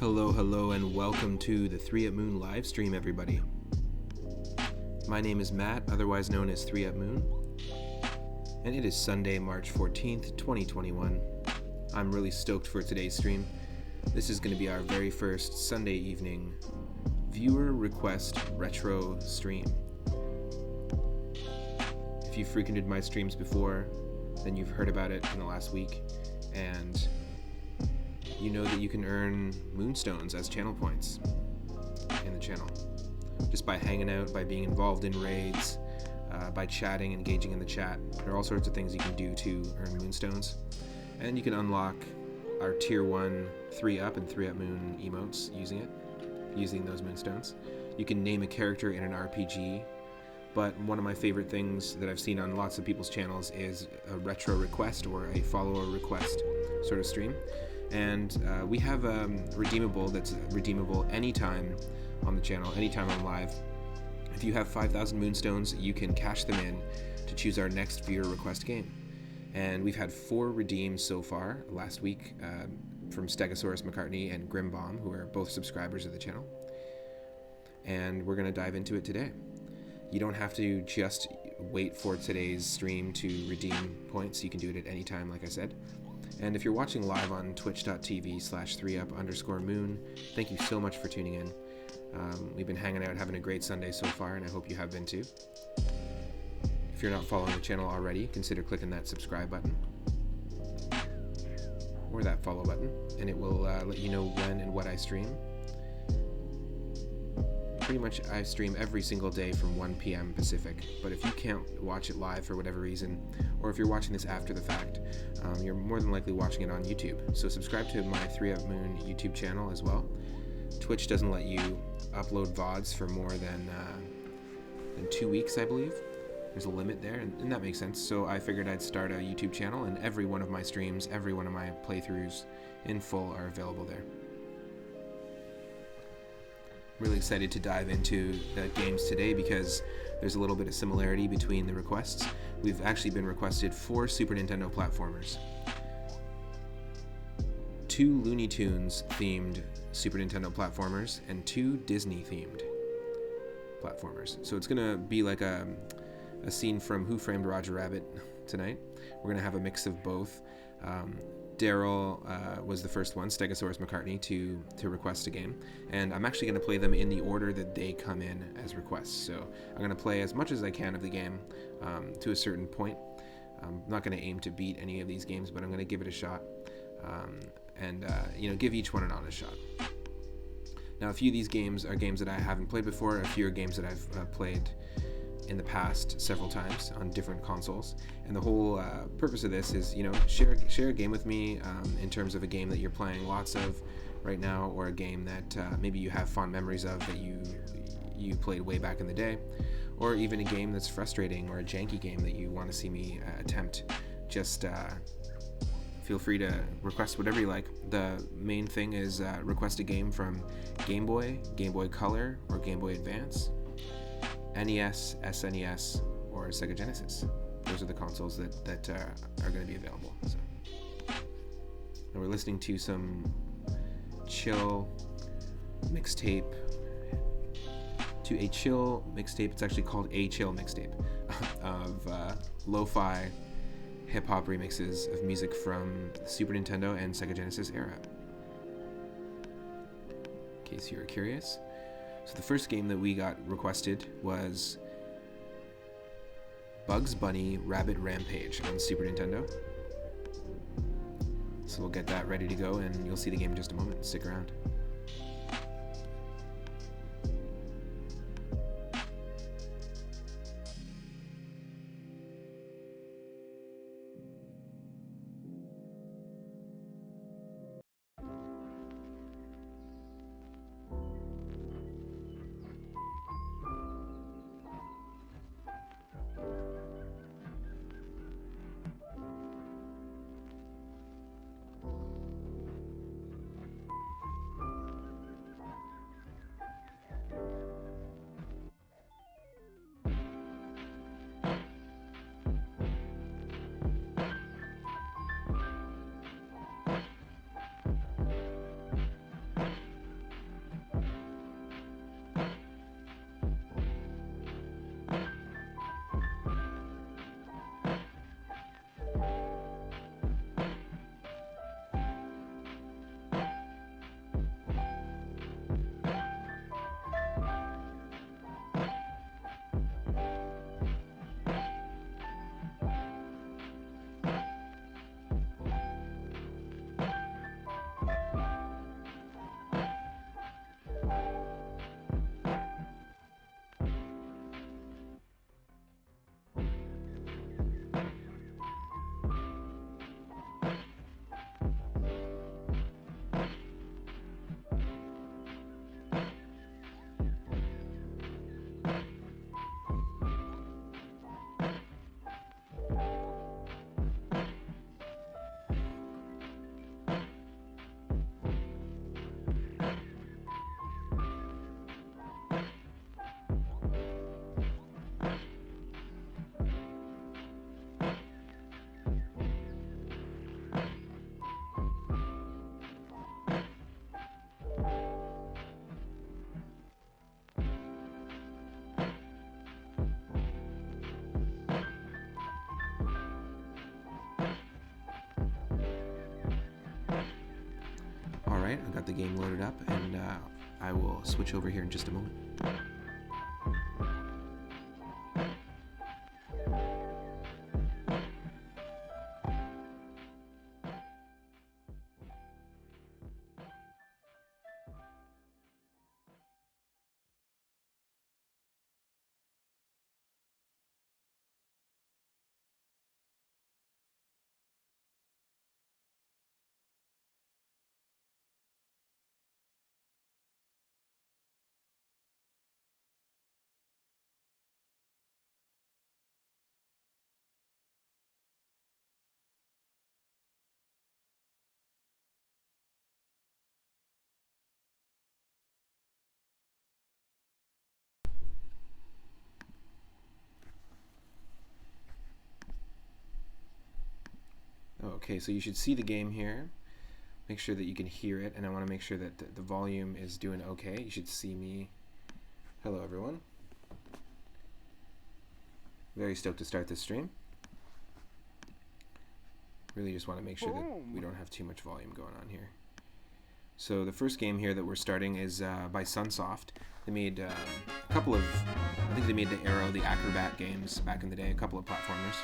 Hello, and welcome to the 3 Up Moon live stream, everybody. My name is Matt, otherwise known as 3 Up Moon, and it is Sunday, March 14th, 2021. I'm really stoked for today's stream. This is going to be our very first Sunday evening viewer request retro stream. If you've frequented my streams before, then you've heard about it in the last week, and you know that you can earn moonstones as channel points in the channel. Just by hanging out, by being involved in raids, by chatting, engaging in the chat. There are all sorts of things you can do to earn moonstones. And you can unlock our tier 1 3 Up and 3 Up Moon emotes using those moonstones. You can name a character in an RPG, but one of my favorite things that I've seen on lots of people's channels is a retro request or a follower request sort of stream. And we have a redeemable that's redeemable anytime on the channel, anytime I'm live. If you have 5,000 moonstones, you can cash them in to choose our next viewer request game. And we've had 4 redeemed so far last week from Stegosaurus McCartney and Grimbomb, who are both subscribers of the channel. And we're going to dive into it today. You don't have to just wait for today's stream to redeem points. You can do it at any time, like I said. And if you're watching live on twitch.tv/3up_moon, thank you so much for tuning in. We've been hanging out, having a great Sunday so far, and I hope you have been too. If you're not following the channel already, consider clicking that subscribe button or that follow button, and it will let you know when and what I stream. Pretty much I stream every single day from 1 p.m. Pacific, but if you can't watch it live for whatever reason, or if you're watching this after the fact, you're more than likely watching it on YouTube. So subscribe to my 3 Up Moon YouTube channel as well. Twitch doesn't let you upload VODs for more than 2 weeks, I believe. There's a limit there, and that makes sense. So I figured I'd start a YouTube channel, and every one of my streams, every one of my playthroughs in full are available there. Really excited to dive into the games today because there's a little bit of similarity between the requests. We've actually been requested 4 Super Nintendo platformers, 2 Looney Tunes themed Super Nintendo platformers, and 2 Disney themed platformers. So it's gonna be like a scene from Who Framed Roger Rabbit tonight. We're gonna have a mix of both. Daryl was the first one, Stegosaurus McCartney, to request a game, and I'm actually going to play them in the order that they come in as requests. So I'm going to play as much as I can of the game to a certain point. I'm not going to aim to beat any of these games, but I'm going to give it a shot, and give each one an honest shot. Now, a few of these games are games that I haven't played before. A few are games that I've played in the past several times on different consoles, and the whole purpose of this is, share a game with me in terms of a game that you're playing lots of right now, or a game that maybe you have fond memories of that you played way back in the day, or even a game that's frustrating or a janky game that you want to see me attempt. Just feel free to request whatever you like. The main thing is request a game from Game Boy, Gameboy Color, or Gameboy Advance, NES, SNES, or Sega Genesis. Those are the consoles that are going to be available. So, and we're listening to some chill mixtape. It's actually called a chill mixtape of lo-fi hip-hop remixes of music from the Super Nintendo and Sega Genesis era, in case you were curious. So the first game that we got requested was Bugs Bunny Rabbit Rampage on Super Nintendo. So we'll get that ready to go, and you'll see the game in just a moment. Stick around. Alright, I've got the game loaded up, and I will switch over here in just a moment. Okay, so you should see the game here. Make sure that you can hear it, and I want to make sure that the volume is doing okay. You should see me. Hello, everyone. Very stoked to start this stream. Really just want to make sure that we don't have too much volume going on here. So the first game here that we're starting is by Sunsoft. They made a couple of, I think they made the Arrow, the Acrobat games back in the day, a couple of platformers.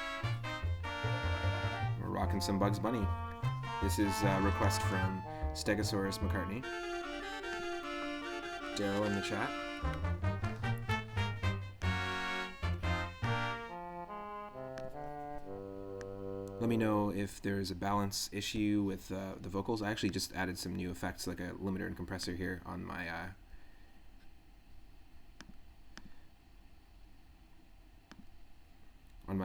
We're rocking some Bugs Bunny. This is a request from Stegosaurus McCartney. Daryl in the chat. Let me know if there's a balance issue with the vocals. I actually just added some new effects, like a limiter and compressor here on my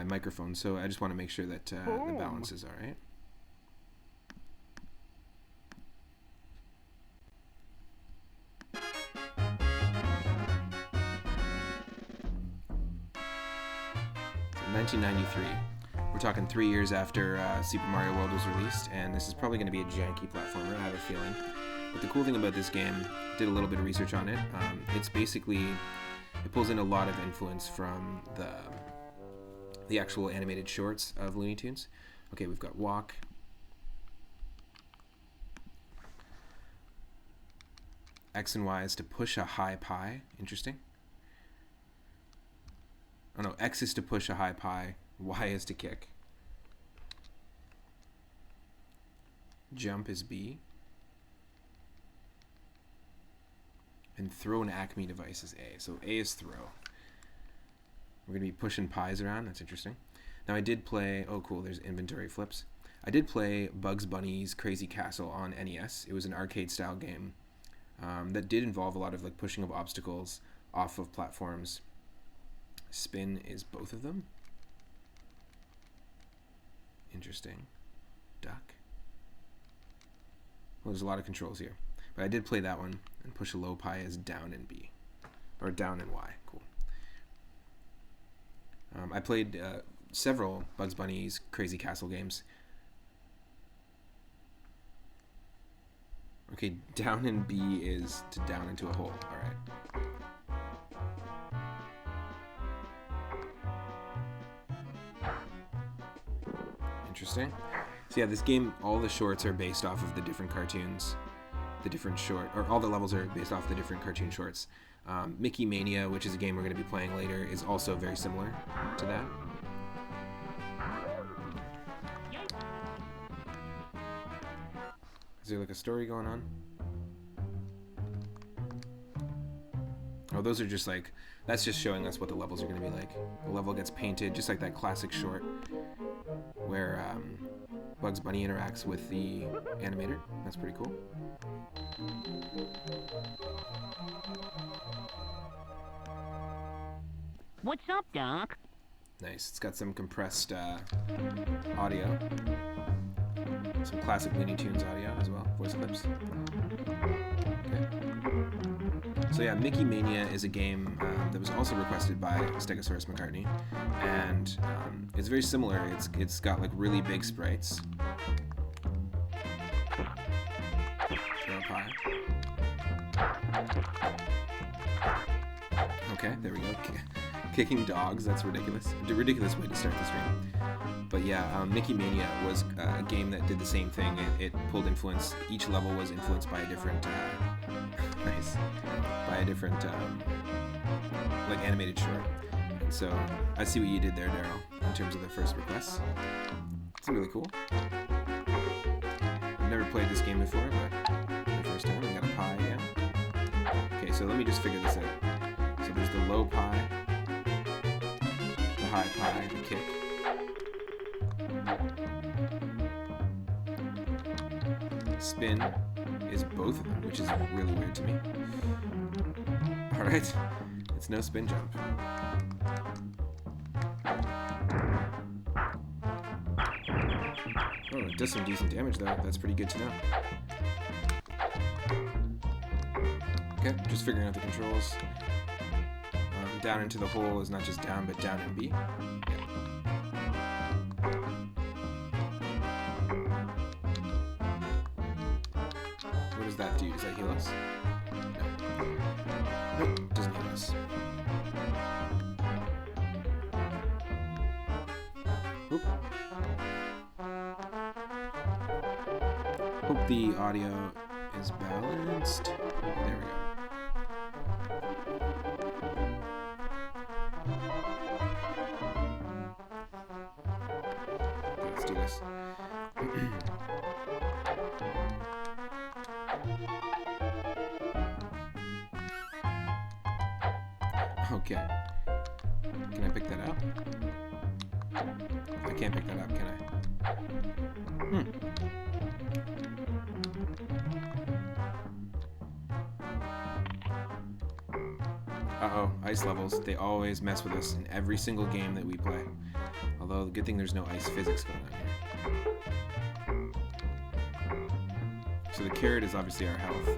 microphone. So I just want to make sure that the balance is all right. So 1993. We're talking 3 years after Super Mario World was released, and this is probably going to be a janky platformer, I have a feeling. But the cool thing about this game, did a little bit of research on it, it's basically, it pulls in a lot of influence from the actual animated shorts of Looney Tunes. Okay, we've got walk. X and Y is to push a high pie. Interesting. Oh no, X is to push a high pie. Y is to kick. Jump is B. And throw an Acme device is A. So A is throw. We're going to be pushing pies around. That's interesting. Now I did play... Oh, cool. There's inventory flips. I did play Bugs Bunny's Crazy Castle on NES. It was an arcade-style game that did involve a lot of like pushing of obstacles off of platforms. Spin is both of them. Interesting. Duck. Well, there's a lot of controls here. But I did play that one, and push a low pie is down in B. Or down in Y. Cool. I played several Bugs Bunny's Crazy Castle games. Okay, down in B is to down into a hole. Alright. Interesting. So yeah, this game, all the shorts are based off of the different cartoons. The different all the levels are based off the different cartoon shorts. Mickey Mania, which is a game we're going to be playing later, is also very similar to that. Is there like a story going on? Oh, those are just like, that's just showing us what the levels are going to be like. The level gets painted, just like that classic short where Bugs Bunny interacts with the animator. That's pretty cool. What's up, Doc? Nice. It's got some compressed audio. Some classic Looney Tunes audio as well. Voice clips. Okay. So yeah, Mickey Mania is a game that was also requested by Stegosaurus McCartney, and it's very similar. It's got like really big sprites. Throw a pie. Okay, there we go. Kicking dogs, that's ridiculous. A ridiculous way to start the stream. But yeah, Mickey Mania was a game that did the same thing. It pulled influence. Each level was influenced by a different, like animated short. And so I see what you did there, Daryl, in terms of the first requests. It's really cool. I've never played this game before, but the first time I got a pie again. Okay, so let me just figure this out. So there's the low pie, the high pie, the kick. Spin is both of them, which is really weird to me. Alright, it's no spin jump. Oh, it does some decent damage though. That's pretty good to know. Okay, just figuring out the controls. Down into the hole is not just down, but down and B. Yeah. What does that do? Does that heal us? No. Nope, doesn't heal us. Oop. Hope the audio is balanced. There we go. Let's do this. Okay. Can I pick that up? I can't pick that up, can I? Uh-oh, ice levels. They always mess with us in every single game that we play. Although, the good thing there's no ice physics going on here. So the carrot is obviously our health.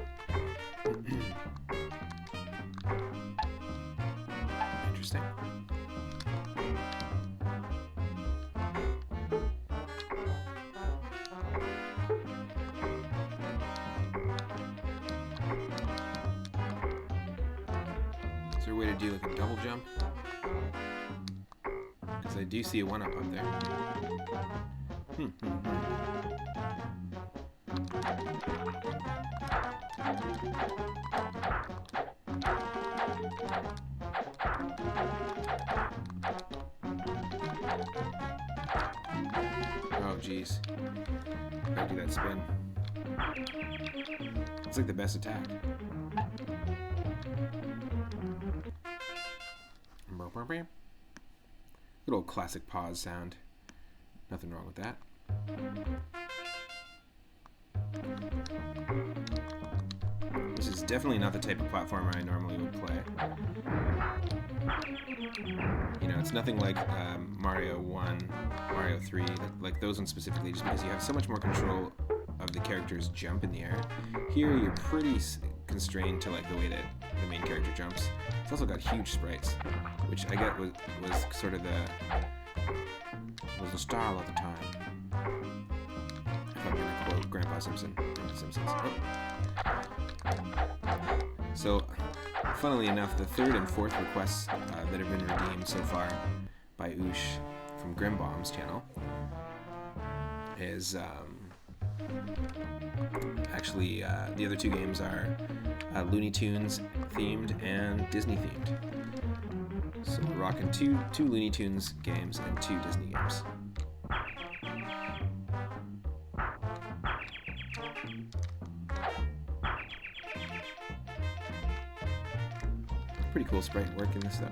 Interesting. Is there a way to do like a double jump? Because I do see a 1-up up there. Oh, jeez. Gotta do that spin. It's like the best attack. Good old classic pause sound. Nothing wrong with that. This is definitely not the type of platformer I normally would play. You know, it's nothing like Mario 1, Mario 3, like those ones specifically, just because you have so much more control of the character's jump in the air. Here, you're pretty constrained to like the way that the main character jumps. It's also got huge sprites, which I get was sort of the style of the time. If I'm gonna quote Grandpa Simpson from The Simpsons. Oh. So, funnily enough, the third and fourth requests that have been redeemed so far by Oosh from Grimbomb's channel is actually the other two games are Looney Tunes themed and Disney themed. So we're rocking two Looney Tunes games and 2 Disney games. Pretty cool sprite work in this though.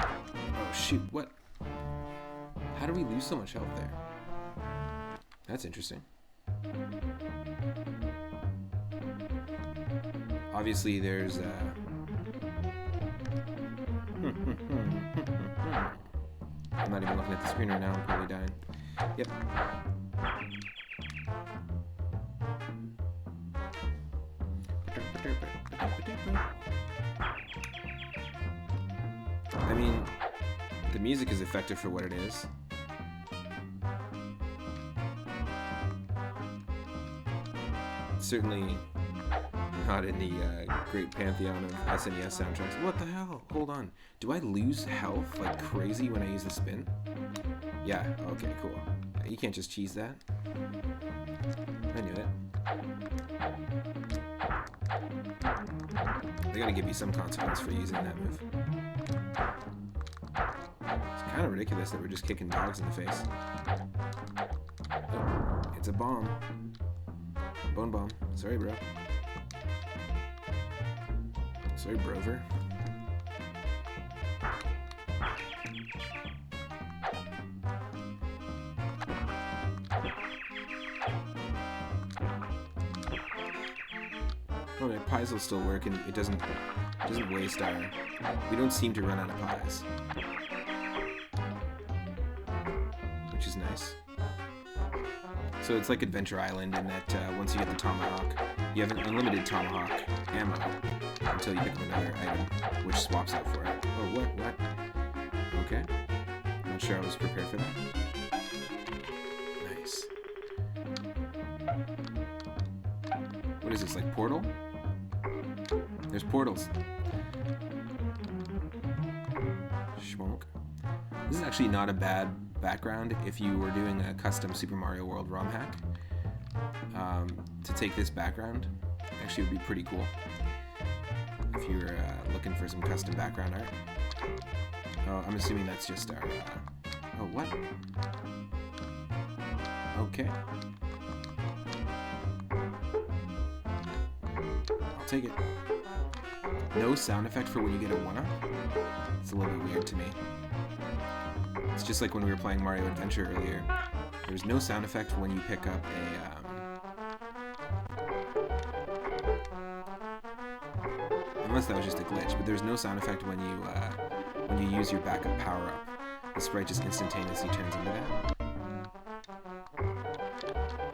Oh shoot, what? How do we lose so much health there? That's interesting. Obviously there's I'm not even looking at the screen right now, I'm probably dying. Yep. I mean, the music is effective for what it is. It's certainly not in the great pantheon of SNES soundtracks. What the hell? Hold on. Do I lose health like crazy when I use the spin? Yeah, okay, cool. You can't just cheese that. I knew it. They gotta give you some consequence for using that move. It's kind of ridiculous that we're just kicking dogs in the face. Oh, it's a bomb. Bone bomb. Sorry, bro. Sorry, brover. Oh, my pies will still work, and it doesn't waste our... We don't seem to run out of pies. Which is nice. So it's like Adventure Island in that once you get the tomahawk, you have an unlimited tomahawk ammo until you pick up another item, which swaps out for it. Oh, what? Okay. Not sure I was prepared for that. Nice. What is this, like Portal? There's portals. Schwonk. This is actually not a bad background if you were doing a custom Super Mario World ROM hack. To take this background actually would be pretty cool if you were looking for some custom background art. Oh, I'm assuming that's just our... oh, what? Okay. I'll take it. No sound effect for when you get a 1-up? It's a little bit weird to me. It's just like when we were playing Mario Adventure earlier. There's no sound effect when you pick up a... unless that was just a glitch, but there's no sound effect when you use your backup power-up. The sprite just instantaneously turns into that.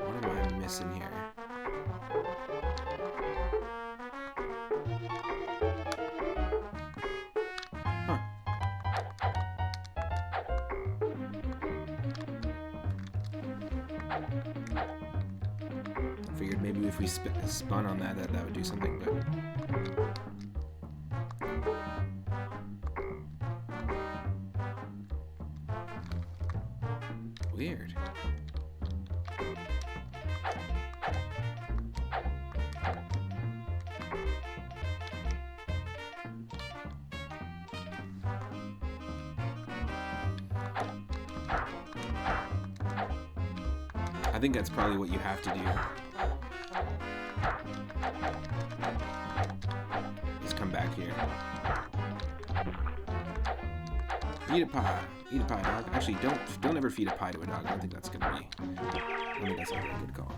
What am I missing here? Figured maybe if we spun on that would do something, but... Weird. I think that's probably what you have to do. Just come back here. Eat a pie. Eat a pie, dog. Actually, don't ever feed a pie to a dog. I don't think that's gonna be... I think that's not a good call.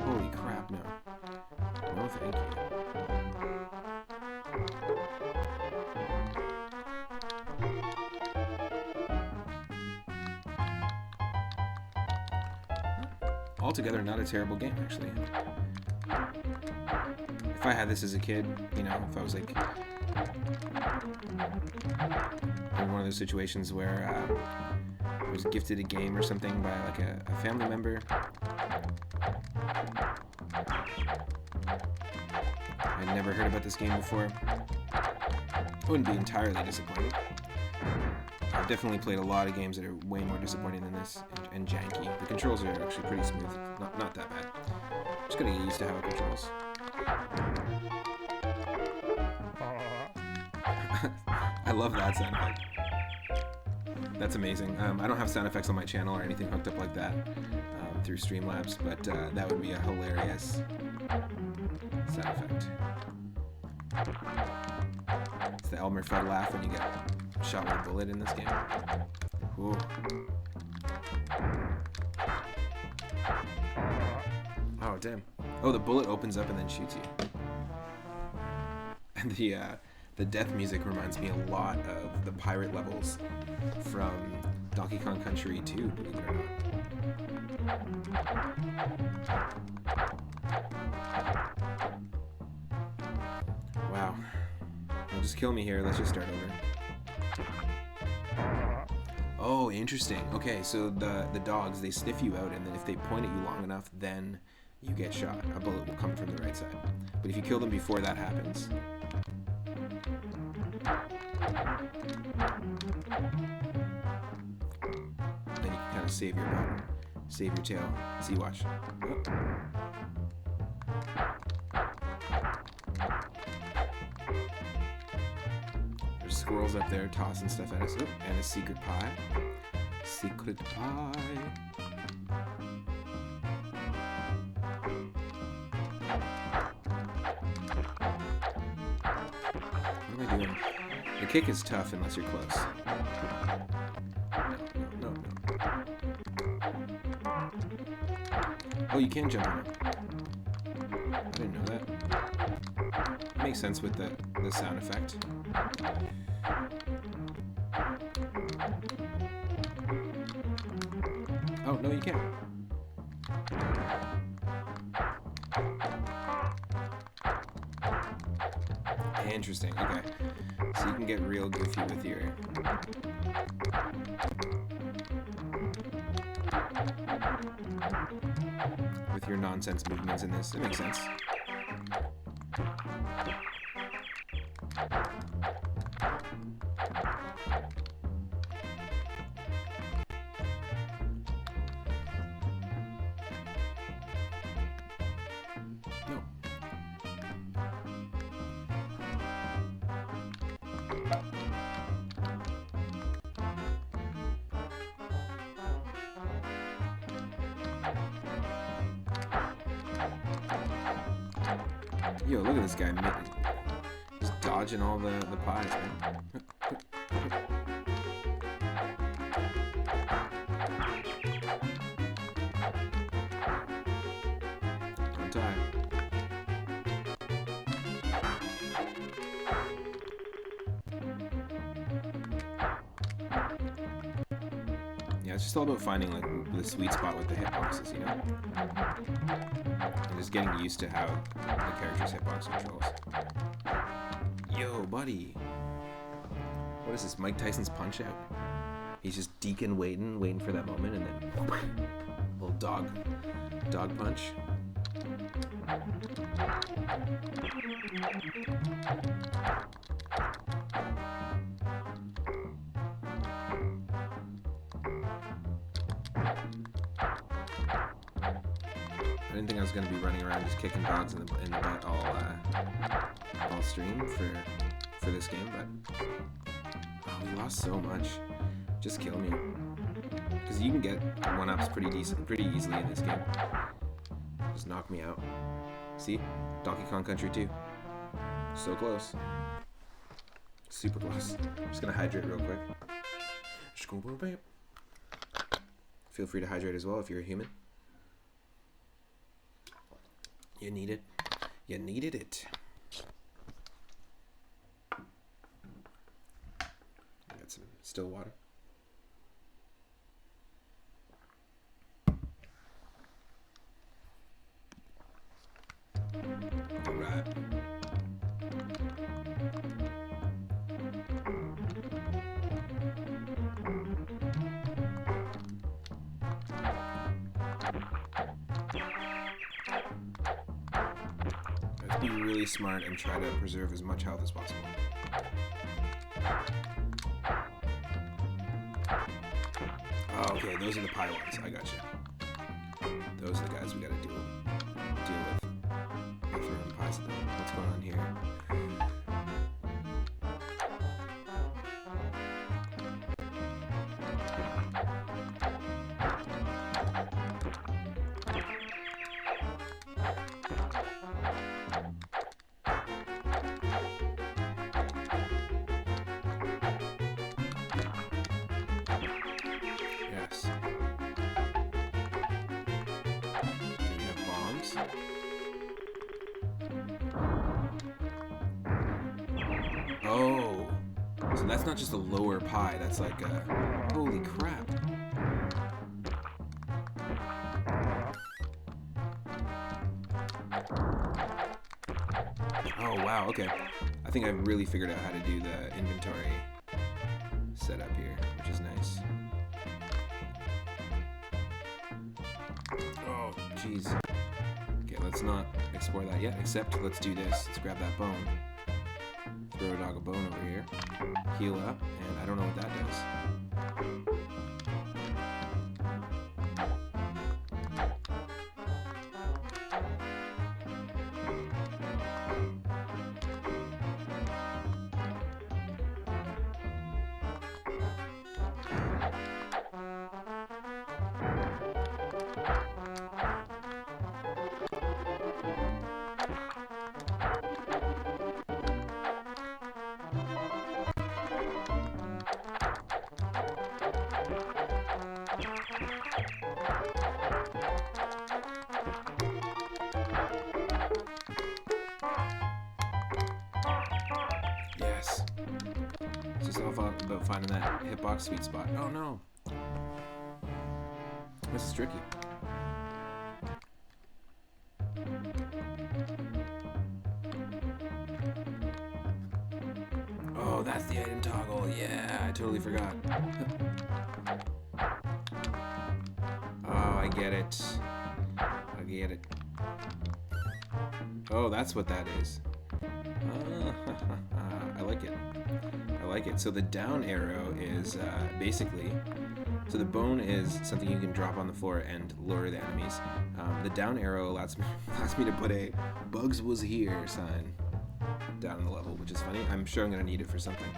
Holy crap, no. No, thank you. Altogether, not a terrible game, actually. If I had this as a kid, you know, if I was like in one of those situations where I was gifted a game or something by like a family member, I'd never heard about this game before, I wouldn't be entirely disappointed. I've definitely played a lot of games that are way more disappointing than this, and janky. The controls are actually pretty smooth. Not that bad. Just gotta get used to how it controls. I love that sound effect. That's amazing. I don't have sound effects on my channel or anything hooked up like that through Streamlabs, but that would be a hilarious sound effect. It's the Elmer Fudd laugh when you get shot with a bullet in this game. Ooh. Oh, damn. Oh, the bullet opens up and then shoots you. And the death music reminds me a lot of the pirate levels from Donkey Kong Country 2, believe it or not. Wow. Don't just kill me here. Let's just start over. Oh, interesting. Okay, so the dogs, they sniff you out, and then if they point at you long enough, then you get shot. A bullet will come from the right side. But if you kill them before that happens, then you can kind of save your butt, save your tail. See, watch. Oh. There's squirrels up there tossing stuff at us. Oh, and a secret pie. Secret pie. What am I doing? The kick is tough unless you're close. No. Oh, you can jump on it. I didn't know that. Makes sense with the sound effect. Oh, no, you can't. Interesting, okay. So you can get real goofy with your nonsense movements in this. It makes sense. No. Yo, look at this guy, just dodging all the pies, man. On time. Yeah, it's just all about finding like the sweet spot with the hitboxes, you know? And just getting used to how the character's hitbox controls. Yo, buddy. What is this, Mike Tyson's Punch Out? He's just deacon waiting for that moment, and then little dog punch. I didn't think I was going to be running around just kicking dogs in the butt all stream for this game, but oh, we lost so much. Just kill me, because you can get one-ups pretty easily in this game. Just knock me out. See, Donkey Kong Country 2. So close. Super close. I'm just gonna hydrate real quick. Feel free to hydrate as well if you're a human. You need it. You needed it. I got some still water. All right. Be really smart and try to preserve as much health as possible. Oh, okay, those are the pie ones. I gotcha. Those are the guys we gotta deal with. They're throwing pies at them. What's going on here? Oh, so that's not just a lower pie, that's like a, holy crap. Oh wow, okay. I think I really figured out how to do the inventory setup here, which is nice. Oh, jeez. let's not explore that yet, except let's do this. Let's grab that bone. Throw a dog a bone over here. Heal up, and I don't know what that does. Yes. It's just all about finding that hitbox sweet spot. Oh no. This is tricky. Oh, that's the item toggle. Yeah, I totally forgot. Oh, I get it. I get it. Oh, that's what that is. I like it. I like it. So the down arrow is basically, so the bone is something you can drop on the floor and lure the enemies. The down arrow allows me to put a "Bugs was here" sign down in the level, which is funny. I'm sure I'm gonna need it for something.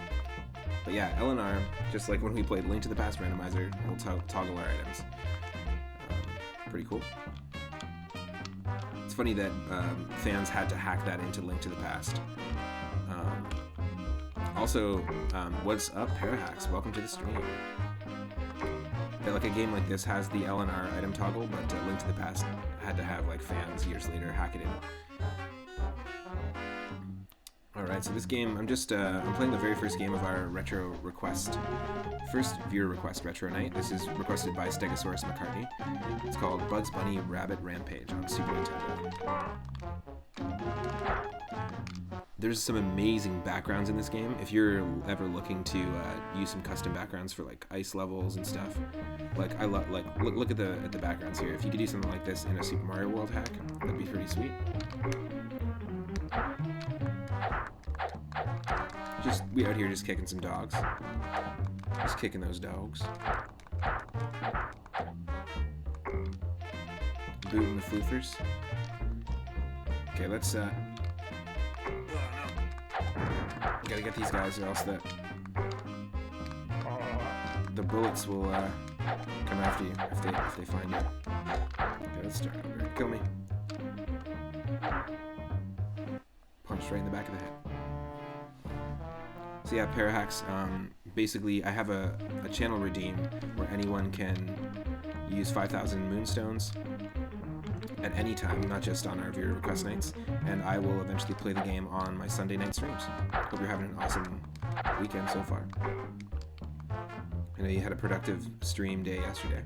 But yeah, L and R, just like when we played Link to the Past randomizer, will toggle our items. Pretty cool. It's funny that fans had to hack that into Link to the Past. Also, what's up, Parahacks? Welcome to the stream. Yeah, like a game like this has the L and R item toggle, but Link to the Past had to have like fans years later hack it in. Alright, so this game, I'm playing the very first game of our retro request. First viewer request retro night. This is requested by Stegosaurus McCartney. It's called Bugs Bunny Rabbit Rampage on Super Nintendo. There's some amazing backgrounds in this game. If you're ever looking to use some custom backgrounds for like ice levels and stuff, like I love look at the backgrounds here. If you could do something like this in a Super Mario World hack, that'd be pretty sweet. We out here just kicking some dogs. Just kicking those dogs. Booting the floofers. Okay, let's oh no. Gotta get these guys or else the bullets will come after you if they find you. Okay, let's start over. Kill me. Punch right in the back of the head. So yeah, Parahacks, basically I have a channel redeem where anyone can use 5,000 moonstones at any time, not just on our viewer request nights, and I will eventually play the game on my Sunday night streams. Hope you're having an awesome weekend so far. I know you had a productive stream day yesterday.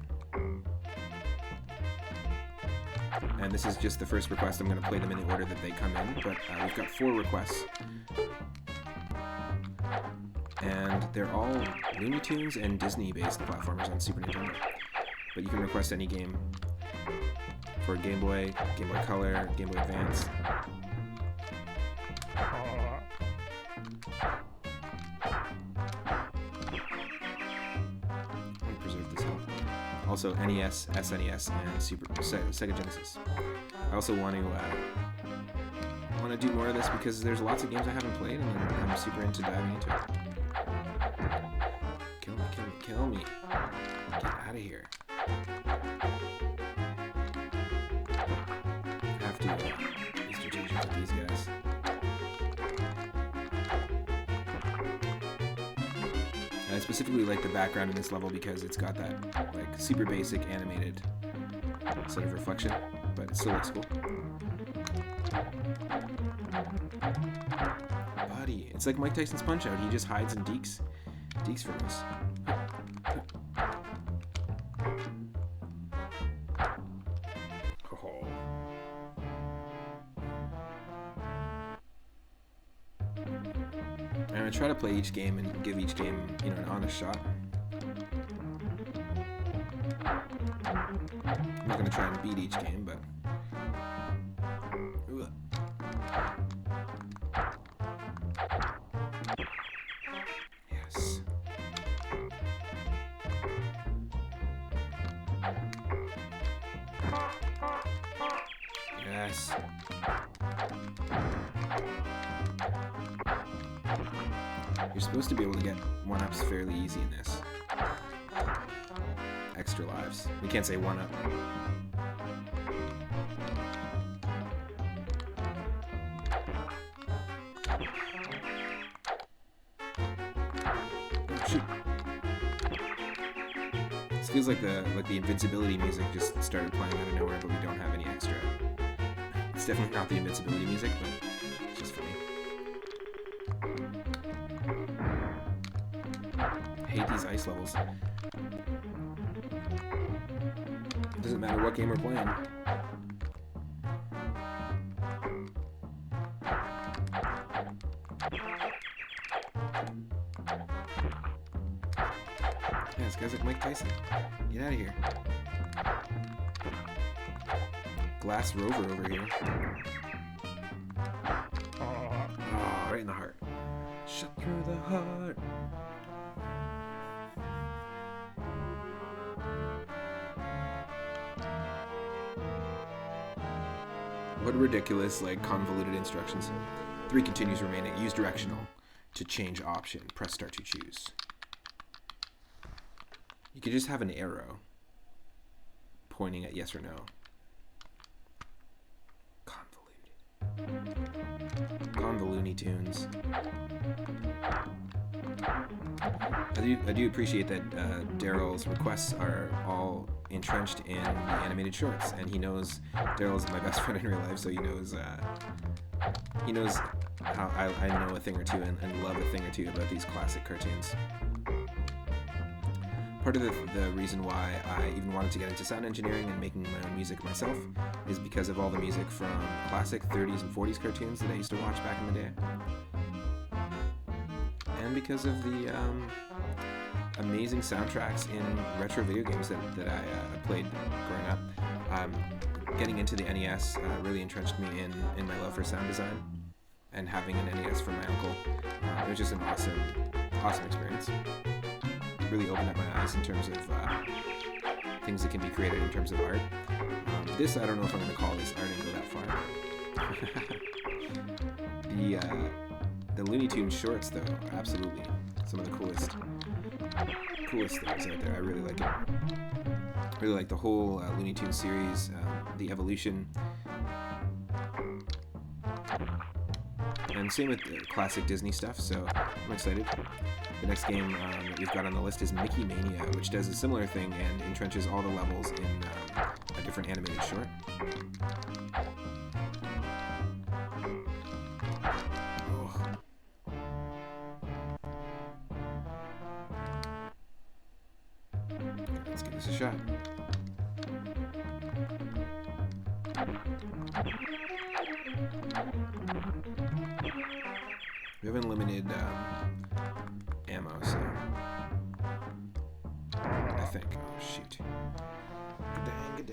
And this is just the first request. I'm going to play them in the order that they come in, but we've got 4 requests. And they're all Looney Tunes and Disney-based platformers on Super Nintendo. But you can request any game for Game Boy, Gameboy Color, Gameboy Advance. Let me preserve this health. Also NES, SNES, and Sega Genesis. I also want to do more of this because there's lots of games I haven't played, and I'm super into diving into it. Kill me, kill me, kill me. Get out of here. I have to be strategic with these guys. I specifically like the background in this level because it's got that like super basic animated sort of reflection, but it still looks cool. Buddy, it's like Mike Tyson's Punch-Out. He just hides and deeks from us. Oh. And I try to play each game and give each game, an honest shot. I'm not gonna try and beat each game, but Yes. You're supposed to be able to get 1-ups fairly easy in this. Extra lives. We can't say 1-up. Oh, shoot. This feels like the invincibility music just started playing out of nowhere, but we don't have any extra. It's definitely not the invincibility music, but it's just funny. I hate these ice levels. It doesn't matter what game we're playing. Yeah, this guy's like Mike Tyson. Get out of here. Glass Rover over here. Oh, right in the heart. Shut through the heart. What ridiculous, like, convoluted instructions. 3 continues remaining. Use directional to change option. Press start to choose. You could just have an arrow pointing at yes or no. On the Looney Tunes. I do appreciate that Daryl's requests are all entrenched in the animated shorts, and he knows Daryl's my best friend in real life, so he knows how I know a thing or two and love a thing or two about these classic cartoons. Part of the reason why I even wanted to get into sound engineering and making my own music myself is because of all the music from classic 30s and 40s cartoons that I used to watch back in the day. And because of the amazing soundtracks in retro video games that I played growing up. Getting into the NES really entrenched me in my love for sound design, and having an NES from my uncle. It was just an awesome experience. Really opened up my eyes in terms of things that can be created in terms of art. This, I don't know if I'm going to call this art and go that far. The Looney Tunes shorts, though, absolutely some of the coolest things out there. I really like it. Really like the whole Looney Tunes series, the evolution, and same with the classic Disney stuff. So I'm excited. The next game that we've got on the list is Mickey Mania, which does a similar thing and entrenches all the levels in a different animated short. Let's give this a shot. We have unlimited ammo, so I think. Oh shoot! Gadang.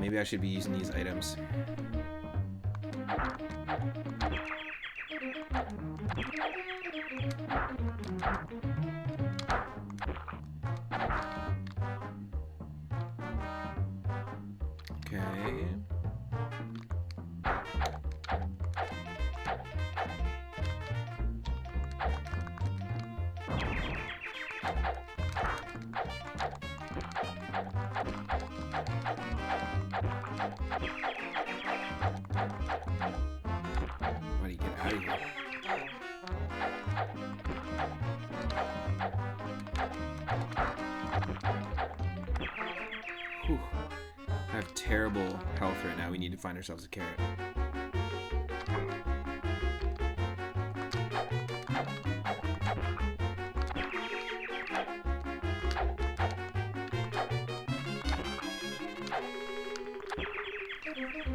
Maybe I should be using these items. Okay. Buddy, get out of here. Whew. I have terrible health right now. We need to find ourselves a carrot.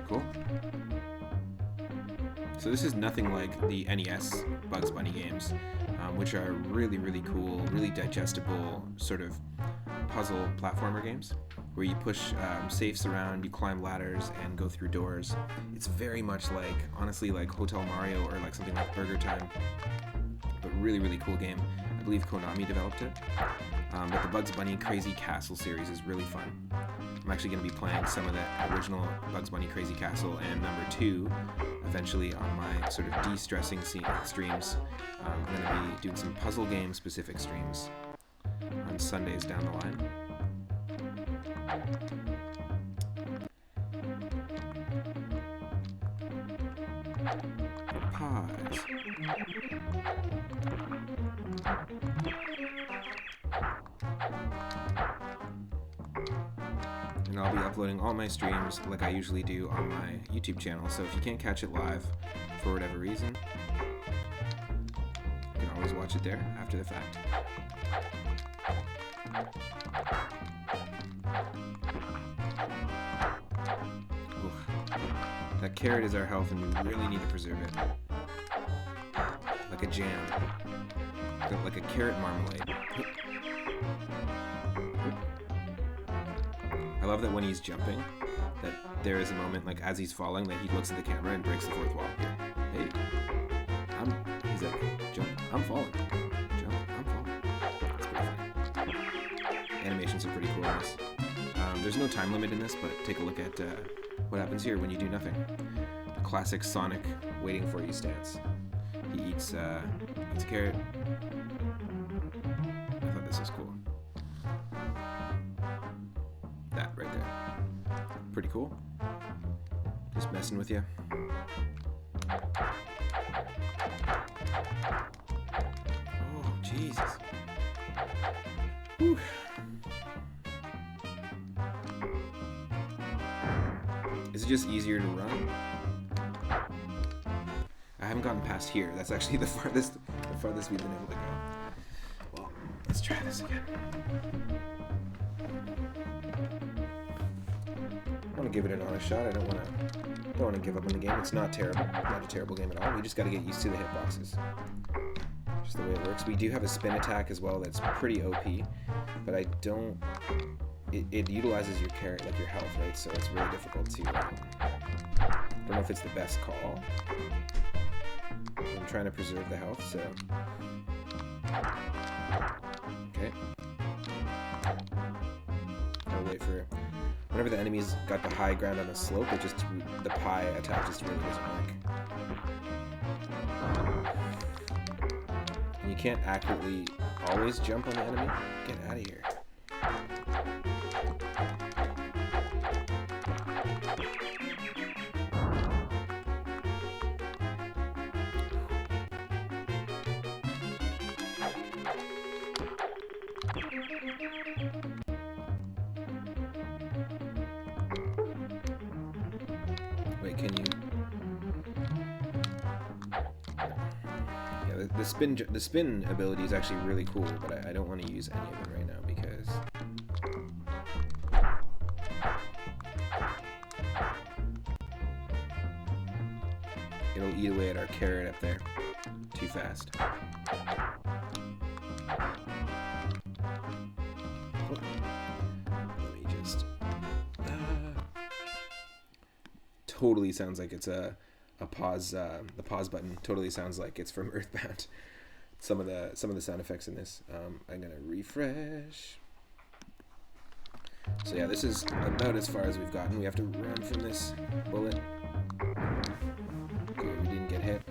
Cool. So this is nothing like the NES Bugs Bunny games, which are really, really cool, really digestible sort of puzzle platformer games, where you push safes around, you climb ladders, and go through doors. It's very much like, honestly, like Hotel Mario or like something like Burger Time, but really, really cool game. I believe Konami developed it. But the Bugs Bunny Crazy Castle series is really fun. I'm actually going to be playing some of the original Bugs Bunny Crazy Castle and number 2 eventually on my sort of de-stressing streams. I'm going to be doing some puzzle game specific streams on Sundays down the line. Pause. And I'll be uploading all my streams like I usually do on my YouTube channel, so if you can't catch it live for whatever reason, you can always watch it there after the fact. Oof. That carrot is our health and we really need to preserve it. Like a jam. Like a carrot marmalade. I love that when he's jumping, that there is a moment, like as he's falling, that he looks at the camera and breaks the fourth wall. Hey, he's like, jump, I'm falling. Jump, I'm falling. It's pretty funny. Animations are pretty cool in this. There's no time limit in this, but take a look at what happens here when you do nothing. The classic Sonic waiting for you stance. He eats a carrot. I thought this was cool. That right there. Pretty cool. Just messing with you. Oh, Jesus. Whew. Is it just easier to run? I haven't gotten past here. That's actually the farthest we've been able to go. Well, let's try this again. I want to give it an honest shot. I don't want to give up on the game. It's not terrible. Not a terrible game at all. We just got to get used to the hitboxes. Just the way it works. We do have a spin attack as well that's pretty OP, but I don't. It utilizes your carrot like your health, right? So it's really difficult to. I don't know if it's the best call. I'm trying to preserve the health, so. Okay. I'll wait for. Whenever the enemies got the high ground on a slope, the pie attack just really doesn't work. And you can't accurately always jump on the enemy. Get out of here. Wait, can you? Yeah, the spin ability is actually really cool, but I don't want to use any of it right now because it'll eat away at our carrot up there too fast. Let me just. Totally sounds like it's a pause. The pause button totally sounds like it's from Earthbound. Some of the sound effects in this. I'm gonna refresh. So yeah, this is about as far as we've gotten. We have to run from this bullet. Good, we didn't get hit.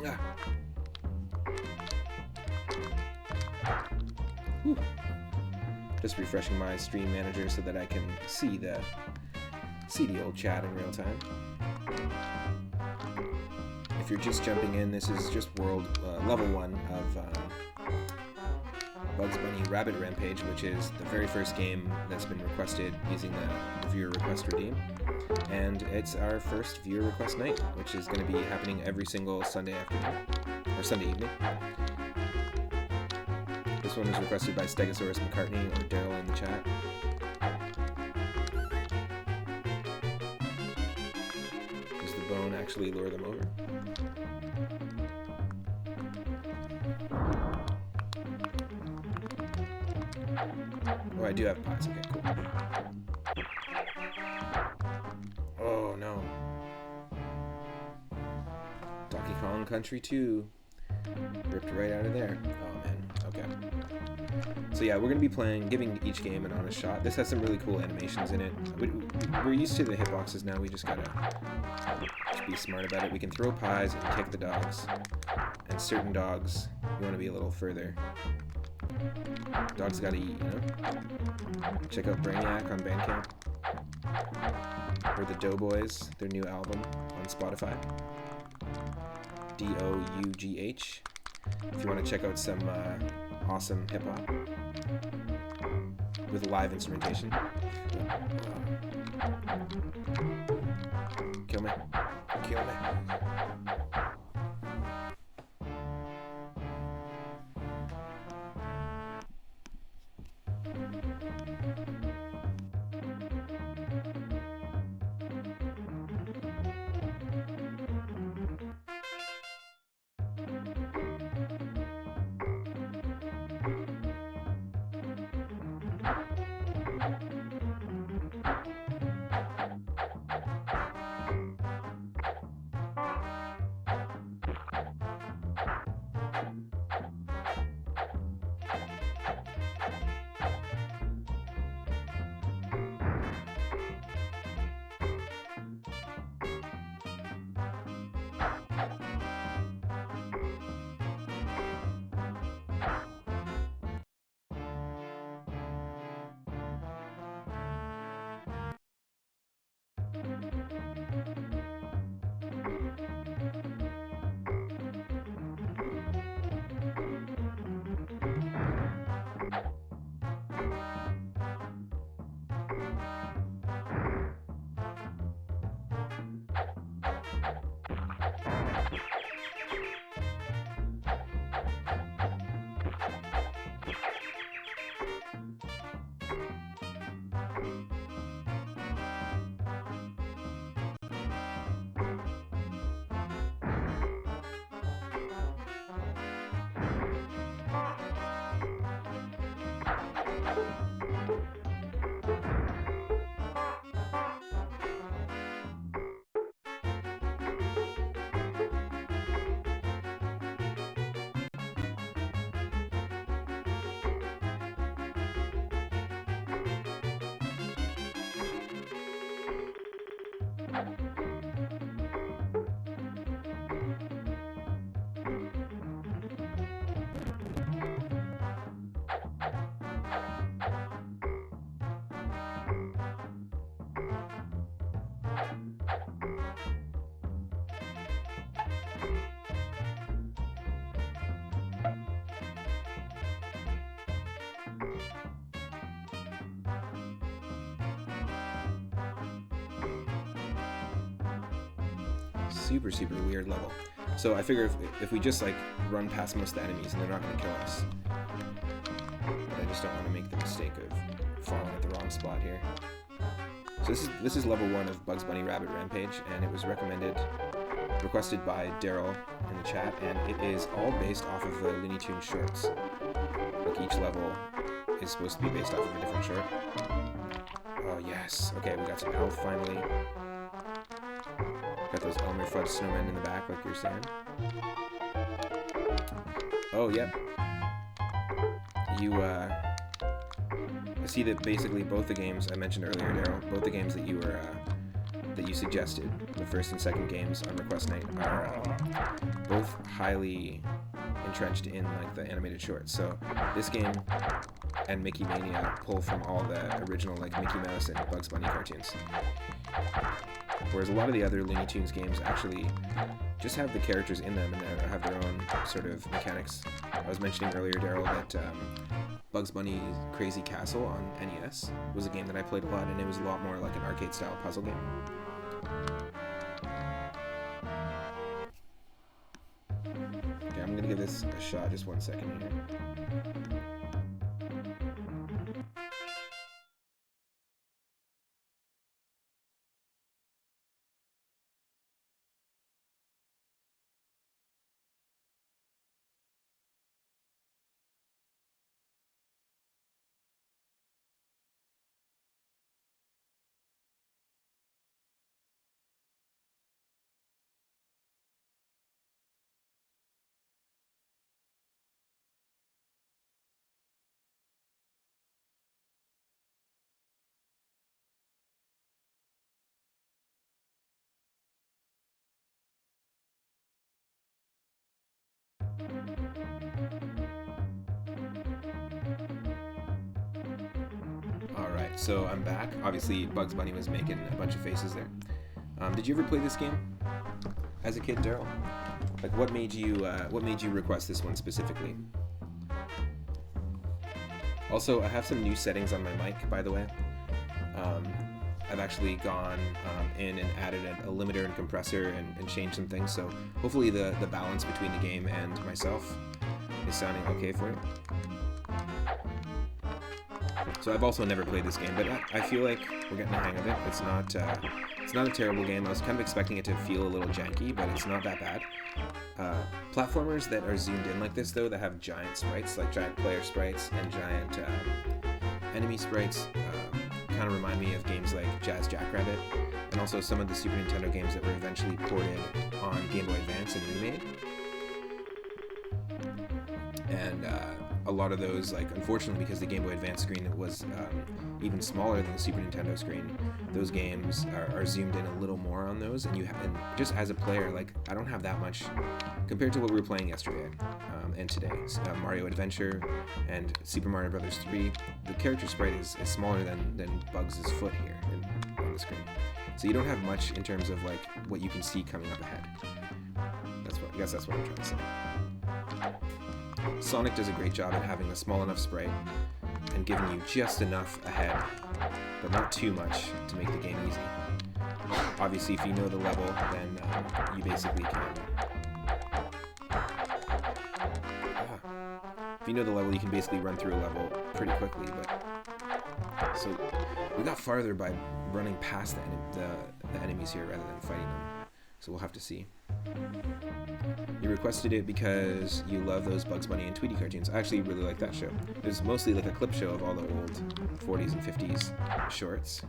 Ah. Whew. Just refreshing my stream manager so that I can see the old chat in real time. If you're just jumping in, this is just level 1 of Bugs Bunny Rabbit Rampage, which is the very first game that's been requested using the viewer request redeem. And it's our first viewer request night, which is going to be happening every single Sunday afternoon, or Sunday evening. This one was requested by Stegosaurus McCartney or Daryl in the chat. Does the bone actually lure them over? Oh, I do have pots. Okay, cool. Oh, no. Donkey Kong Country 2. Ripped right out of there. Oh, man. Okay. So yeah, we're going to be giving each game an honest shot. This has some really cool animations in it. We're used to the hitboxes now. We just gotta just be smart about it. We can throw pies and kick the dogs. And certain dogs, you want to be a little further. Dogs gotta eat, you know? Check out Brainiac on Bandcamp. Or the Doughboys, their new album on Spotify. D-O-U-G-H. If you want to check out some awesome hip-hop with live instrumentation. Kill me. Kill me. Super weird level. So I figure if we just like run past most of the enemies and they're not going to kill us. But I just don't want to make the mistake of falling at the wrong spot here. So this is level 1 of Bugs Bunny Rabbit Rampage, and it was requested by Daryl in the chat, and it is all based off of the Looney Tunes shorts. Like each level is supposed to be based off of a different short. Oh yes. Okay, we got some Elf finally. Got those Elmer Fudd snowmen in the back, like you're saying. Oh, yep. I see that basically both the games I mentioned earlier, Daryl, both the games that you suggested, the first and second games on request night, are both highly entrenched in like the animated shorts. So this game and Mickey Mania pull from all the original like Mickey Mouse and Bugs Bunny cartoons. Whereas a lot of the other Looney Tunes games actually just have the characters in them and have their own sort of mechanics. I was mentioning earlier, Daryl, that Bugs Bunny's Crazy Castle on NES was a game that I played a lot, and it was a lot more like an arcade-style puzzle game. Okay, I'm gonna give this a shot, just 1 second here. So I'm back. Obviously, Bugs Bunny was making a bunch of faces there. Did you ever play this game as a kid, Daryl? Like, what made you request this one specifically? Also, I have some new settings on my mic, by the way. I've actually gone in and added a limiter and compressor and changed some things, so hopefully the balance between the game and myself is sounding okay for you. So I've also never played this game, but I feel like we're getting the hang of it. It's not a terrible game. I was kind of expecting it to feel a little janky, but it's not that bad. Platformers that are zoomed in like this, though, that have giant sprites, like giant player sprites and giant enemy sprites, kind of remind me of games like Jazz Jackrabbit, and also some of the Super Nintendo games that were eventually ported on Game Boy Advance and remade. And a lot of those, like, unfortunately, because the Game Boy Advance screen was even smaller than the Super Nintendo screen, those games are zoomed in a little more on those, and just as a player, like, I don't have that much compared to what we were playing yesterday and today. Mario Adventure and Super Mario Bros. 3, the character sprite is smaller than Bugs' foot here on the screen, so you don't have much in terms of like what you can see coming up ahead. I guess that's what I'm trying to say. Sonic does a great job at having a small enough sprite and giving you just enough ahead, but not too much to make the game easy. Obviously, if you know the level, then you basically can... If you know the level, you can basically run through a level pretty quickly, but... So, we got farther by running past the enemies here rather than fighting them. So we'll have to see. You requested it because you love those Bugs Bunny and Tweety cartoons. I actually really like that show. It was mostly like a clip show of all the old 40s and 50s shorts.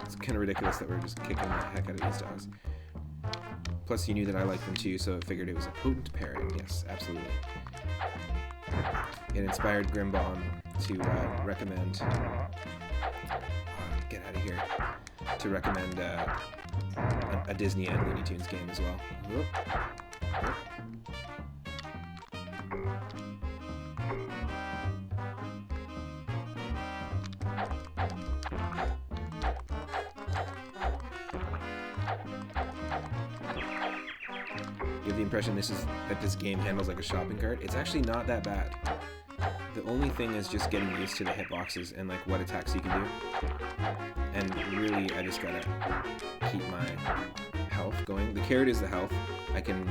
It's kind of ridiculous that we're just kicking the heck out of these dogs. Plus, you knew that I liked them too, so I figured it was a potent pairing. Yes, absolutely. It inspired Grimbaum to recommend... get out of here. To recommend a Disney and Looney Tunes game as well. Whoop. Whoop. You have the impression that this game handles like a shopping cart. It's actually not that bad. The only thing is just getting used to the hitboxes and like what attacks you can do. And really, I just gotta keep my health going. The carrot is the health. I can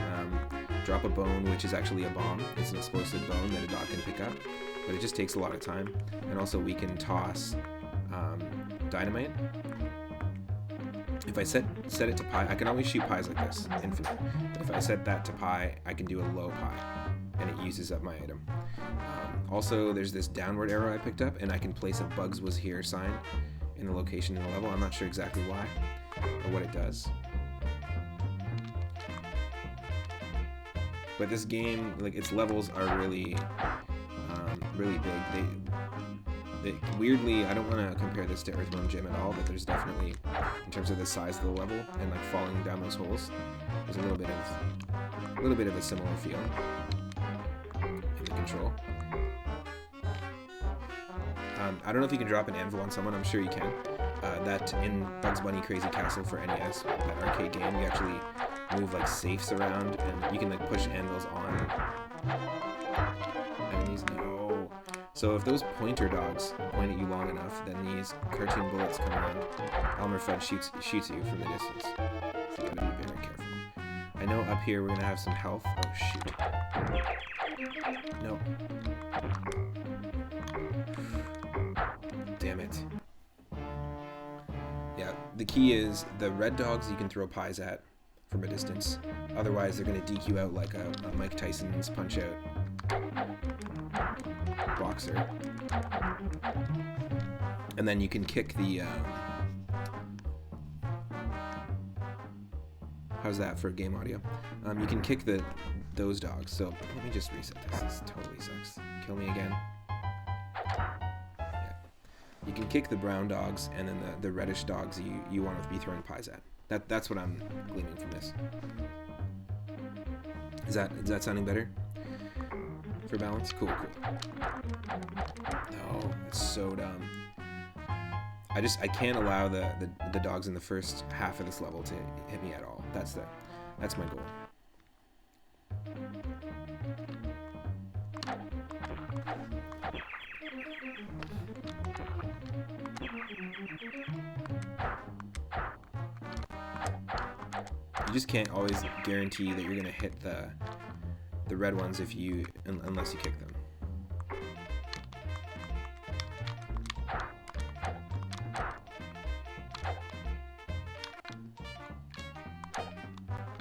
drop a bone, which is actually a bomb. It's an explosive bone that a dog can pick up, but it just takes a lot of time. And also, we can toss dynamite. If I set it to pie, I can always shoot pies like this, infinite. If I set that to pie, I can do a low pie, and it uses up my item. Also, there's this downward arrow I picked up, and I can place a Bugs Was Here sign in the location in the level. I'm not sure exactly why or what it does. But this game, like, its levels are really big. Weirdly, I don't want to compare this to Earthworm Jim at all, but there's definitely, in terms of the size of the level and like falling down those holes, there's a little bit of a similar feel in the control. I don't know if you can drop an anvil on someone. I'm sure you can. That in Bugs Bunny Crazy Castle for NES, that arcade game, you actually move like safes around, and you can like push anvils on enemies. No. So if those pointer dogs point at you long enough, then these cartoon bullets come around. Elmer Fudd shoots you from the distance. So you gotta be very careful. I know up here we're gonna have some health. Oh shoot. No. Damn it. Yeah, the key is the red dogs you can throw pies at from a distance. Otherwise, they're going to deke you out like a Mike Tyson's Punch-Out boxer. And then you can kick the... how's that for game audio? You can kick those dogs. So let me just reset this. This totally sucks. Kill me again. You can kick the brown dogs, and then the reddish dogs you want to be throwing pies at. That's what I'm gleaning from this. Is that sounding better? For balance? Cool. No, it's so dumb. I can't allow the dogs in the first half of this level to hit me at all. That's my goal. You just can't always guarantee that you're gonna hit the red ones unless you kick them.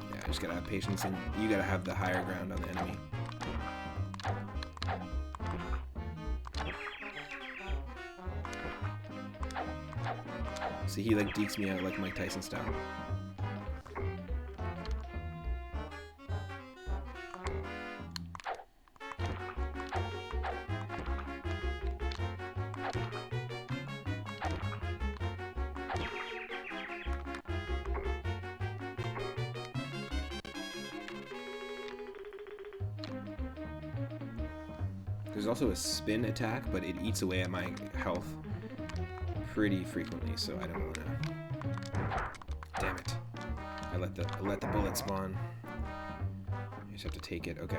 Yeah, you just gotta have patience, and you gotta have the higher ground on the enemy. See, he like dekes me out like Mike Tyson style. There's also a spin attack, but it eats away at my health pretty frequently, so I don't want to. Damn it! I let the bullet spawn. I just have to take it. Okay.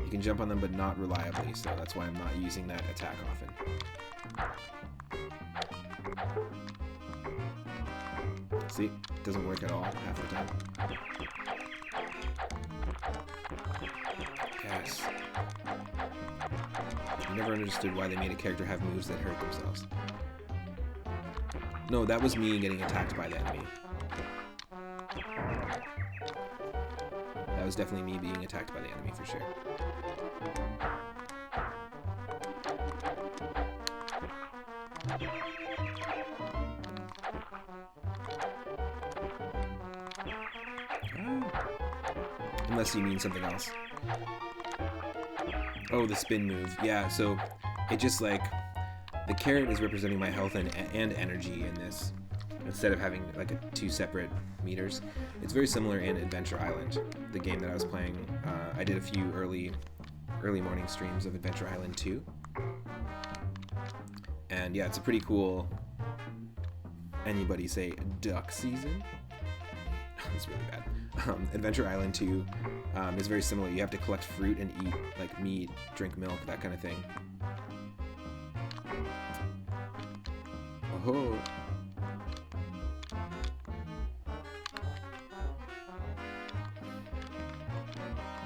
You can jump on them, but not reliably, so that's why I'm not using that attack often. See, it doesn't work at all half the time. Yes. I never understood why they made a character have moves that hurt themselves. No, that was me getting attacked by the enemy. That was definitely me being attacked by the enemy for sure. Unless you mean something else. Oh, the spin move. Yeah, so it just like the carrot is representing my health and energy in this, instead of having like two separate meters. It's very similar in Adventure Island, the game that I was playing. I did a few early morning streams of Adventure Island 2. And yeah, it's a pretty cool, anybody say duck season? It's really bad. Adventure Island 2 is very similar. You have to collect fruit and eat like meat, drink milk, that kind of thing. Oh.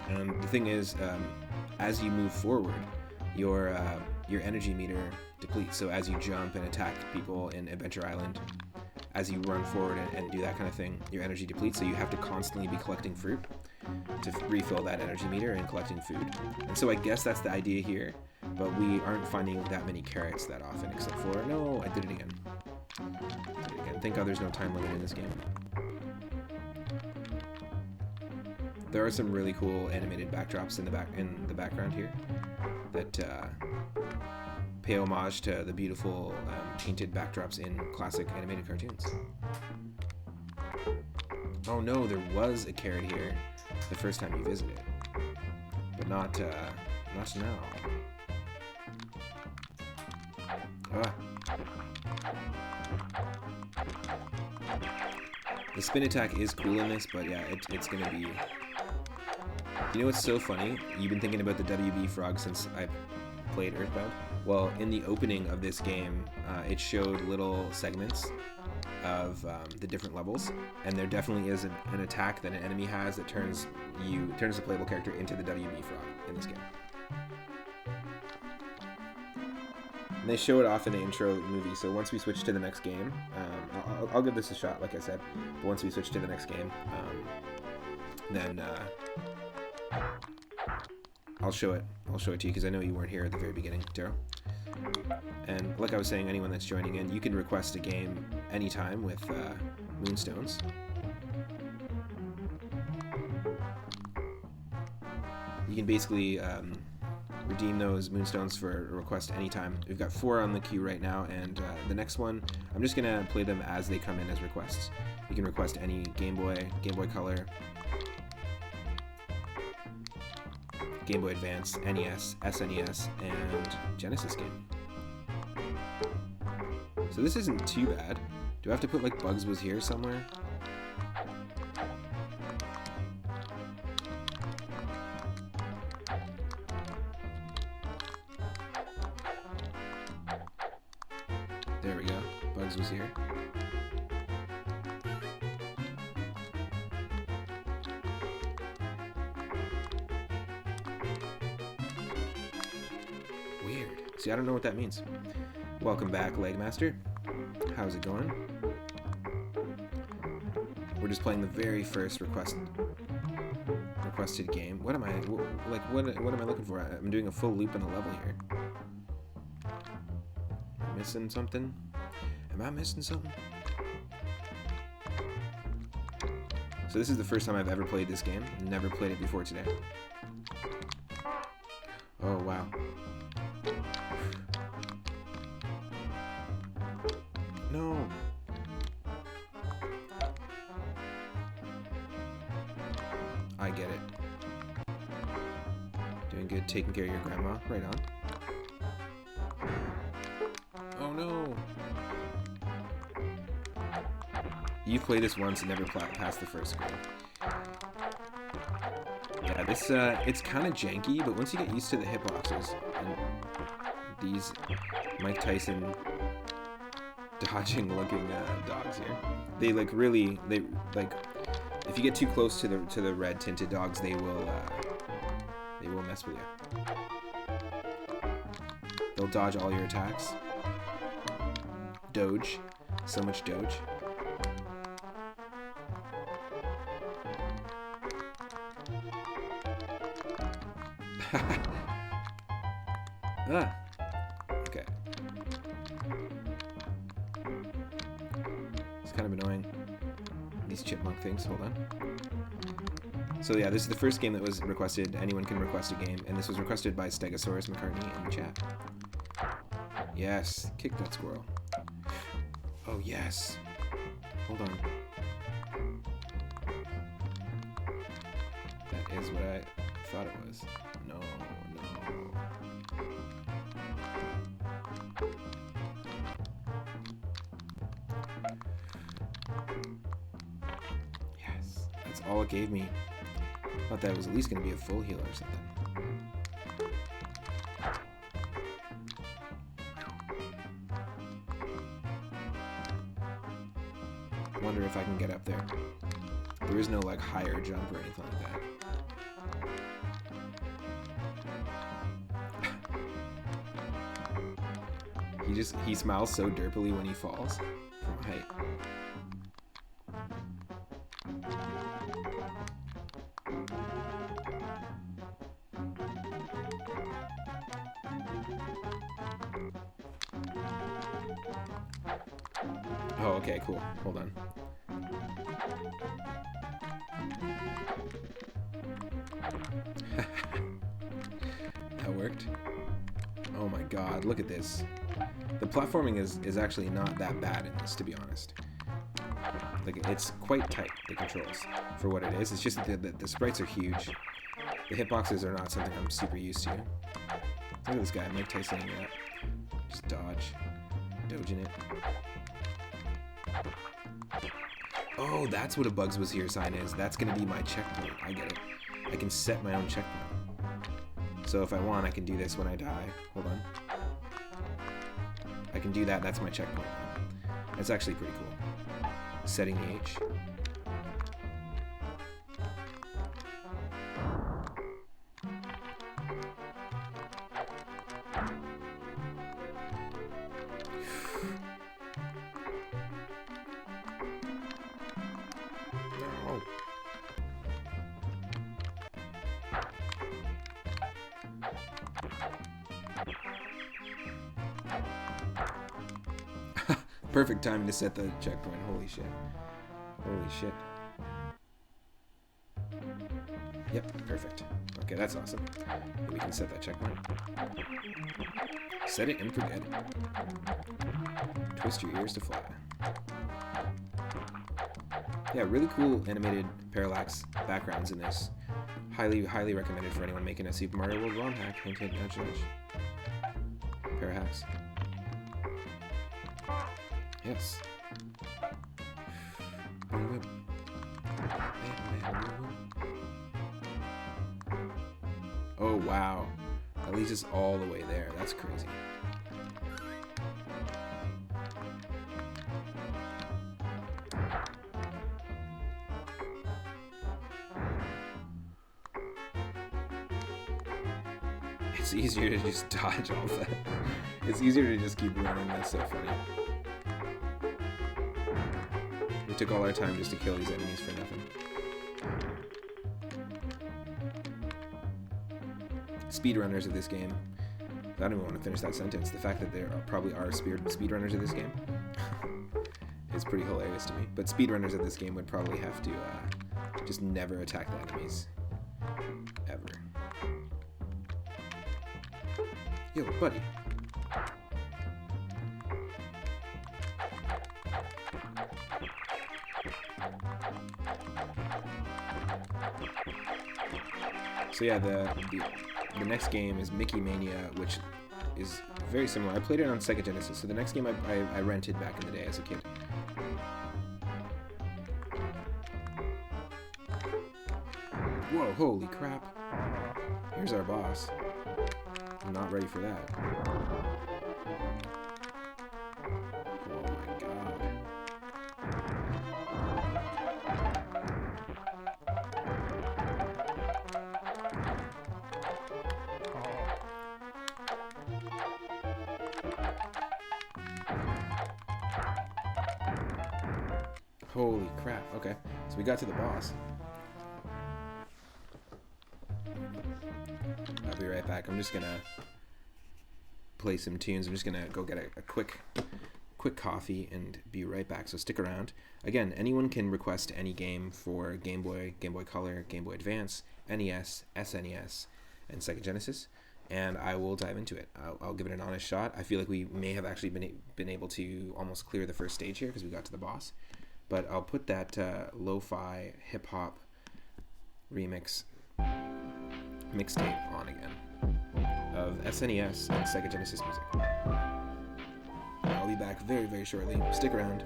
And the thing is, as you move forward, your energy meter depletes. So as you jump and attack people in Adventure Island, as you run forward and do that kind of thing, your energy depletes, so you have to constantly be collecting fruit to refill that energy meter and collecting food. And so I guess that's the idea here, but we aren't finding that many carrots that often, except for, no, I did it again. Thank God there's no time limit in this game. There are some really cool animated backdrops in the background here that pay homage to the beautiful painted backdrops in classic animated cartoons. Oh no, there was a carrot here the first time you visited, but not now. Ah. The spin attack is cool in this, but yeah, it's gonna be. You know what's so funny? You've been thinking about the WB frog since I played Earthbound. Well, in the opening of this game, it showed little segments of the different levels, and there definitely is an attack that an enemy has that turns the playable character into the WB frog in this game. And they show it off in the intro movie, so once we switch to the next game, I'll give this a shot, like I said, but once we switch to the next game, then I'll show it to you, because I know you weren't here at the very beginning, Daryl. And like I was saying, anyone that's joining in, you can request a game anytime with Moonstones. You can basically redeem those Moonstones for a request anytime. We've got 4 on the queue right now, and the next one, I'm just going to play them as they come in as requests. You can request any Gameboy Color, Game Boy Advance, NES, SNES, and Genesis game. So this isn't too bad. Do I have to put like Bugs Was Here somewhere? There we go. Bugs Was Here. Weird. See, I don't know what that means. Welcome back, Legmaster. How's it going? We're just playing the very first requested game. What am I what am I looking for? I'm doing a full loop in the level here. Am I missing something? Am I missing something? So this is the first time I've ever played this game. Never played it before today. Oh wow. No. I get it. Doing good, taking care of your grandma. Right on. Oh no. You've played this once and never passed the first screen. Yeah, this it's kind of janky, but once you get used to the hitboxes and these Mike Tyson dodging looking dogs here, they like really if you get too close to the red tinted dogs, they will mess with you. They'll dodge all your attacks. Doge, so much doge. Ah. Okay. It's kind of annoying. These chipmunk things. Hold on. So yeah, this is the first game that was requested. Anyone can request a game, and this was requested by Stegosaurus McCartney in the chat. Yes, kick that squirrel. Oh yes. Hold on. That is what I thought it was. No, no. Yes, that's all it gave me. Thought that was at least going to be a full heal or something. Wonder if I can get up there. There is no like higher jump or anything like that. He smiles so derpily when he falls from height. Oh, okay, cool. Hold on. That worked. Oh my god, look at this. The platforming is actually not that bad in this, to be honest. Like, it's quite tight, the controls, for what it is. It's just that the sprites are huge. The hitboxes are not something I'm super used to. Look at this guy, Mike Tyson in that. Just dodge. Dodging it. Oh, that's what a Bugs Was Here sign is. That's gonna be my checkpoint. I get it. I can set my own checkpoint. So if I want, I can do this when I die. Hold on. I can do that. That's my checkpoint. That's actually pretty cool. Setting the H. No. Perfect time to set the checkpoint. Holy shit. Holy shit. Yep, perfect. Okay, that's awesome. We can set that checkpoint. Set it and forget it. Twist your ears to fly. Yeah, really cool animated parallax backgrounds in this. highly recommended for anyone making a Super Mario World ROM hack. Hint, hint, nudge, nudge. Pair of hacks. Yes. Oh wow, that leads us all the way there. That's crazy. It's easier to just dodge all that. It's easier to just keep running. That's so funny. We took all our time just to kill these enemies for nothing. Speedrunners of this game. I don't even want to finish that sentence. The fact that there probably are speedrunners of this game is pretty hilarious to me. But speedrunners of this game would probably have to just never attack the enemies. Ever. Yo, buddy. So yeah, the next game is Mickey Mania, which is very similar. I played it on Sega Genesis, so the next game I rented back in the day as a kid. Whoa, holy crap. Here's our boss. I'm not ready for that. Oh my god. Holy crap. Okay, so we got to the boss. I'll be right back. I'm just gonna play some tunes. I'm just gonna go get a quick coffee and be right back. So stick around. Again, anyone can request any game for Game Boy, Gameboy Color, Gameboy Advance, NES, SNES, and Sega Genesis, and I will dive into it. I'll give it an honest shot. I feel like we may have actually been able to almost clear the first stage here because we got to the boss. But I'll put that lo-fi hip-hop remix mixtape on again of SNES and Sega Genesis music. I'll be back very, very shortly. Stick around.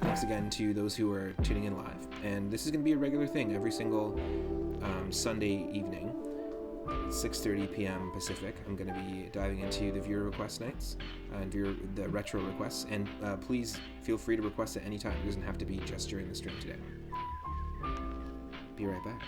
Thanks again to those who are tuning in live. And this is going to be a regular thing every single Sunday evening, 6:30 p.m. Pacific. I'm going to be diving into the viewer request nights and the retro requests. And please feel free to request at any time. It doesn't have to be just during the stream today. Be right back.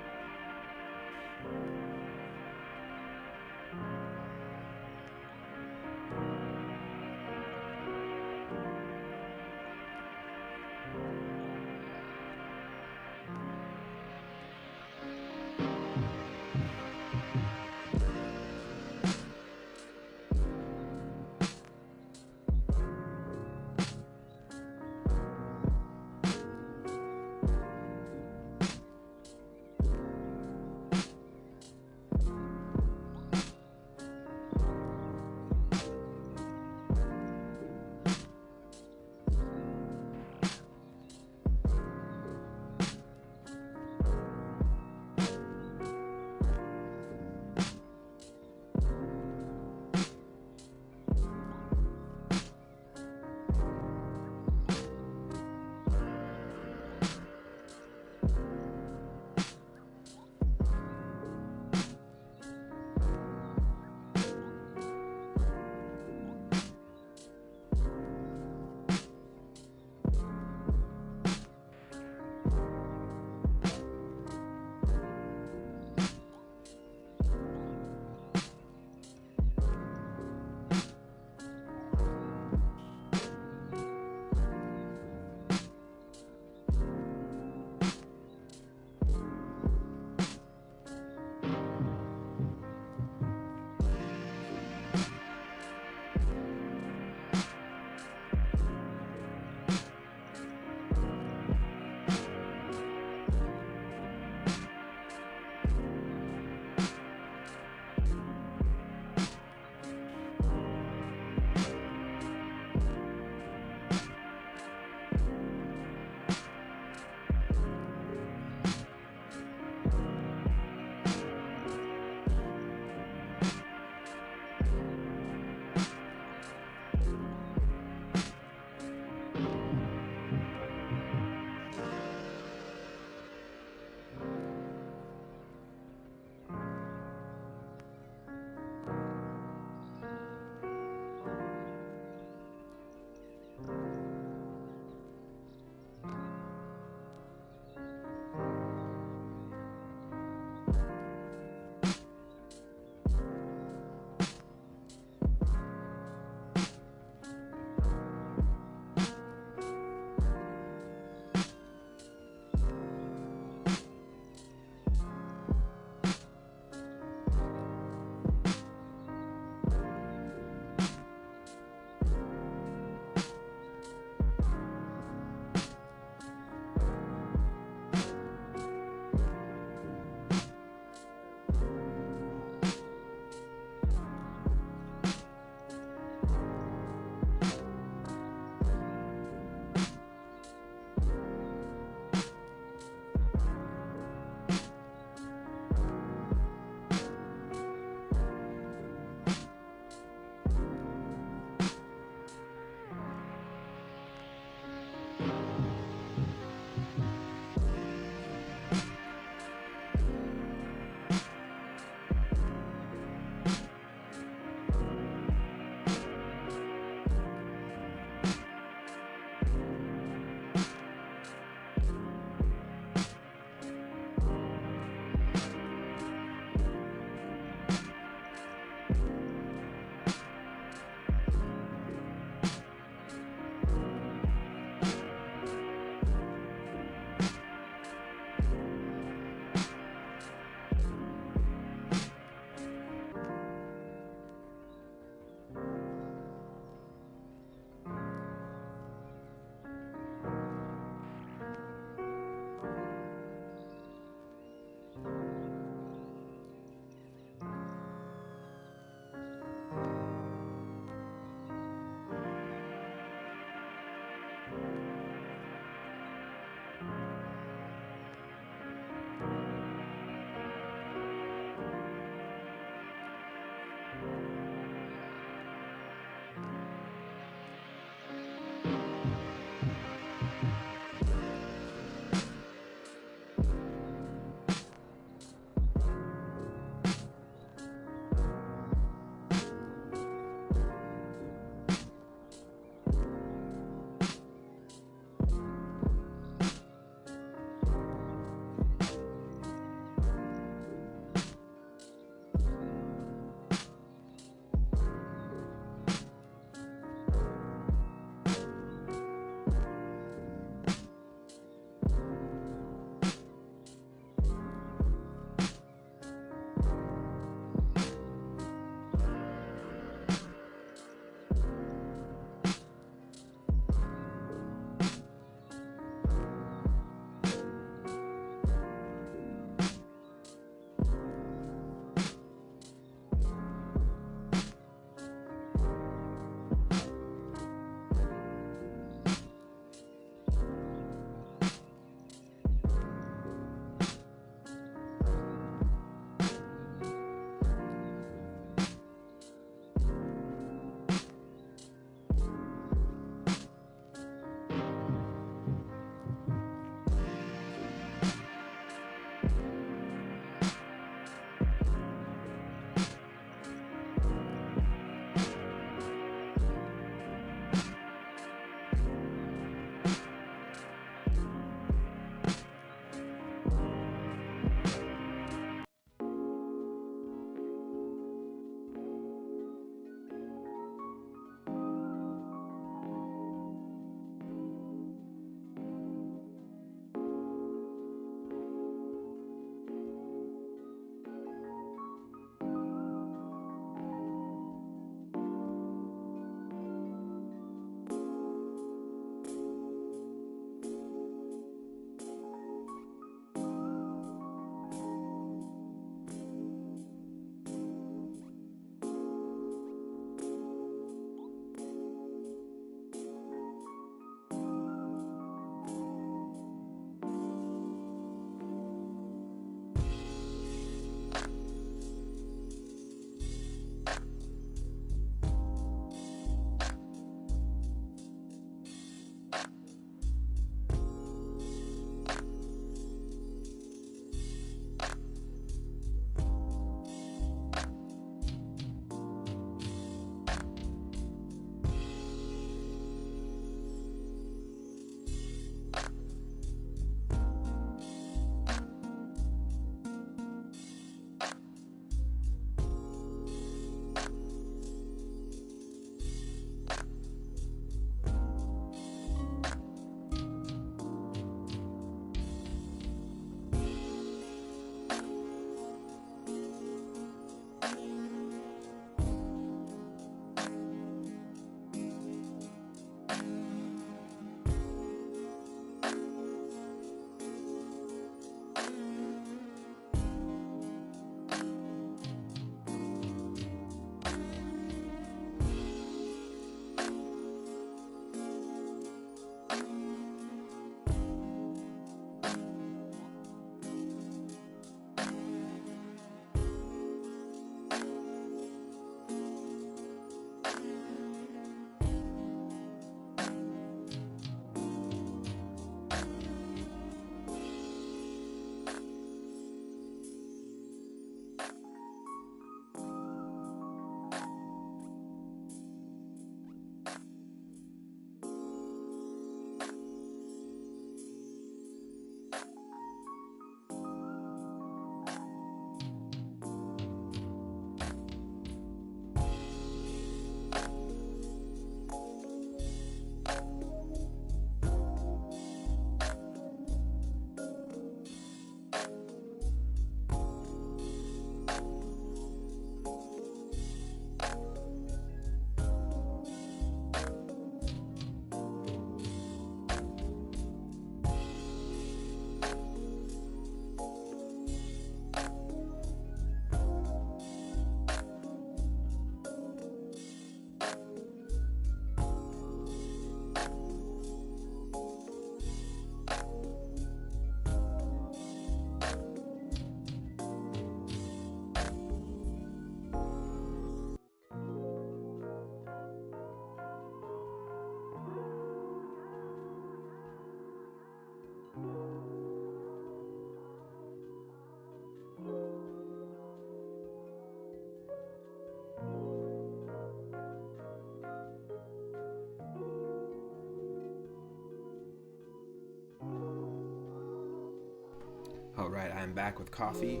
All right, I'm back with coffee,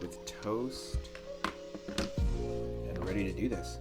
with toast, and ready to do this.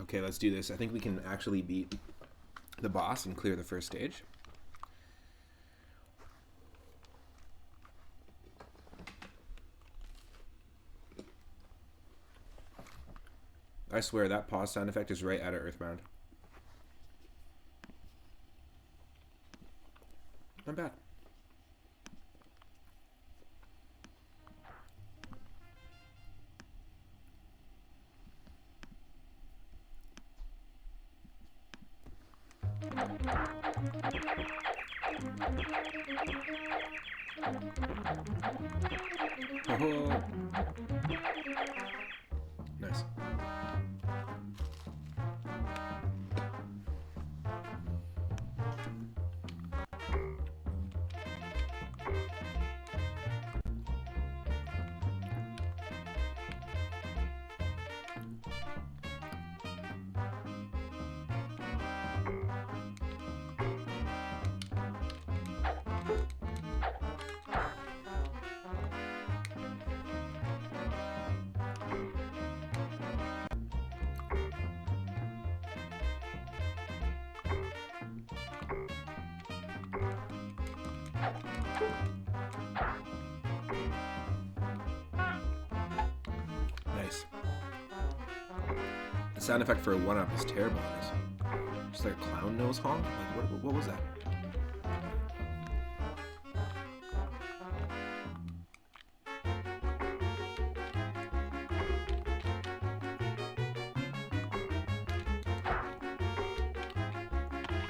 Okay, let's do this. I think we can actually beat the boss and clear the first stage. I swear that pause sound effect is right out of Earthbound. Not bad. Oh. Nice. Nice. The sound effect for a 1-up is terrible on this. Just like a clown nose honk? Like, what was that?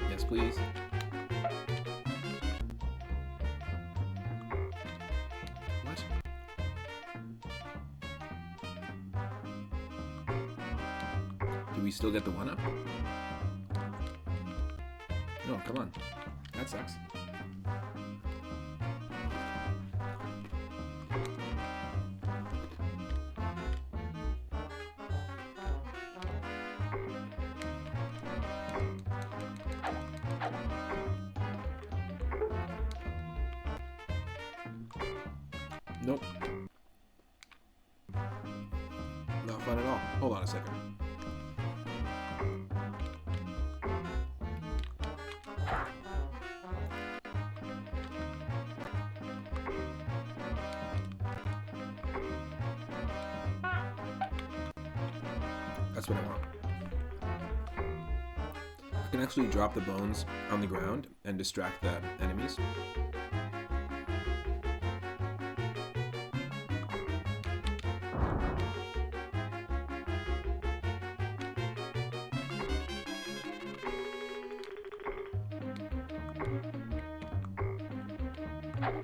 Yes, please. What? Do we still get the 1-up? No, come on. That sucks. Nope. Not fun at all. Hold on a second. That's what I want. I can actually drop the bones on the ground and distract the enemies. Get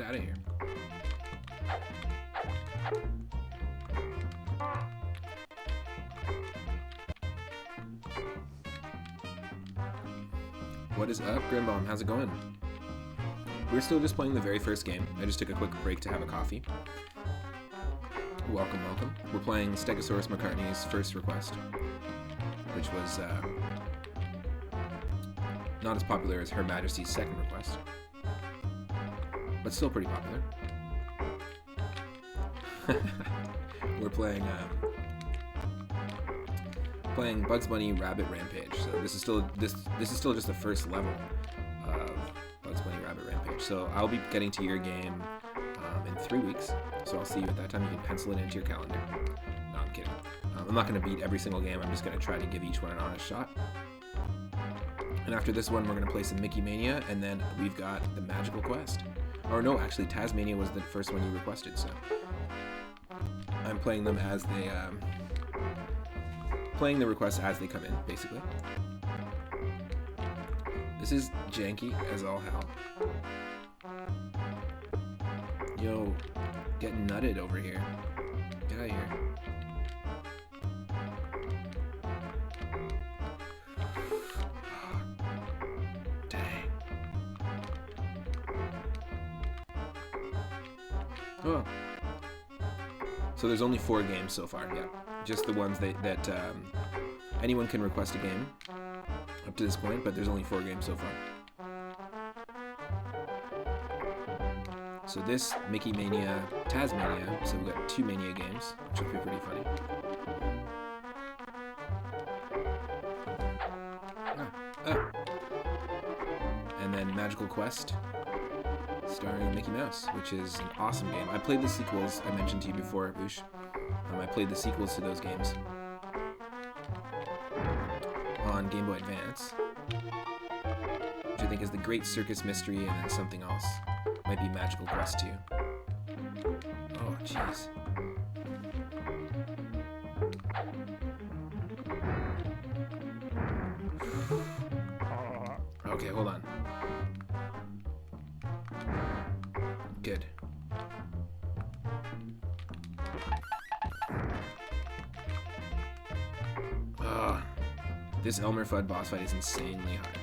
out of here. What is up, Grimbomb? How's it going? We're still just playing the very first game. I just took a quick break to have a coffee. Welcome, welcome. We're playing Stegosaurus McCartney's first request, which was not as popular as Her Majesty's second request, but still pretty popular. We're playing Bugs Bunny Rabbit Rampage. So this is still just the first level of Bugs Bunny Rabbit Rampage. So I'll be getting to your game in 3 weeks. So I'll see you at that time. You can pencil it into your calendar. No, I'm kidding. I'm not going to beat every single game. I'm just going to try to give each one an honest shot. And after this one, we're going to play some Mickey Mania, and then we've got the Magical Quest. Or no, actually, taz-mania was the first one you requested, so I'm playing them as they playing the requests as they come in, basically. This is janky as all hell. Yo, getting nutted over here. Get out of here. Dang. Oh. So there's only 4 games so far, yeah. Just the ones that anyone can request a game up to this point, but there's only 4 games so far. So this, Mickey Mania, taz-mania, so we've got 2 Mania games, which will be pretty funny. And then Magical Quest, starring Mickey Mouse, which is an awesome game. I played the sequels, I mentioned to you before, Boosh. I played the sequels to those games on Gameboy Advance, which I think is The Great Circus Mystery and then something else. Might be Magical Quest too. Oh, jeez. Okay, hold on. Good. This Elmer Fudd boss fight is insanely hard.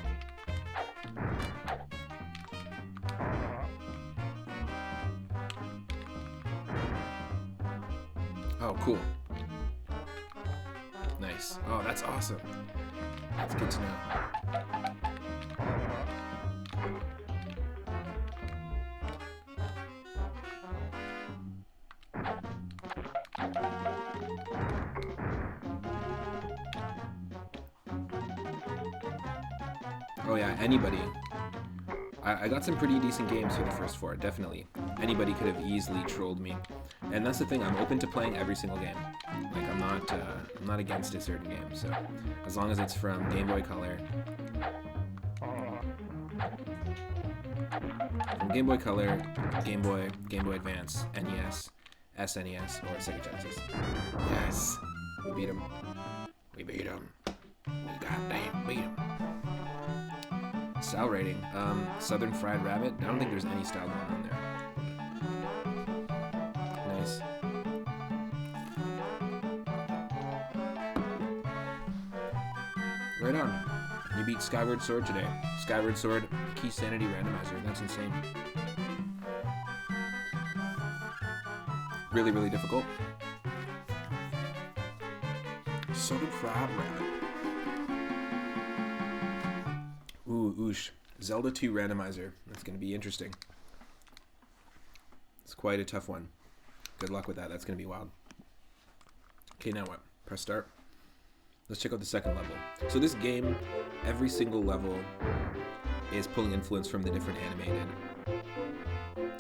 Oh, cool. Nice. Oh, that's awesome. That's good to know. Oh yeah, anybody. I got some pretty decent games for the first 4, definitely. Anybody could have easily trolled me. And that's the thing, I'm open to playing every single game. Like, I'm not against a certain game, so as long as it's from Gameboy Color. From Gameboy Color, Game Boy, Gameboy Advance, NES, SNES, or Sega Genesis. Yes! We beat him. We beat him. We goddamn beat him. Style rating. Southern Fried Rabbit. I don't think there's any style going on there. Nice. Right on. You beat Skyward Sword today. Skyward Sword, Key Sanity Randomizer. That's insane. Really, really difficult. Southern Fried Rabbit. Ooh, oosh. Zelda 2 Randomizer. That's going to be interesting. It's quite a tough one. Good luck with that. That's going to be wild. Okay, now what? Press start. Let's check out the second level. So this game, every single level is pulling influence from the different animated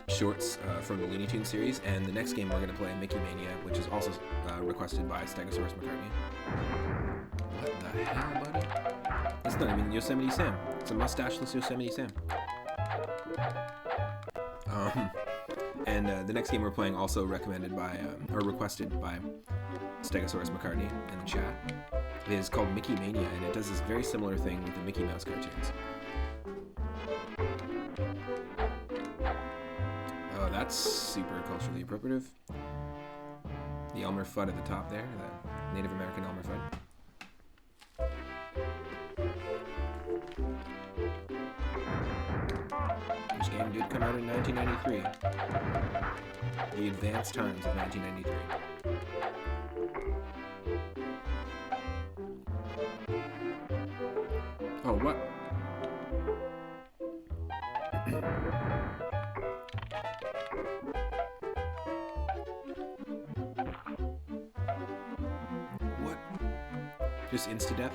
shorts from the Looney Tunes series. And the next game we're going to play, Mickey Mania, which is also requested by Stegosaurus McCartney. What the hell, buddy? That's not even Yosemite Sam. It's a mustacheless Yosemite Sam. And the next game we're playing, also recommended by, or requested by Stegosaurus McCartney in the chat, is called Mickey Mania, and it does this very similar thing with the Mickey Mouse cartoons. Oh, that's super culturally appropriative. The Elmer Fudd at the top there, the Native American Elmer Fudd. This game did come out in 1993. The advanced times of 1993. Oh, what? What? Just insta-death?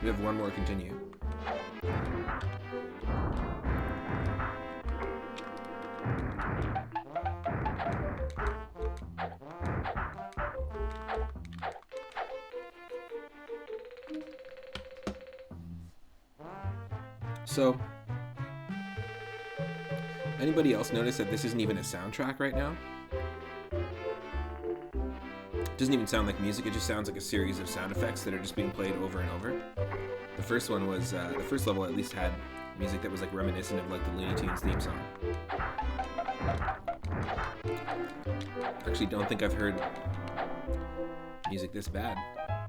We have one more continue. So, anybody else notice that this isn't even a soundtrack right now? It doesn't even sound like music, it just sounds like a series of sound effects that are just being played over and over. The first one was, the first level at least had music that was like reminiscent of like the Looney Tunes theme song. Actually, don't think I've heard music this bad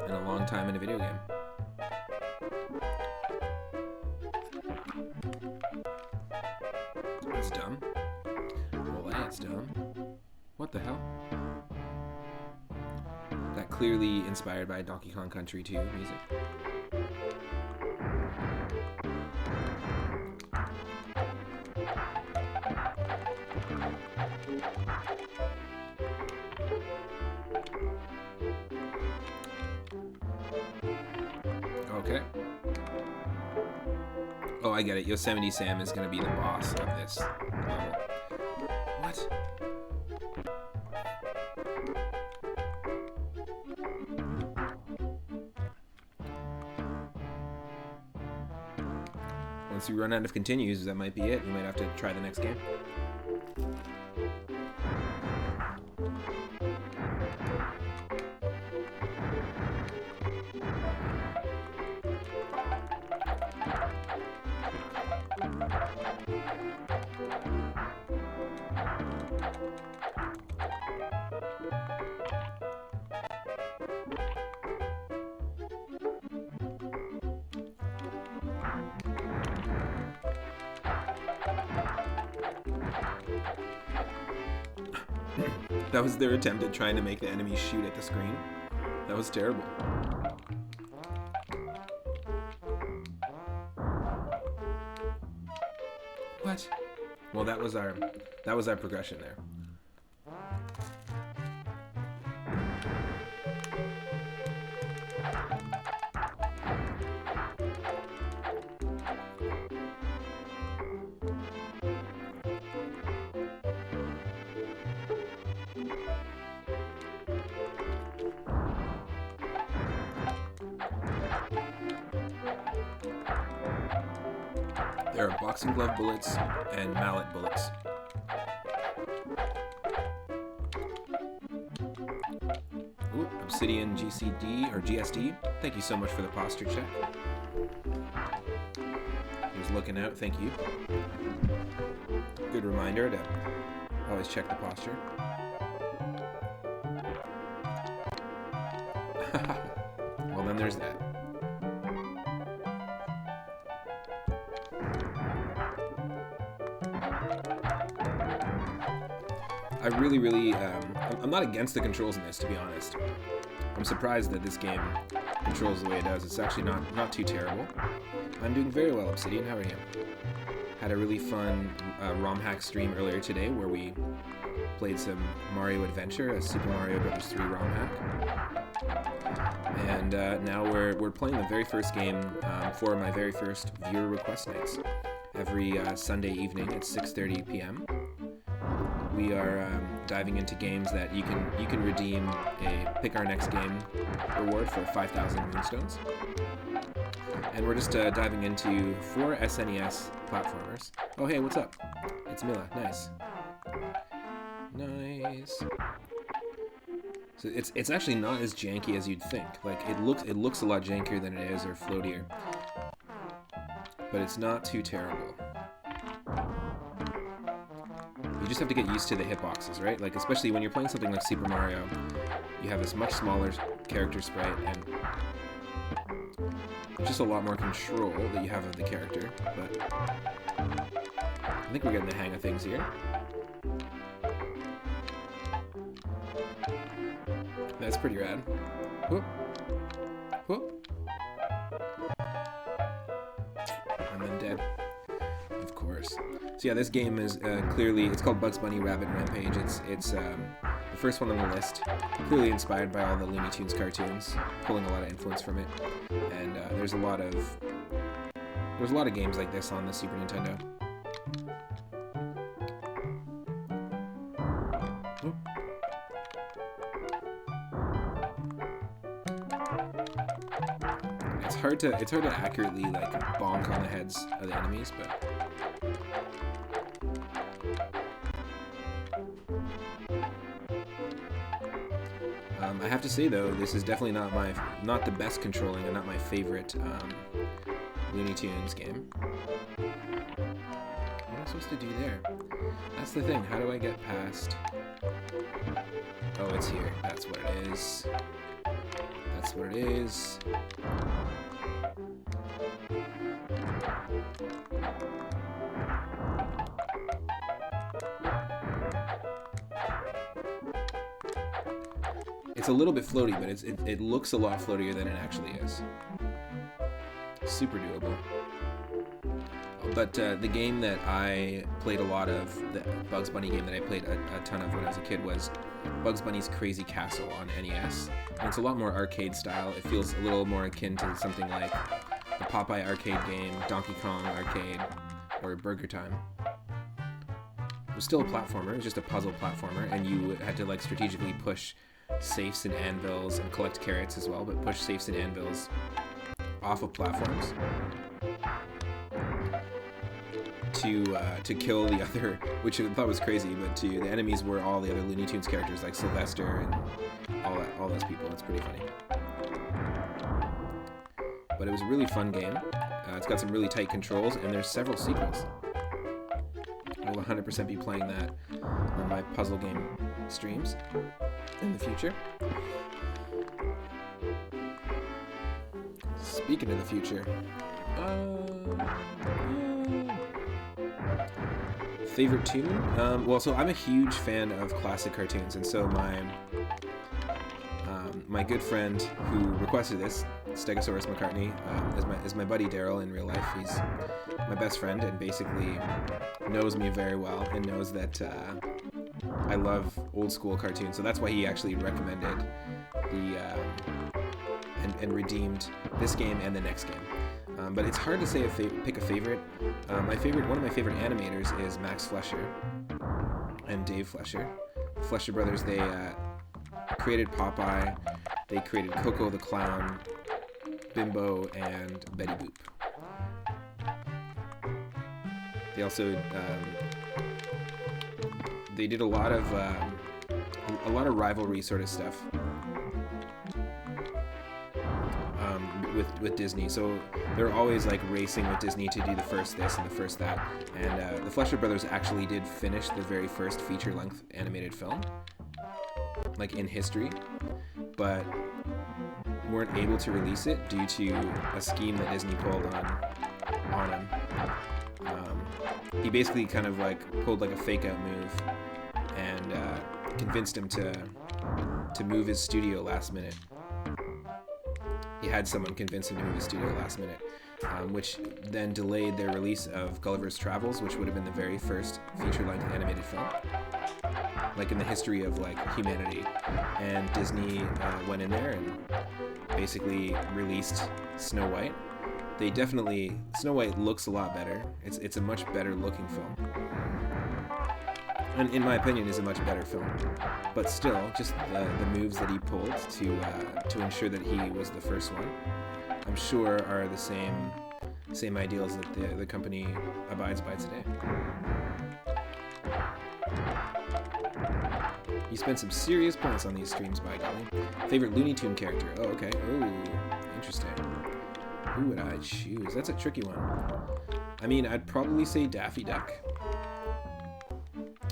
in a long time in a video game. That's dumb. Well, that's dumb. What the hell? That clearly inspired by Donkey Kong Country 2 music. Okay. Oh, I get it. Yosemite Sam is going to be the boss of this level. What? Once we run out of continues, that might be it. We might have to try the next game. That was their attempt at trying to make the enemies shoot at the screen. That was terrible. What? Well, that was our progression there. There are boxing glove bullets and mallet bullets. Ooh, Obsidian GCD or GSD. Thank you so much for the posture check. He was looking out, thank you. Good reminder to always check the posture. Well, then there's that. I really, I'm not against the controls in this, to be honest. I'm surprised that this game controls the way it does. It's actually not too terrible. I'm doing very well, Obsidian. How are you? Had a really fun ROM hack stream earlier today where we played some Mario Adventure, a Super Mario Bros. 3 ROM hack. And now we're playing the very first game for my very first viewer request nights. Every Sunday evening at 6:30 p.m. We are diving into games that you can redeem a Pick Our Next Game reward for 5,000 Moonstones. And we're just diving into 4 SNES platformers. Oh hey, what's up? It's Milla. Nice. Nice. So it's actually not as janky as you'd think. Like it looks a lot jankier than it is, or floatier. But it's not too terrible. You just have to get used to the hitboxes, right? Like especially when you're playing something like Super Mario, you have this much smaller character sprite and just a lot more control that you have of the character. But I think we're getting the hang of things here. That's pretty rad. Whoop. Whoop. And then dead. Of course. So yeah, this game is clearly, it's called Bugs Bunny Rabbit Rampage. It's the first one on the list. Clearly inspired by all the Looney Tunes cartoons, pulling a lot of influence from it. And there's a lot of games like this on the Super Nintendo. It's hard to accurately like bonk on the heads of the enemies, but I have to say though, this is definitely not the best controlling and not my favorite Looney Tunes game. What am I supposed to do there? That's the thing. How do I get past? Oh, it's here. That's what it is. That's what it is. It's a little bit floaty, but it looks a lot floatier than it actually is. Super doable. But the game that I played a lot of, the Bugs Bunny game that I played a ton of when I was a kid, was Bugs Bunny's Crazy Castle on NES. And it's a lot more arcade style. It feels a little more akin to something like the Popeye arcade game, Donkey Kong arcade, or Burger Time. It was still a platformer. It was just a puzzle platformer, and you had to like strategically push safes and anvils and collect carrots as well, but push safes and anvils off of platforms to kill the other, which I thought was crazy, but the enemies were all the other Looney Tunes characters like Sylvester and all those people. It's pretty funny. But it was a really fun game. It's got some really tight controls, and there's several sequels. I will 100% be playing that on my puzzle game streams in the future. Speaking of the future, favorite tune? Well, so I'm a huge fan of classic cartoons, and so my good friend who requested this, Stegosaurus McCartney, is my buddy Daryl in real life. He's my best friend and basically knows me very well and knows that I love old school cartoons. So that's why he actually recommended and redeemed this game and the next game. But it's hard to say pick a favorite. One of my favorite animators is Max Fleischer and Dave Fleischer. Fleischer Brothers, they created Popeye, they created Coco the Clown, Bimbo, and Betty Boop. They also they did a lot of rivalry sort of stuff with Disney. So they're always like racing with Disney to do the first this and the first that. And the Fleischer Brothers actually did finish the very first feature-length animated film, like in history, but weren't able to release it due to a scheme that Disney pulled on him. He basically kind of like pulled like a fake out move and convinced him to move his studio last minute. He had someone convince him to move his studio last minute, which then delayed their release of Gulliver's Travels, which would have been the very first feature-length animated film, like in the history of like humanity. And Disney went in there and basically released Snow White. Snow White looks a lot better. It's a much better looking film, and in my opinion is a much better film. But still, just the moves that he pulled to ensure that he was the first one, I'm sure are the same ideals that the company abides by today. You spent some serious points on these streams, by golly. Favorite Looney Tune character? Oh, okay. Oh, interesting. Who would I choose? That's a tricky one. I mean, I'd probably say Daffy Duck.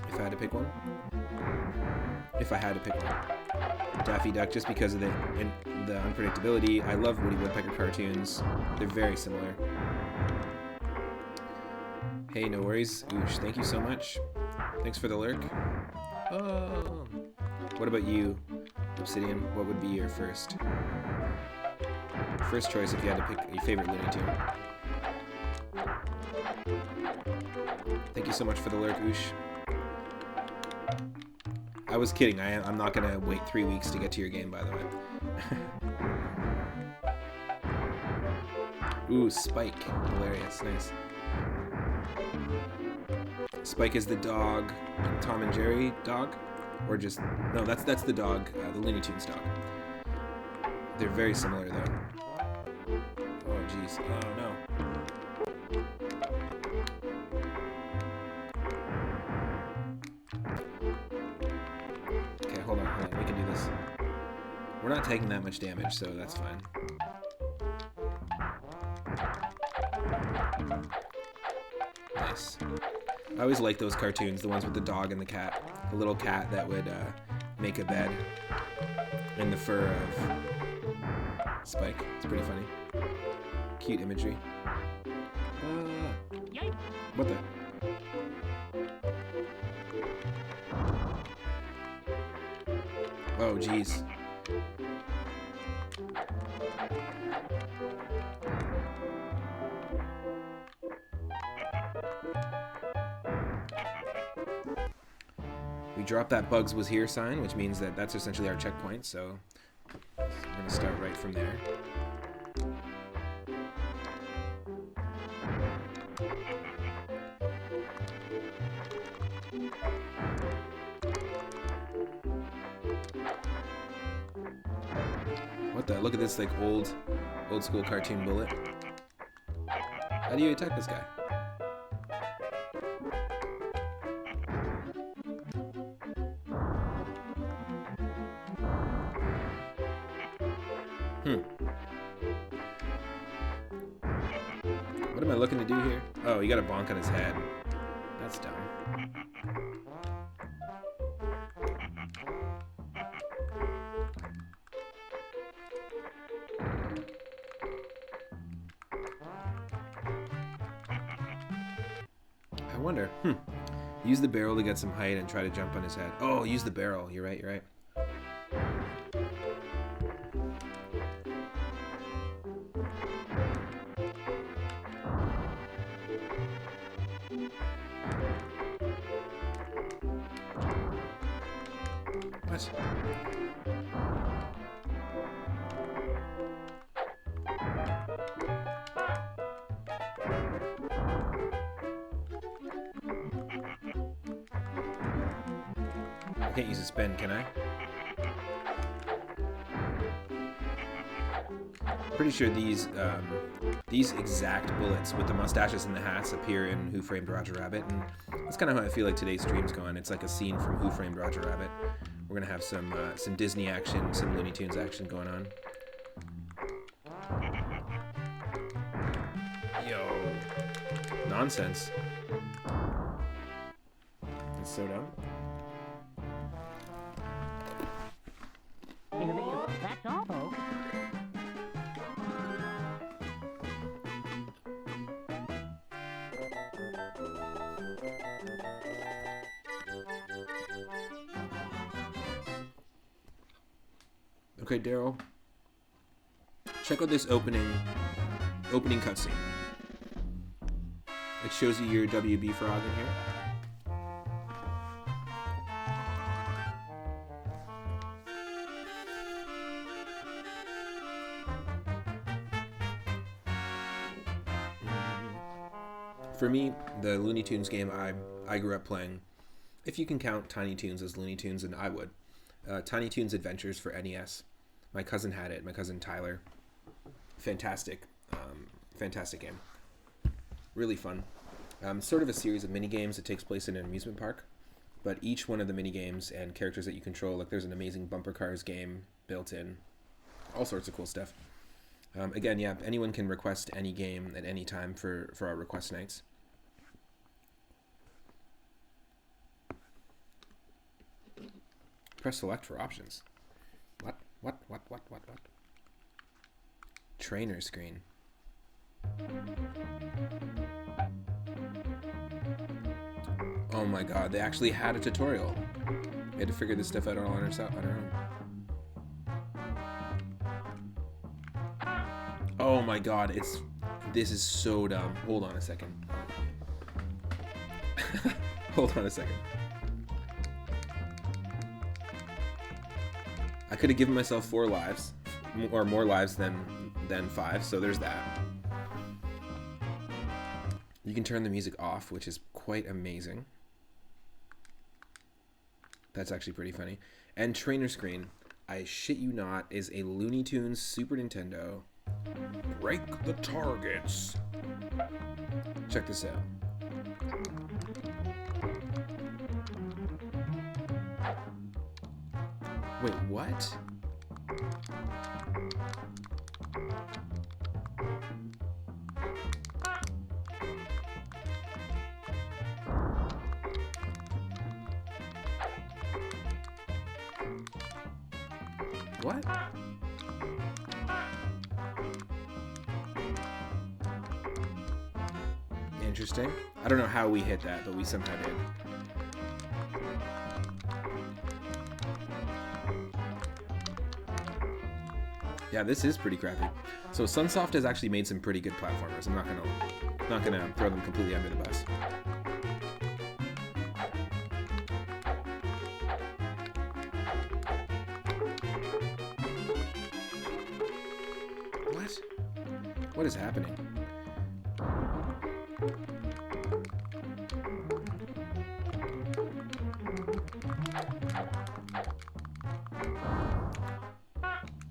If I had to pick one. If I had to pick one. Daffy Duck, just because of the unpredictability. I love Woody Woodpecker cartoons. They're very similar. Hey, no worries. Oosh, thank you so much. Thanks for the lurk. Oh. What about you, Obsidian? What would be your first choice if you had to pick your favorite Looney Tune? Thank you so much for the lurk, Oosh. I was kidding. I'm not going to wait 3 weeks to get to your game, by the way. Ooh, Spike. Hilarious. Nice. Spike is the dog, Tom and Jerry dog? Or just... No, that's the dog, the Looney Tunes dog. They're very similar, though. Oh, jeez. Oh, no. Okay, hold on. We can do this. We're not taking that much damage, so that's fine. Nice. I always like those cartoons, the ones with the dog and the cat. The little cat that would make a bed in the fur of Spike. It's pretty funny. Cute imagery. What the? Oh, jeez. We dropped that Bugs was here sign, which means that that's essentially our checkpoint, so we're going to start right from there. What the? Look at this, like, old school cartoon bullet. How do you attack this guy? What am I looking to do here? Oh, you got a bonk on his head. That's dumb. I wonder. Use the barrel to get some height and try to jump on his head. Oh, use the barrel. You're right, you're right. What? I can't use a spin, can I? Pretty sure these exact bullets with the mustaches and the hats appear in Who Framed Roger Rabbit, and that's kind of how I feel like today's stream's going. It's like a scene from Who Framed Roger Rabbit. We're gonna have some Disney action, some Looney Tunes action going on. Yo, nonsense. That's so dumb. That's all, folks. Okay, Daryl. Check out this opening cutscene. It shows you your WB frog in here. For me, the Looney Tunes game I grew up playing, if you can count Tiny Toons as Looney Tunes, and I would. Tiny Toons Adventures for NES. My cousin had it, my cousin Tyler. Fantastic game. Really fun. Sort of a series of mini games that takes place in an amusement park. but each one of the mini games and characters that you control, like there's an amazing bumper cars game built in, all sorts of cool stuff. Again, yeah, anyone can request any game at any time for our request nights. Press select for options. What? Trainer screen. Oh my god, they actually had a tutorial. We had to figure this stuff out all on our own. Oh my god, this is so dumb. Hold on a second. Hold on a second. I could have given myself 4 lives, or more lives than 5, so there's that. You can turn the music off, which is quite amazing. That's actually pretty funny. And trainer screen, I shit you not, is a Looney Tunes Super Nintendo. Break the targets. Check this out. Wait, what? What? Interesting. I don't know how we hit that, but we somehow did. Yeah, this is pretty crappy. So Sunsoft has actually made some pretty good platformers. I'm not gonna throw them completely under the bus. What is happening?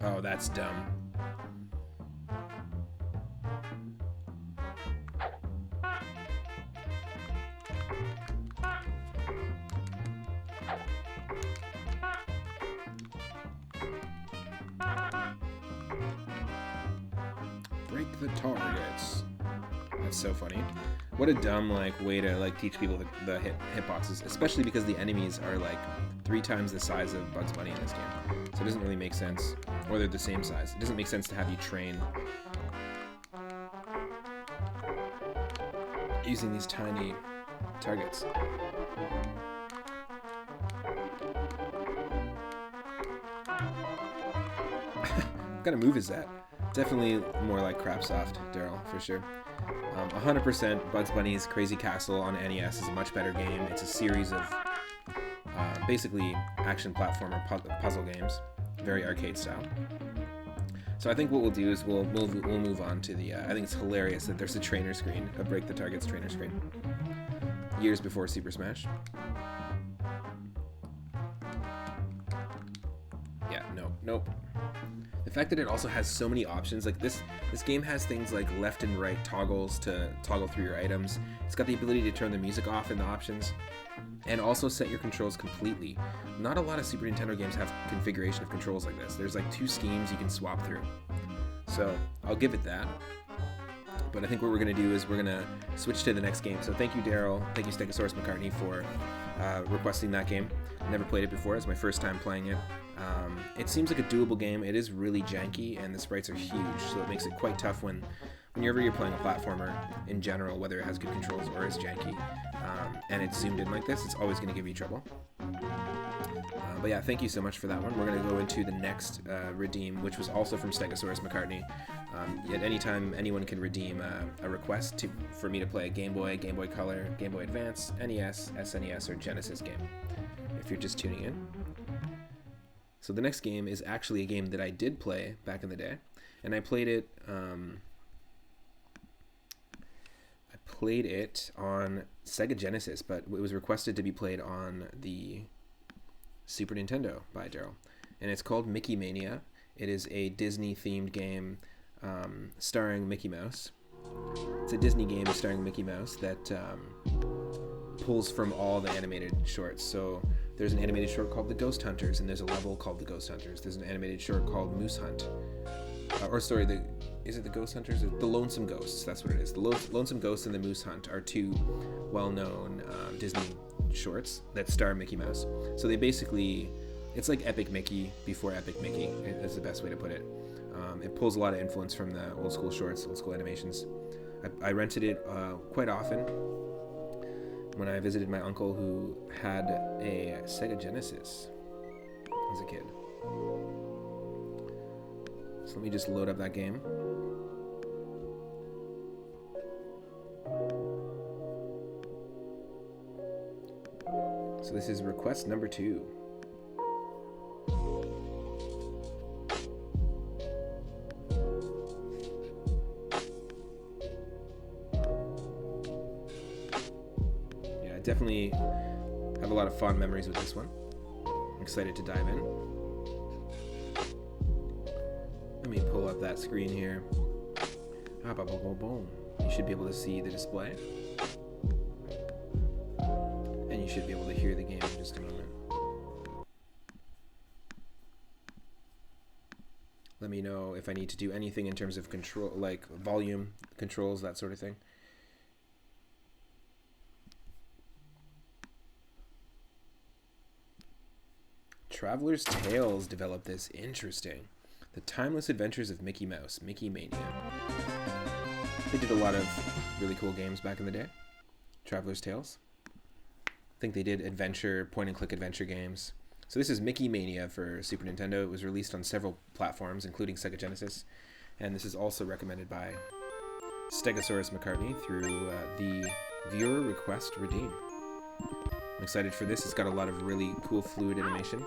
Oh, that's dumb. Break the targets. That's so funny. What a dumb way to teach people the hitboxes, especially because the enemies are 3 times the size of Bugs Bunny in this game. So it doesn't really make sense. Or they're the same size. It doesn't make sense to have you train using these tiny targets. What kind of move is that? Definitely more like Crapsoft, Daryl, for sure. 100% Bugs Bunny's Crazy Castle on NES is a much better game. It's a series of basically action platformer puzzle games, very arcade style. So I think what we'll do is we'll move on to the. I think it's hilarious that there's a trainer screen, a Break the Targets trainer screen, years before Super Smash. Yeah, nope. The fact that it also has so many options, this game has things like left and right toggles to toggle through your items. It's got the ability to turn the music off in the options, and also set your controls completely. Not a lot of Super Nintendo games have configuration of controls like this. There's 2 schemes you can swap through. So I'll give it that. But I think what we're going to do is we're going to switch to the next game. So thank you, Daryl. Thank you, Stegosaurus McCartney, for requesting that game. Never played it before. It's my first time playing it. It seems like a doable game. It is really janky, and the sprites are huge, so it makes it quite tough whenever you're playing a platformer in general, whether it has good controls or is janky, and it's zoomed in like this, it's always going to give you trouble. But yeah, thank you so much for that one. We're going to go into the next redeem, which was also from Stegosaurus McCartney. At any time, anyone can redeem a request for me to play a Game Boy, Gameboy Color, Gameboy Advance, NES, SNES, or Genesis game, if you're just tuning in. So the next game is actually a game that I did play back in the day, and I played it on Sega Genesis, but it was requested to be played on the Super Nintendo by Daryl, and it's called Mickey Mania. It is a Disney-themed game starring Mickey Mouse. It's a Disney game starring Mickey Mouse that pulls from all the animated shorts. So there's an animated short called The Ghost Hunters, and there's a level called The Ghost Hunters. There's an animated short called Moose Hunt. Is it The Ghost Hunters? The Lonesome Ghosts, that's what it is. The Lonesome Ghosts and the Moose Hunt are two well-known Disney shorts that star Mickey Mouse. So they basically, it's like Epic Mickey before Epic Mickey, is the best way to put it. It pulls a lot of influence from the old school shorts, old school animations. I rented it quite often when I visited my uncle who had a Sega Genesis as a kid. So let me just load up that game. So this is request number 2. Yeah, I definitely have a lot of fond memories with this one. I'm excited to dive in. Let me pull up that screen here. Boom. You should be able to see the display. And you should be able to hear the game in just a moment. Let me know if I need to do anything in terms of control, like volume controls, that sort of thing. Traveler's Tales developed this. Interesting. The Timeless Adventures of Mickey Mouse, Mickey Mania. They did a lot of really cool games back in the day. Traveler's Tales. I think they did adventure, point-and-click adventure games. So this is Mickey Mania for Super Nintendo. It was released on several platforms, including Sega Genesis. And this is also recommended by Stegosaurus McCartney through the Viewer Request Redeem. I'm excited for this. It's got a lot of really cool fluid animation.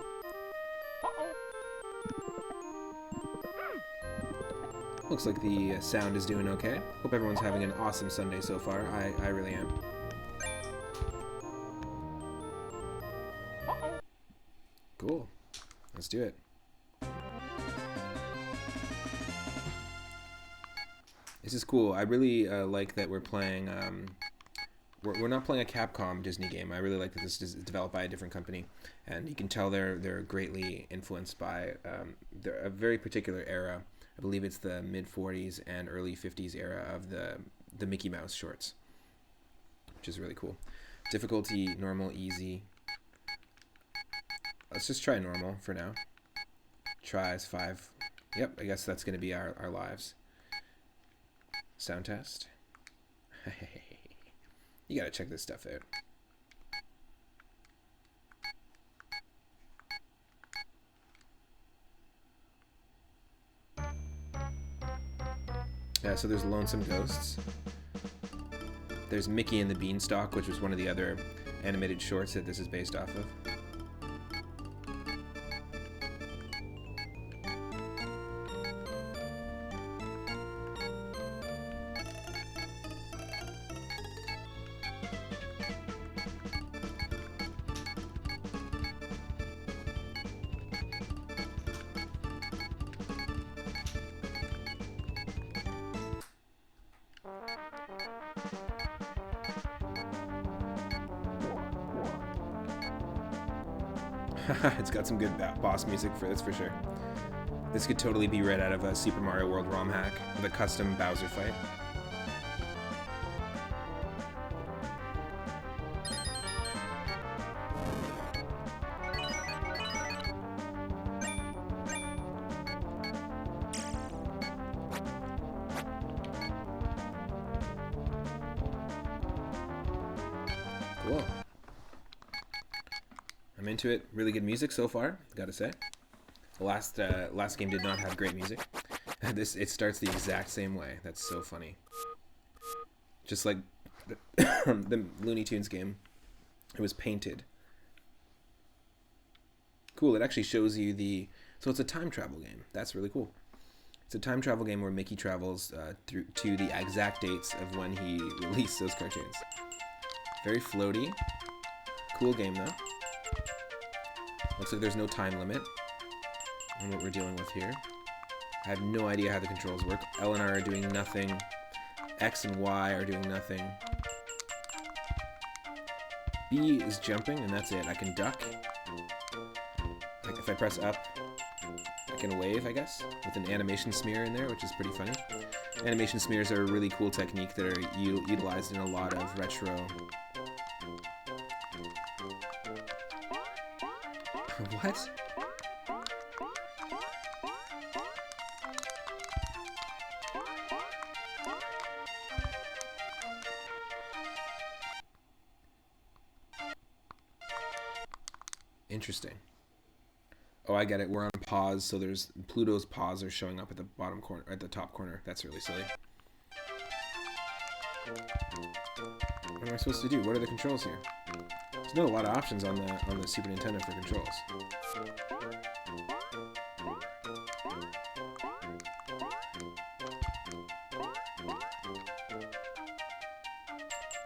Looks like the sound is doing okay. Hope everyone's having an awesome Sunday so far. I really am. Cool. Let's do it. This is cool. I really like that we're playing... We're not playing a Capcom Disney game. I really like that this is developed by a different company. And you can tell they're greatly influenced by a very particular era. I believe it's the mid-40s and early 50s era of the Mickey Mouse shorts, which is really cool. Difficulty, normal, easy. Let's just try normal for now. Tries 5. Yep, I guess that's going to be our lives. Sound test. You got to check this stuff out. Yeah, so there's Lonesome Ghosts. There's Mickey and the Beanstalk, which was one of the other animated shorts that this is based off of. It's got some good boss music for this, for sure. This could totally be read out of a Super Mario World ROM hack with a custom Bowser fight. Cool. I'm into it. Really good music so far, gotta say. The last game did not have great music. It starts the exact same way. That's so funny. Just like the Looney Tunes game, it was painted. Cool. It actually shows you so it's a time travel game. That's really cool. It's a time travel game where Mickey travels through to the exact dates of when he released those cartoons. Very floaty. Cool game though. Looks like there's no time limit on what we're dealing with here. I have no idea how the controls work. L and R are doing nothing. X and Y are doing nothing. B is jumping, and that's it. I can duck. Like if I press up, I can wave, I guess, with an animation smear in there, which is pretty funny. Animation smears are a really cool technique that are utilized in a lot of retro. What? Interesting. Oh, I get it. We're on pause, so there's Pluto's paws are showing up at the bottom corner, at the top corner. That's really silly. What am I supposed to do? What are the controls here? There's not a lot of options on the Super Nintendo for controls.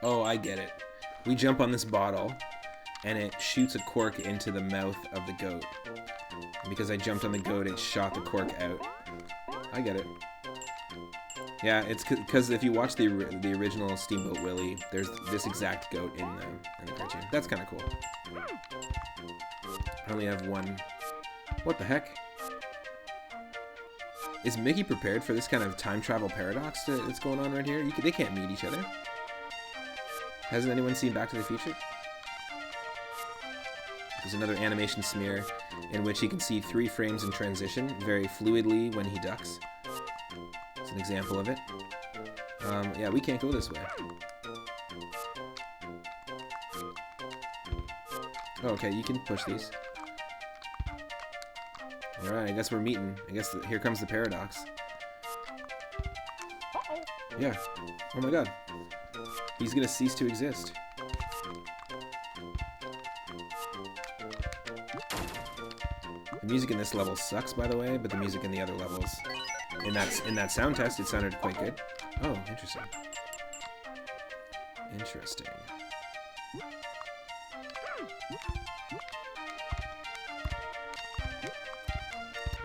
Oh, I get it. We jump on this bottle, and it shoots a cork into the mouth of the goat. And because I jumped on the goat, it shot the cork out. I get it. Yeah, it's because if you watch the original Steamboat Willie, there's this exact goat in the cartoon. That's kind of cool. I only have one. What the heck? Is Mickey prepared for this kind of time travel paradox that's going on right here? They can't meet each other. Hasn't anyone seen Back to the Future? There's another animation smear in which he can see 3 frames in transition very fluidly when he ducks. It's an example of it. Yeah, we can't go this way. Oh, okay, you can push these. Alright, I guess we're meeting. I guess here comes the paradox. Yeah. Oh my god. He's gonna cease to exist. The music in this level sucks, by the way, but the music in the other levels, in that sound test, it sounded quite good. Oh, interesting. Interesting.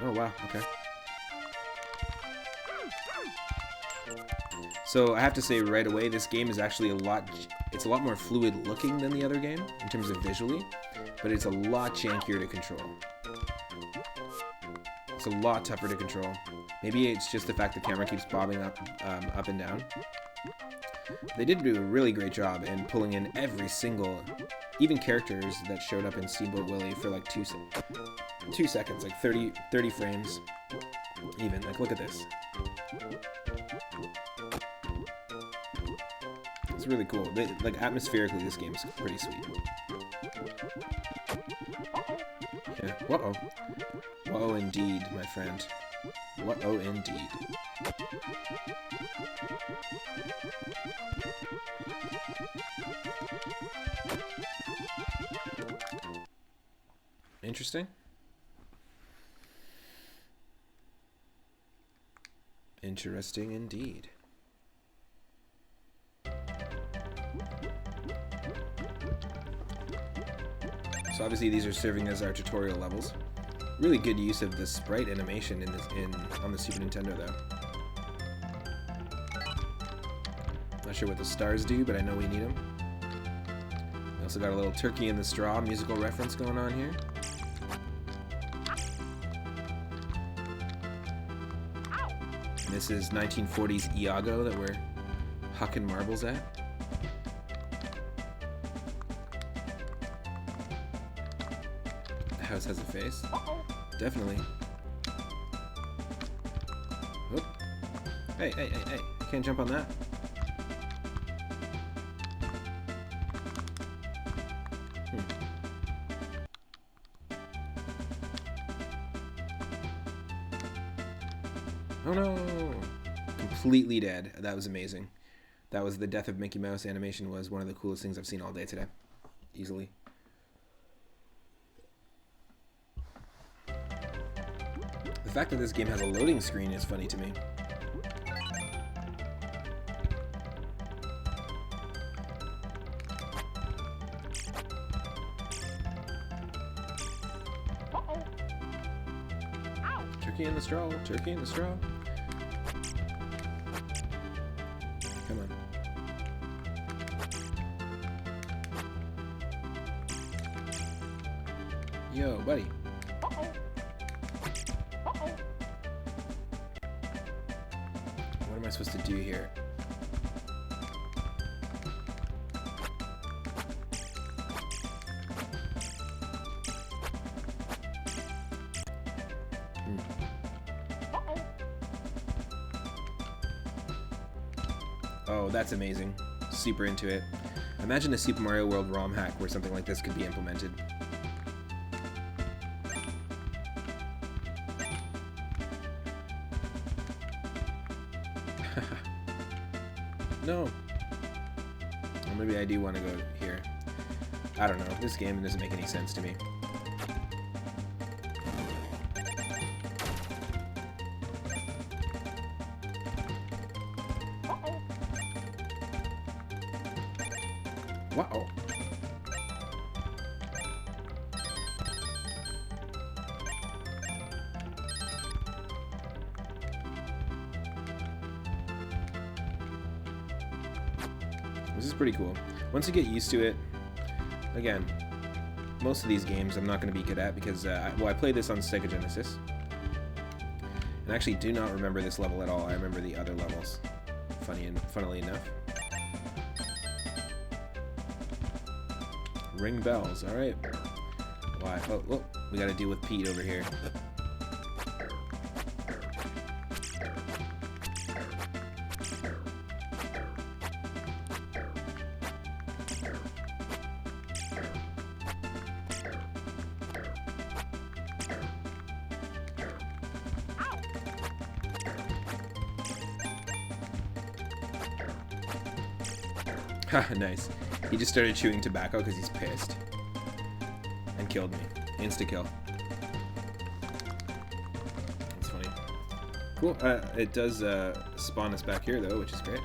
Oh wow, okay. So I have to say right away, this game is actually it's a lot more fluid looking than the other game in terms of visually, but it's a lot jankier to control. It's a lot tougher to control. Maybe it's just the fact the camera keeps bobbing up and down. They did do a really great job in pulling in every single, even characters that showed up in Steamboat Willie for like 2 seconds, like 30 frames. Even, like, look at this. It's really cool. Like, atmospherically, this game is pretty sweet. Yeah. Uh-oh. Uh-oh indeed, my friend. Uh-oh indeed. Interesting. Interesting indeed. So obviously these are serving as our tutorial levels. Really good use of the sprite animation on the Super Nintendo though. Not sure what the stars do, but I know we need them. We also got a little Turkey in the Straw musical reference going on here. And this is 1940s Iago that we're hucking marbles at. The house has a face. Definitely. Oop. Hey, hey, hey, hey. I can't jump on that. Oh no! Completely dead. That was amazing. That was the death of Mickey Mouse animation was one of the coolest things I've seen all day today. Easily. The fact that this game has a loading screen is funny to me. Turkey in the straw, turkey in the straw. Come on. Yo, buddy. What am I supposed to do here? Oh, that's amazing. Super into it. Imagine a Super Mario World ROM hack where something like this could be implemented. No. Or maybe I do want to go here. I don't know. This game doesn't make any sense to me. Wow. This is pretty cool. Once you get used to it, again, most of these games I'm not going to be good at because, I played this on Sega Genesis. And I actually do not remember this level at all. I remember the other levels, funnily enough. Ring bells, alright. Why? Oh, look, we gotta deal with Pete over here. Nice. He just started chewing tobacco because he's pissed. And killed me. Insta-kill. That's funny. Cool. It does spawn us back here, though, which is great.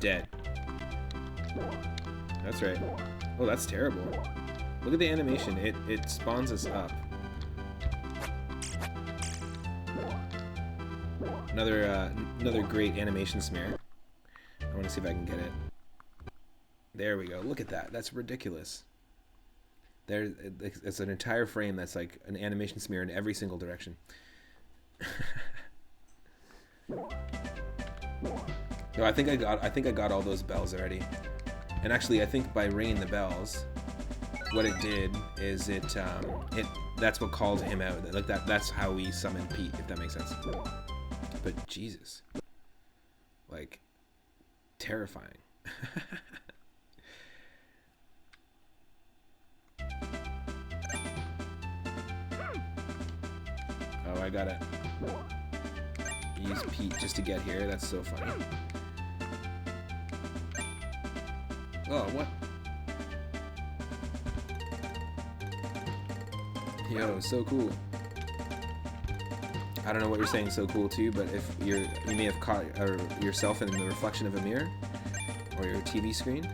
Dead. That's right. Oh, that's terrible. Look at the animation. It spawns us up. Another great animation smear. I want to see if I can get it. There we go. Look at that. That's ridiculous. It's an entire frame that's like an animation smear in every single direction. No, I think I got all those bells already. And actually, I think by ringing the bells, what it did is that's what called him out. Like that's how we summoned Pete, if that makes sense. But Jesus, like, terrifying. Oh, I gotta use Pete just to get here. That's so funny. Oh, what? Yo, so cool. I don't know what you're saying so cool to, but if you may have caught yourself in the reflection of a mirror or your TV screen.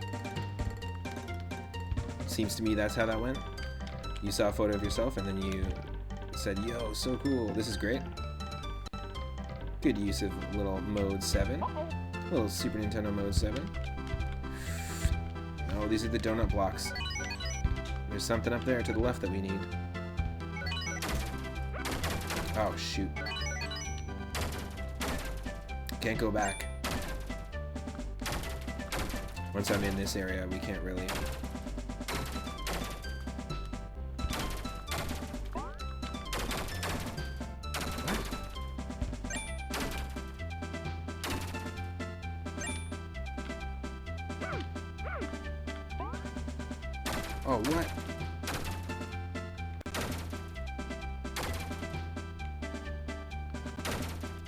Seems to me that's how that went. You saw a photo of yourself and then you said, yo, so cool, this is great. Good use of little Mode 7. Little Super Nintendo Mode 7. Oh, these are the donut blocks. There's something up there to the left that we need. Oh, shoot. Can't go back. Once I'm in this area, we can't really... Oh, what?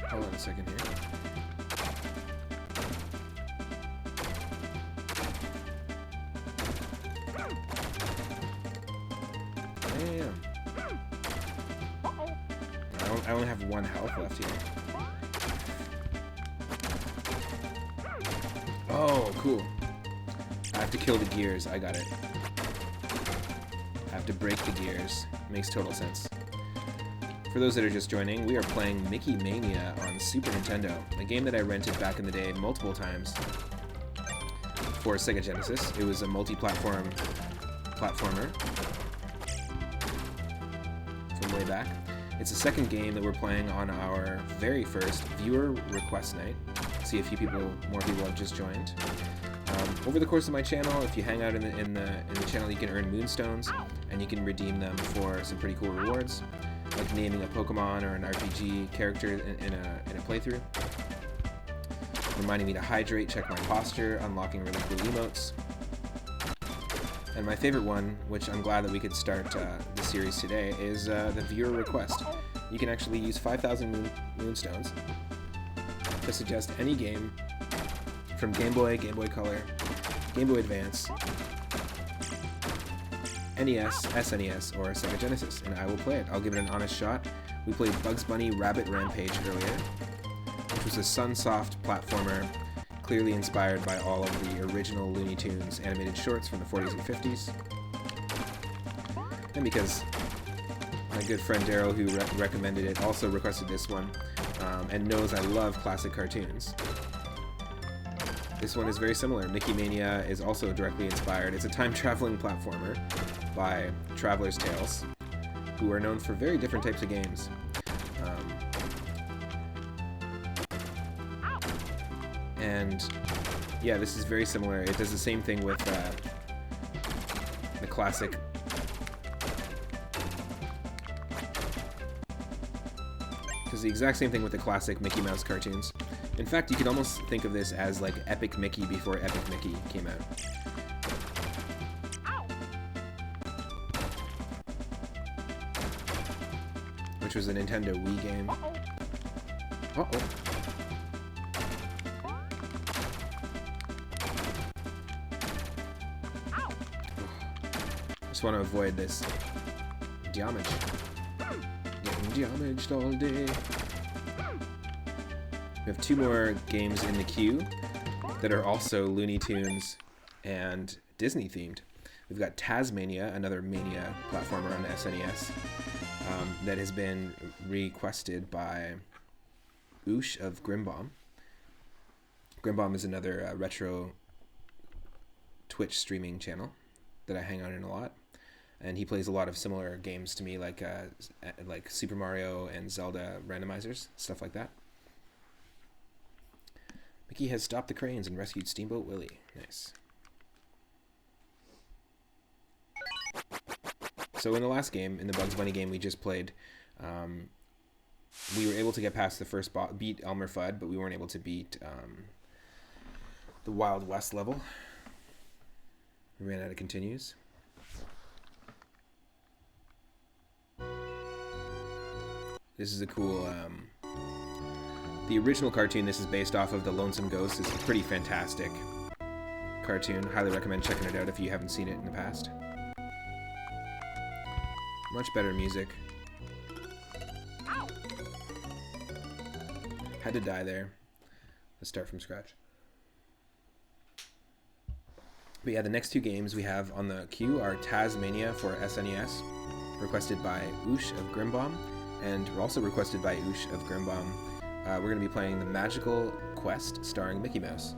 Hold on a second here. Damn. I only have one health left here. Oh, cool. I have to kill the gears. I got it. I have to break the gears. Makes total sense. For those that are just joining, we are playing Mickey Mania on Super Nintendo, a game that I rented back in the day multiple times for Sega Genesis. It was a multi-platform platformer from way back. It's the second game that we're playing on our very first viewer request night. See a few more people have just joined. Over the course of my channel, if you hang out in the channel, you can earn moonstones, and you can redeem them for some pretty cool rewards, like naming a Pokemon or an RPG character in a playthrough. Reminding me to hydrate, check my posture, unlocking really cool emotes. And my favorite one, which I'm glad that we could start the series today, is the viewer request. You can actually use 5,000 moonstones to suggest any game from Game Boy, Gameboy Color, Gameboy Advance, NES, SNES, or Sega Genesis, and I will play it. I'll give it an honest shot. We played Bugs Bunny Rabbit Rampage earlier, which was a Sunsoft platformer, clearly inspired by all of the original Looney Tunes animated shorts from the 40s and 50s. And because my good friend Daryl, who recommended it, also requested this one, and knows I love classic cartoons. This one is very similar. Mickey Mania is also directly inspired. It's a time-traveling platformer by Traveler's Tales, who are known for very different types of games. And yeah, this is very similar. It does the same thing with the classic does the exact same thing with the classic Mickey Mouse cartoons. In fact, you could almost think of this as like Epic Mickey before Epic Mickey came out. Which was a Nintendo Wii game. Uh-oh. Just want to avoid this damage. Getting damaged all day. We have two more games in the queue that are also Looney Tunes and Disney themed. We've got taz-mania, another Mania platformer on SNES, that has been requested by Oosh of Grimbomb. Grimbomb is another retro Twitch streaming channel that I hang out in a lot, and he plays a lot of similar games to me, like Super Mario and Zelda randomizers, stuff like that. Mickey has stopped the cranes and rescued Steamboat Willie. Nice. So in the last game, in the Bugs Bunny game we just played, we were able to get past the first beat Elmer Fudd, but we weren't able to beat the Wild West level. We ran out of continues. This is a cool... the original cartoon this is based off of, The Lonesome Ghost, is a pretty fantastic cartoon. Highly recommend checking it out if you haven't seen it in the past. Much better music. Had to die there. Let's start from scratch. But yeah, the next two games we have on the queue are taz-mania for SNES, requested by Oosh of Grimbomb, and also requested by Oosh of Grimbomb. We're going to be playing The Magical Quest starring Mickey Mouse.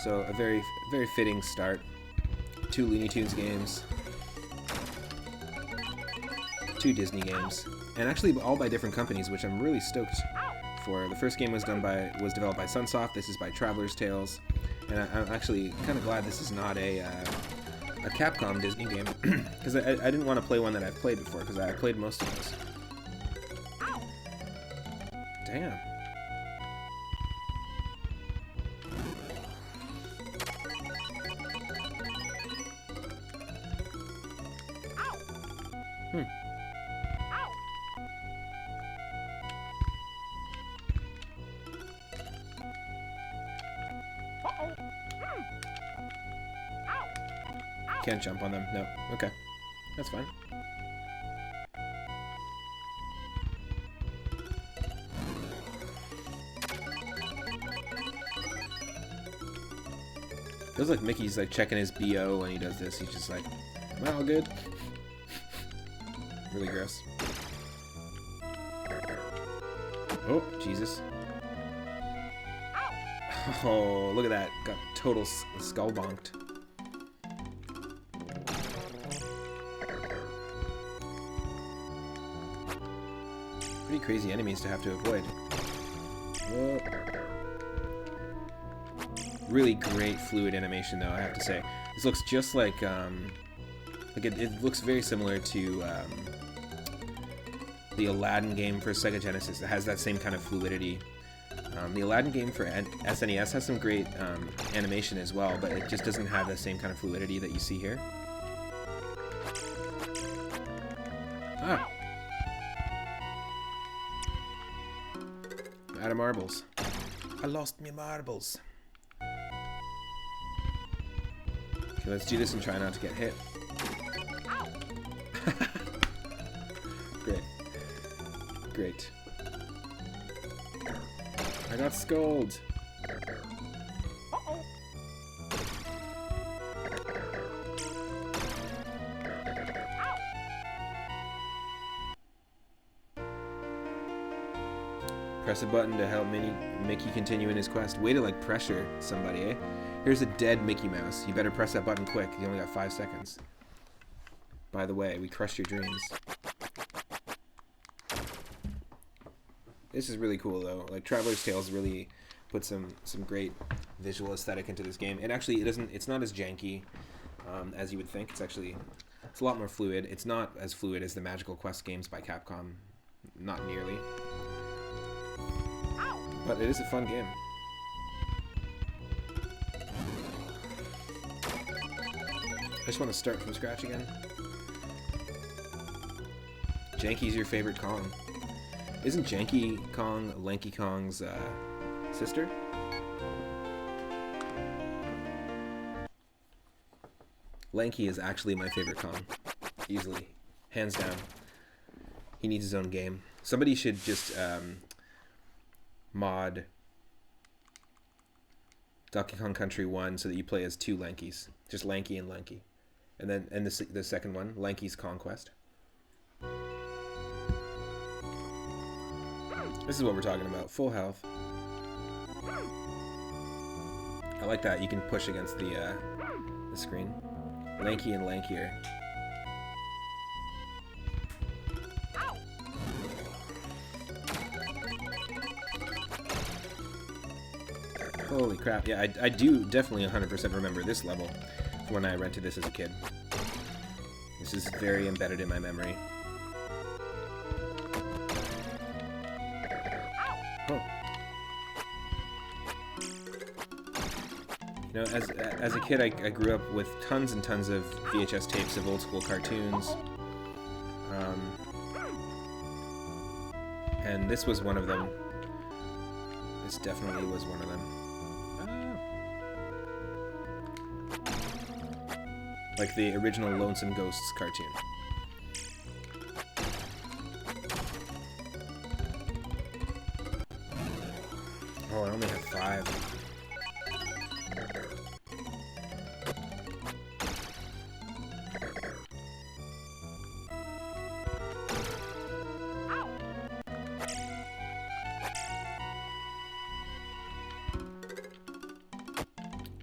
So a very, very fitting start. Two Looney Tunes games, two Disney games, and actually all by different companies, which I'm really stoked for. The first game was developed by Sunsoft. This is by Traveler's Tales, and I'm actually kind of glad this is not a Capcom Disney game, because I didn't want to play one that I've played before, because I played most of those. Damn. Can't jump on them. No. Okay. That's fine. Feels like Mickey's like checking his BO when he does this. He's just like, am I all good? Really gross. Oh, Jesus. Oh, look at that. Got total skull bonked. crazy enemies to have to avoid. Whoa. Really great fluid animation, though, I have to say. This looks just like it looks very similar to the Aladdin game for Sega Genesis. It has that same kind of fluidity. The Aladdin game for SNES has some great animation as well, but it just doesn't have the same kind of fluidity that you see here. Ah! I'm out of marbles. I lost me marbles. Okay, let's do this and try not to get hit. Great. Great. I got skulled. Press a button to help Mickey continue in his quest. Way to, like, pressure somebody, eh? Here's a dead Mickey Mouse. You better press that button quick. You only got 5 seconds. By the way, we crushed your dreams. This is really cool, though. Like, Traveler's Tales really put some great visual aesthetic into this game. And actually, it's not as janky as you would think. It's a lot more fluid. It's not as fluid as the Magical Quest games by Capcom. Not nearly. But it is a fun game. I just want to start from scratch again. Janky's your favorite Kong. Isn't Janky Kong Lanky Kong's sister? Lanky is actually my favorite Kong. Easily. Hands down. He needs his own game. Somebody should just mod Donkey Kong Country 1 so that you play as 2 Lankies. Just Lanky and Lanky. And then the second one, Lanky's Conquest. This is what we're talking about. Full health. I like that. You can push against the screen. Lanky and lankier. Holy crap. Yeah, I do definitely 100% remember this level from when I rented this as a kid. This is very embedded in my memory. Oh. You know, as a kid, I grew up with tons and tons of VHS tapes of old school cartoons. And this was one of them. This definitely was one of them. Like the original Lonesome Ghosts cartoon. Oh, I only have 5.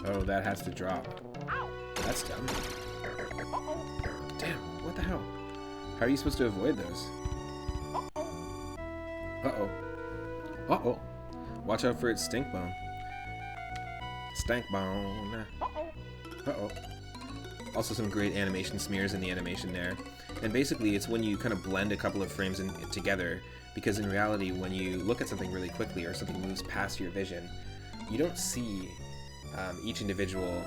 Oh, that has to drop. That's dumb. Damn, what the hell? How are you supposed to avoid those? Uh-oh. Uh-oh. Watch out for its stink bone. Stank bone. Uh-oh. Also some great animation smears in the animation there. And basically it's when you kind of blend a couple of frames together, because in reality when you look at something really quickly or something moves past your vision, you don't see each individual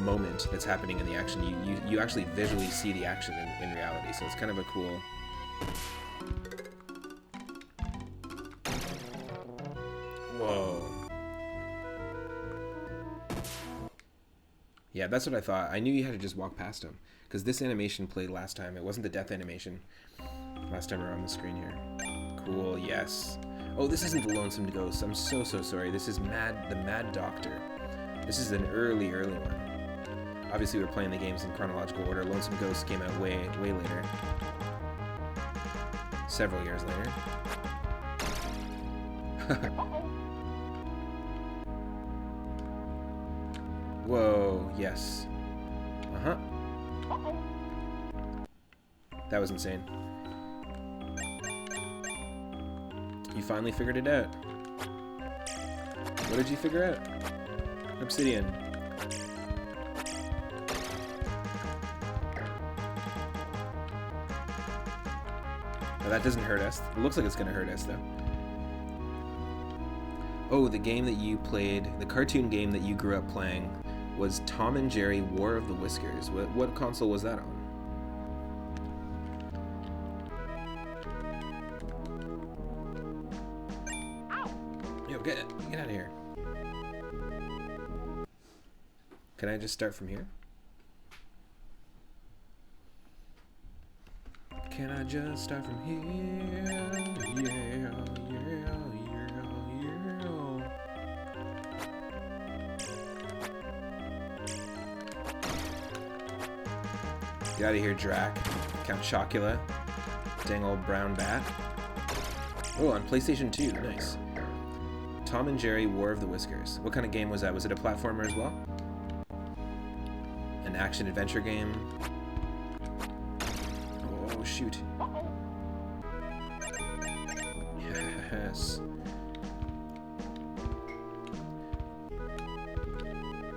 moment that's happening in the action. You actually visually see the action in reality, so it's kind of a cool... Whoa. Yeah, that's what I thought. I knew you had to just walk past him, because this animation played last time. It wasn't the death animation last time around the screen here. Cool, yes. Oh, this isn't the Lonesome Ghost. I'm so sorry. This is the Mad Doctor. This is an early one. Obviously, we're playing the games in chronological order. Lonesome Ghost came out way later. Several years later. Whoa, yes. Uh-huh. That was insane. You finally figured it out. What did you figure out? Obsidian. Oh, that doesn't hurt us. It looks like it's gonna hurt us though. Oh, the game that you played, the cartoon game that you grew up playing, was Tom and Jerry War of the Whiskers. What console was that on? Yo, get out of here. Can I just start from here? Can I just start from here? Yeah. Get out of here, Drac. Count Chocula. Dang old brown bat. Oh, on PlayStation 2. Nice. Tom and Jerry War of the Whiskers. What kind of game was that? Was it a platformer as well? An action-adventure game? Oh, shoot. Yes.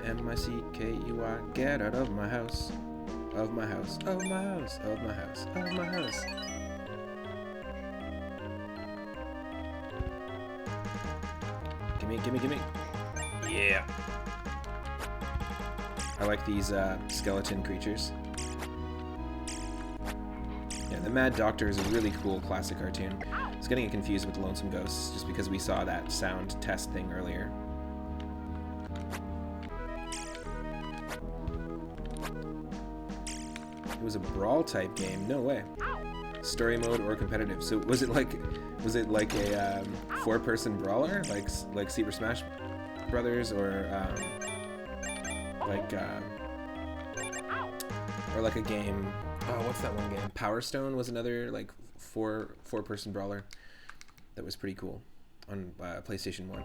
M-I-C-K-E-Y. Get out of my house. Of my house. Of my house. Of my house. Of my house. Gimme. Yeah. I like these skeleton creatures. Yeah, the Mad Doctor is a really cool classic cartoon. I was getting it confused with the Lonesome Ghosts just because we saw that sound test thing earlier. It was a brawl type game. No way. Story mode or competitive. So was it like a four-person brawler like Super Smash Brothers or like a game? Oh, what's that one game? Power Stone was another like four-person brawler that was pretty cool on PlayStation 1.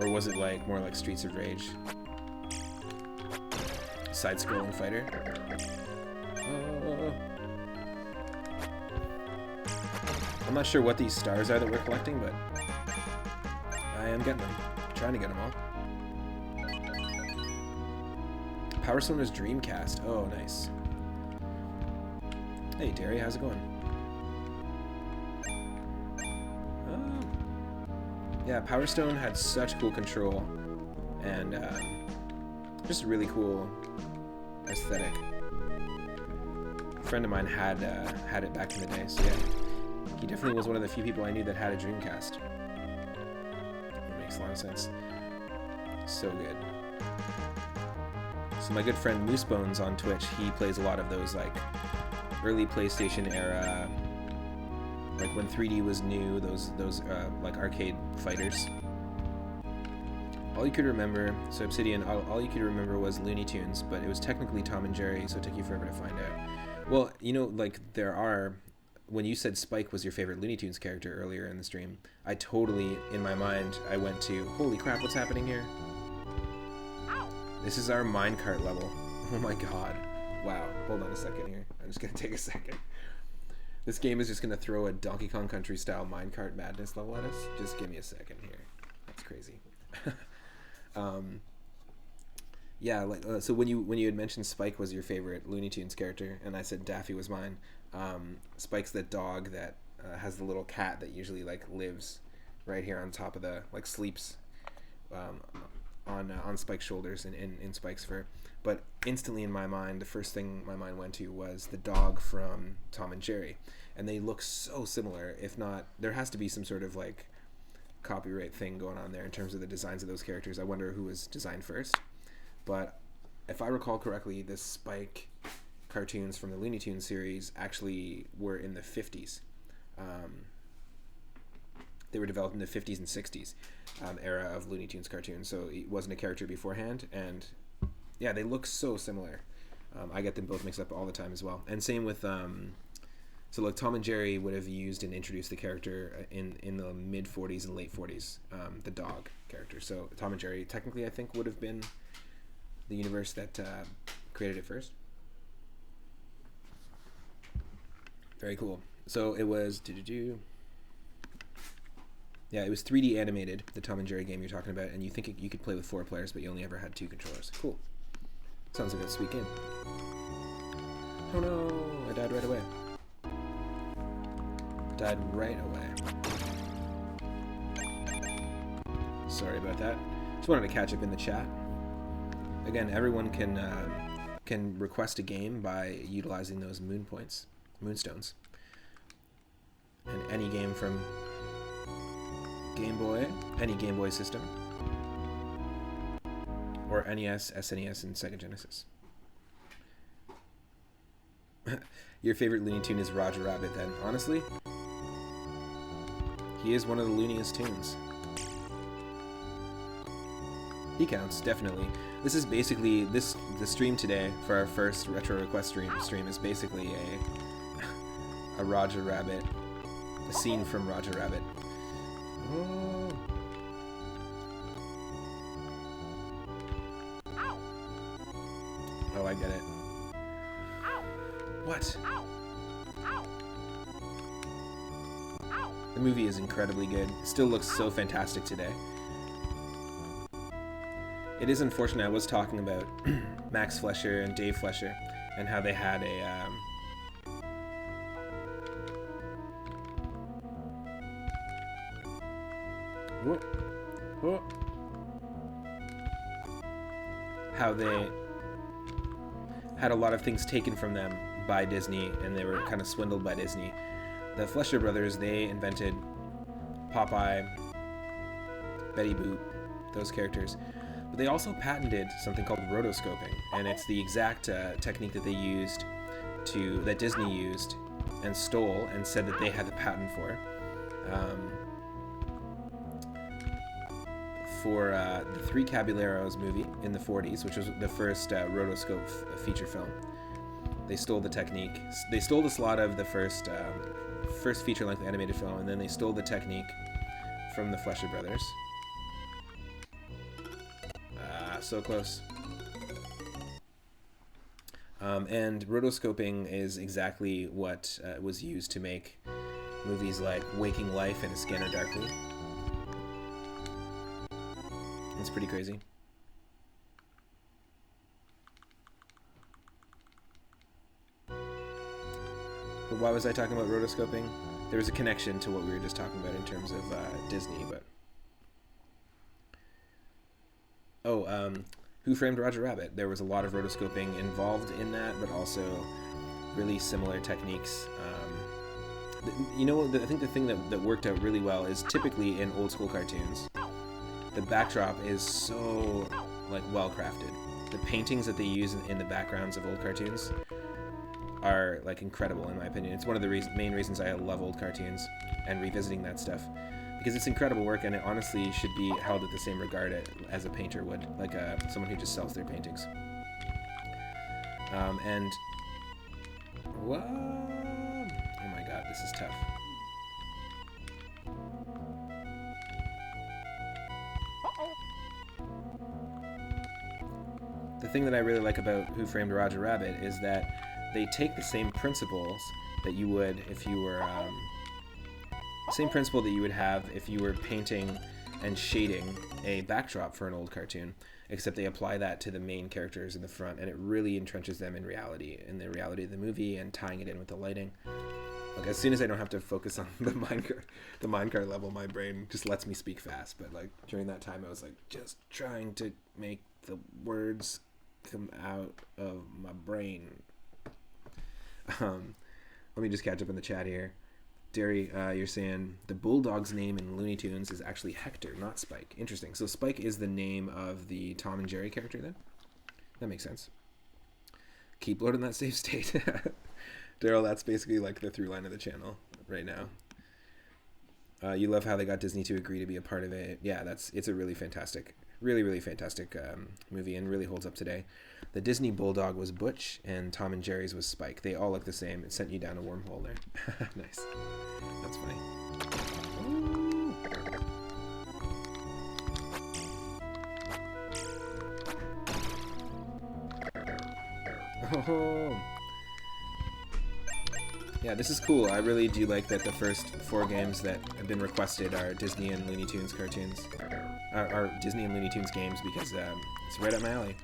Or was it like more like Streets of Rage? Side-scrolling fighter. Oh. I'm not sure what these stars are that we're collecting, but I am getting them. Trying to get them all. Power Stone is Dreamcast. Oh, nice. Hey, Derry, how's it going? Yeah, Power Stone had such cool control and just a really cool aesthetic. A friend of mine had it back in the day, so yeah. He definitely was one of the few people I knew that had a Dreamcast. That makes a lot of sense. So good. So my good friend Moosebones on Twitch, he plays a lot of those like early PlayStation era, like when 3D was new, those like arcade fighters. All you could remember, so Obsidian, all you could remember was Looney Tunes, but it was technically Tom and Jerry, so it took you forever to find out. Well, you know, like there are, when you said Spike was your favorite Looney Tunes character earlier in the stream, I totally, in my mind, I went to, holy crap, what's happening here? This is our minecart level. Oh my god. Wow. Hold on a second here. I'm just going to take a second. This game is just going to throw a Donkey Kong Country style minecart madness level at us. Just give me a second here. That's crazy. Yeah, like so when you had mentioned Spike was your favorite Looney Tunes character, and I said Daffy was mine. Spike's the dog that has the little cat that usually like lives right here on top of the, like sleeps on Spike's shoulders and in Spike's fur. But instantly in my mind, the first thing my mind went to was the dog from Tom and Jerry, and they look so similar. If not, there has to be some sort of like copyright thing going on there in terms of the designs of those characters. I wonder who was designed first. But if I recall correctly, the Spike cartoons from the Looney Tunes series actually were in the 50s. They were developed in the 50s and 60s era of Looney Tunes cartoons, so it wasn't a character beforehand, and yeah, they look so similar. I get them both mixed up all the time as well. And same with so like Tom and Jerry would have used and introduced the character in the mid 40s and late 40s, the dog character. So Tom and Jerry technically I think would have been the universe that created it first. Very cool. So it was Yeah, it was 3D animated, the Tom and Jerry game you're talking about, and you think you could play with 4 players, but you only ever had 2 controllers. Cool. Sounds like a sweet game. Oh no, I died right away. Died right away. Sorry about that. Just wanted to catch up in the chat. Again, everyone can request a game by utilizing those moonstones. And any game from Game Boy, any Game Boy system, or NES, SNES, and Sega Genesis. Your favorite Looney Tune is Roger Rabbit, then. Honestly, he is one of the looniest tunes. He counts, definitely. This is basically, the stream today for our first retro request stream is basically a Roger Rabbit, a scene from Roger Rabbit. Oh. Oh, I get it. What? The movie is incredibly good. Still looks so fantastic today. It is unfortunate. I was talking about Max Fleischer and Dave Fleischer and how they had a how they had a lot of things taken from them by Disney, and they were kind of swindled by Disney. The Fleischer brothers, they invented Popeye, Betty Boop, those characters. But they also patented something called rotoscoping, and it's the exact technique that they used that Disney used and stole and said that they had the patent for the Three Caballeros movie in the 40s, which was the first rotoscope feature film. They stole the technique. They stole the slot of the first feature-length animated film, and then they stole the technique from the Fleischer brothers. So close. And rotoscoping is exactly what was used to make movies like Waking Life and A Scanner Darkly. It's pretty crazy. But why was I talking about rotoscoping? There was a connection to what we were just talking about in terms of Disney, but... Oh, Who Framed Roger Rabbit? There was a lot of rotoscoping involved in that, but also really similar techniques. You know, I think the thing that worked out really well is typically in old school cartoons, the backdrop is so well crafted. The paintings that they use in the backgrounds of old cartoons are incredible in my opinion. It's one of the main reasons I love old cartoons and revisiting that stuff, because it's incredible work, and it honestly should be held at the same regard as a painter would, someone who just sells their paintings. And whoa, oh my god, this is tough. The thing that I really like about Who Framed Roger Rabbit is that they take the same principles that you would if you were same principle that you would have if you were painting and shading a backdrop for an old cartoon, except they apply that to the main characters in the front, and it really entrenches them in the reality of the movie, and tying it in with the lighting. As soon as I don't have to focus on the minecart level, my brain just lets me speak fast. But during that time, I was just trying to make the words come out of my brain. Let me just catch up in the chat here. Derry, you're saying the bulldog's name in Looney Tunes is actually Hector, not Spike. Interesting. So Spike is the name of the Tom and Jerry character then? That makes sense. Keep loading that save state. Daryl, that's basically the through line of the channel right now. You love how they got Disney to agree to be a part of it. Yeah, it's a really fantastic, really fantastic movie, and really holds up today. The Disney bulldog was Butch, and Tom and Jerry's was Spike. They all look the same. It sent you down a wormhole there. Nice. That's funny. Ooh. Oh. Yeah, this is cool. I really do like that the first 4 games that have been requested are Disney and Looney Tunes cartoons. Are Disney and Looney Tunes games because it's right up my alley.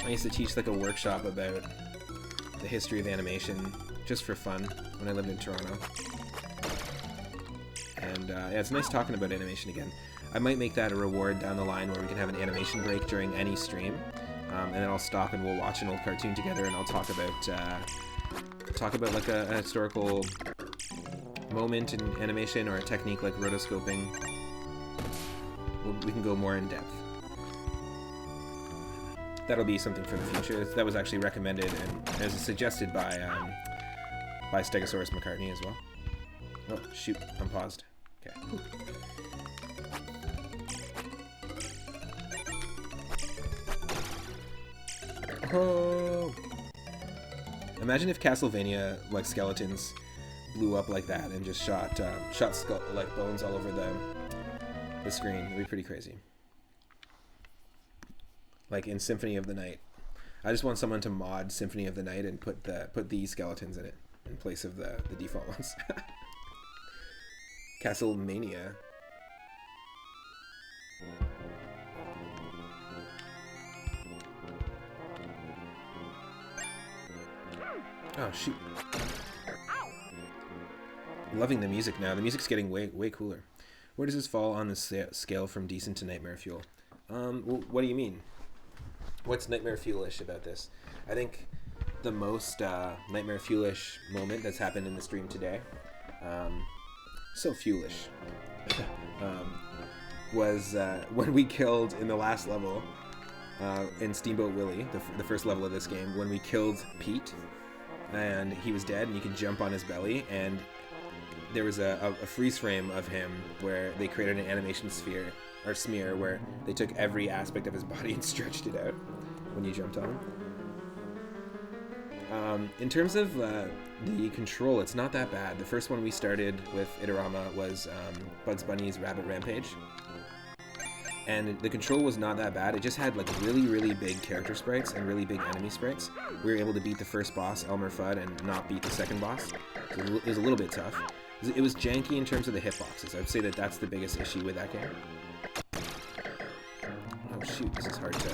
I used to teach like a workshop about the history of animation just for fun when I lived in Toronto. And yeah, it's nice talking about animation again. I might make that a reward down the line where we can have an animation break during any stream. And then I'll stop and we'll watch an old cartoon together, and I'll talk about like a historical moment in animation or a technique like rotoscoping. We can go more in depth. That'll be something for the future. That was actually recommended and as suggested by Stegosaurus McCartney as well. Oh shoot! I'm paused. Okay. Oh. Imagine if Castlevania, like skeletons, blew up like that and just shot like bones all over the screen. It'd be pretty crazy. Like in Symphony of the Night. I just want someone to mod Symphony of the Night and put these skeletons in it in place of the default ones. Castlemania. Oh shoot. Loving the music now. The music's getting way cooler. Where does this fall on the scale from decent to Nightmare Fuel? What do you mean? What's Nightmare Fuel-ish about this? I think the most Nightmare Fuel-ish moment that's happened in the stream today, so Fuel-ish, was when we killed in the last level, in Steamboat Willie, the first level of this game, when we killed Pete, and he was dead, and you could jump on his belly, and there was a freeze frame of him where they created an animation smear where they took every aspect of his body and stretched it out when you jumped on him. In terms of the control, it's not that bad. The first one we started with Itorama was Bugs Bunny's Rabbit Rampage, and the control was not that bad. It just had like really big character sprites and really big enemy sprites. We were able to beat the first boss, Elmer Fudd, and not beat the second boss. So it was a little bit tough. It was janky in terms of the hitboxes. I would say that that's the biggest issue with that game. Oh shoot, this is hard to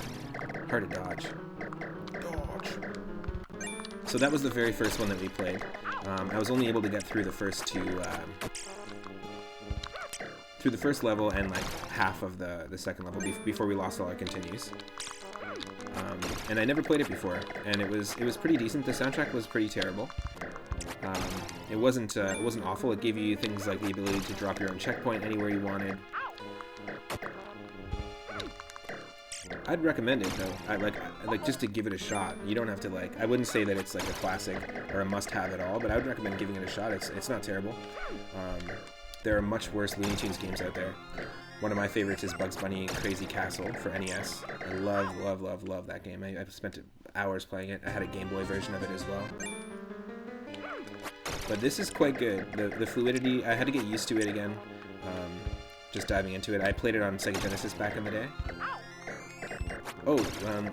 dodge. So that was the very first one that we played. I was only able to get through the first through the first level and like half of the second level before we lost all our continues. And I never played it before, and it was pretty decent. The soundtrack was pretty terrible. It wasn't awful. It gave you things like the ability to drop your own checkpoint anywhere you wanted. I'd recommend it though. I like just to give it a shot. You don't have to like. I wouldn't say that it's like a classic or a must-have at all, but I would recommend giving it a shot. It's not terrible. There are much worse Looney Tunes games out there. One of my favorites is Bugs Bunny Crazy Castle for NES. I love that game. I've spent hours playing it. I had a Game Boy version of it as well. But this is quite good. The fluidity, I had to get used to it again. Just diving into it. I played it on Sega Genesis back in the day. Oh,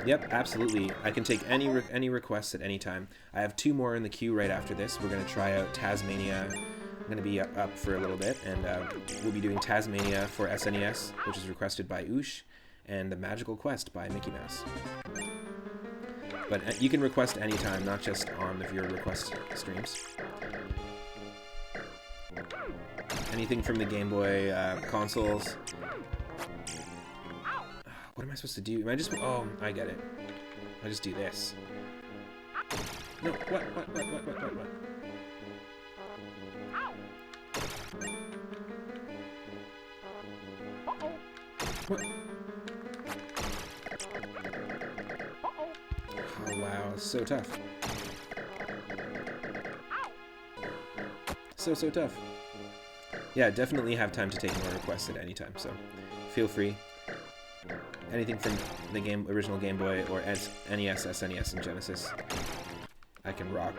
yep, absolutely. I can take any requests at any time. I have 2 more in the queue right after this. We're going to try out taz-mania. I'm going to be up for a little bit, and we'll be doing taz-mania for SNES, which is requested by Oosh, and The Magical Quest by Mickey Mouse. But you can request anytime, not just on your request streams. Anything from the Game Boy consoles. What am I supposed to do? Am I just... Oh, I get it. I just do this. No, what? What? Oh, wow. So tough. So tough. Yeah, definitely have time to take more requests at any time, so feel free. Anything from the original Game Boy or NES, SNES, and Genesis, I can rock.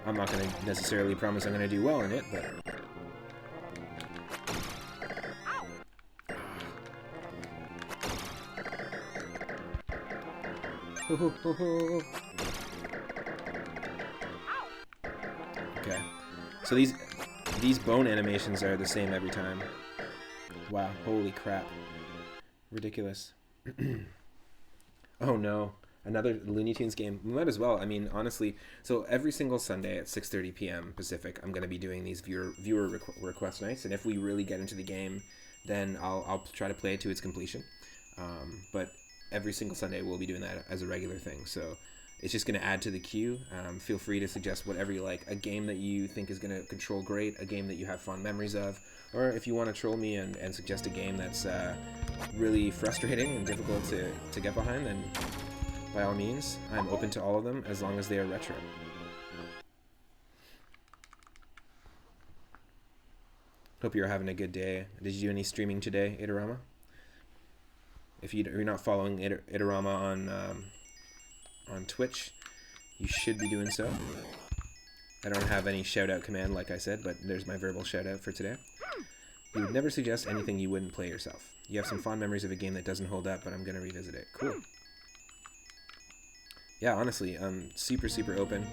I'm not going to necessarily promise I'm going to do well in it, but... Okay. So these bone animations are the same every time. Wow, holy crap. Ridiculous. Oh no, another Looney Tunes game. We might as well. I mean, honestly, so every single Sunday at 6:30 p.m. Pacific, I'm going to be doing these viewer request nights, and if we really get into the game, then I'll try to play it to its completion. But every single Sunday we'll be doing that as a regular thing. So it's just going to add to the queue. Feel free to suggest whatever you like. A game that you think is going to control great, a game that you have fond memories of, or if you want to troll me and suggest a game that's really frustrating and difficult to get behind, then by all means, I'm open to all of them as long as they are retro. Hope you're having a good day. Did you do any streaming today, Itorama? If you're not following Itorama on Twitch, you should be doing so. I don't have any shout-out command, like I said, but there's my verbal shout-out for today. You would never suggest anything you wouldn't play yourself. You have some fond memories of a game that doesn't hold up, but I'm going to revisit it. Cool. Yeah, honestly, I'm super, super open.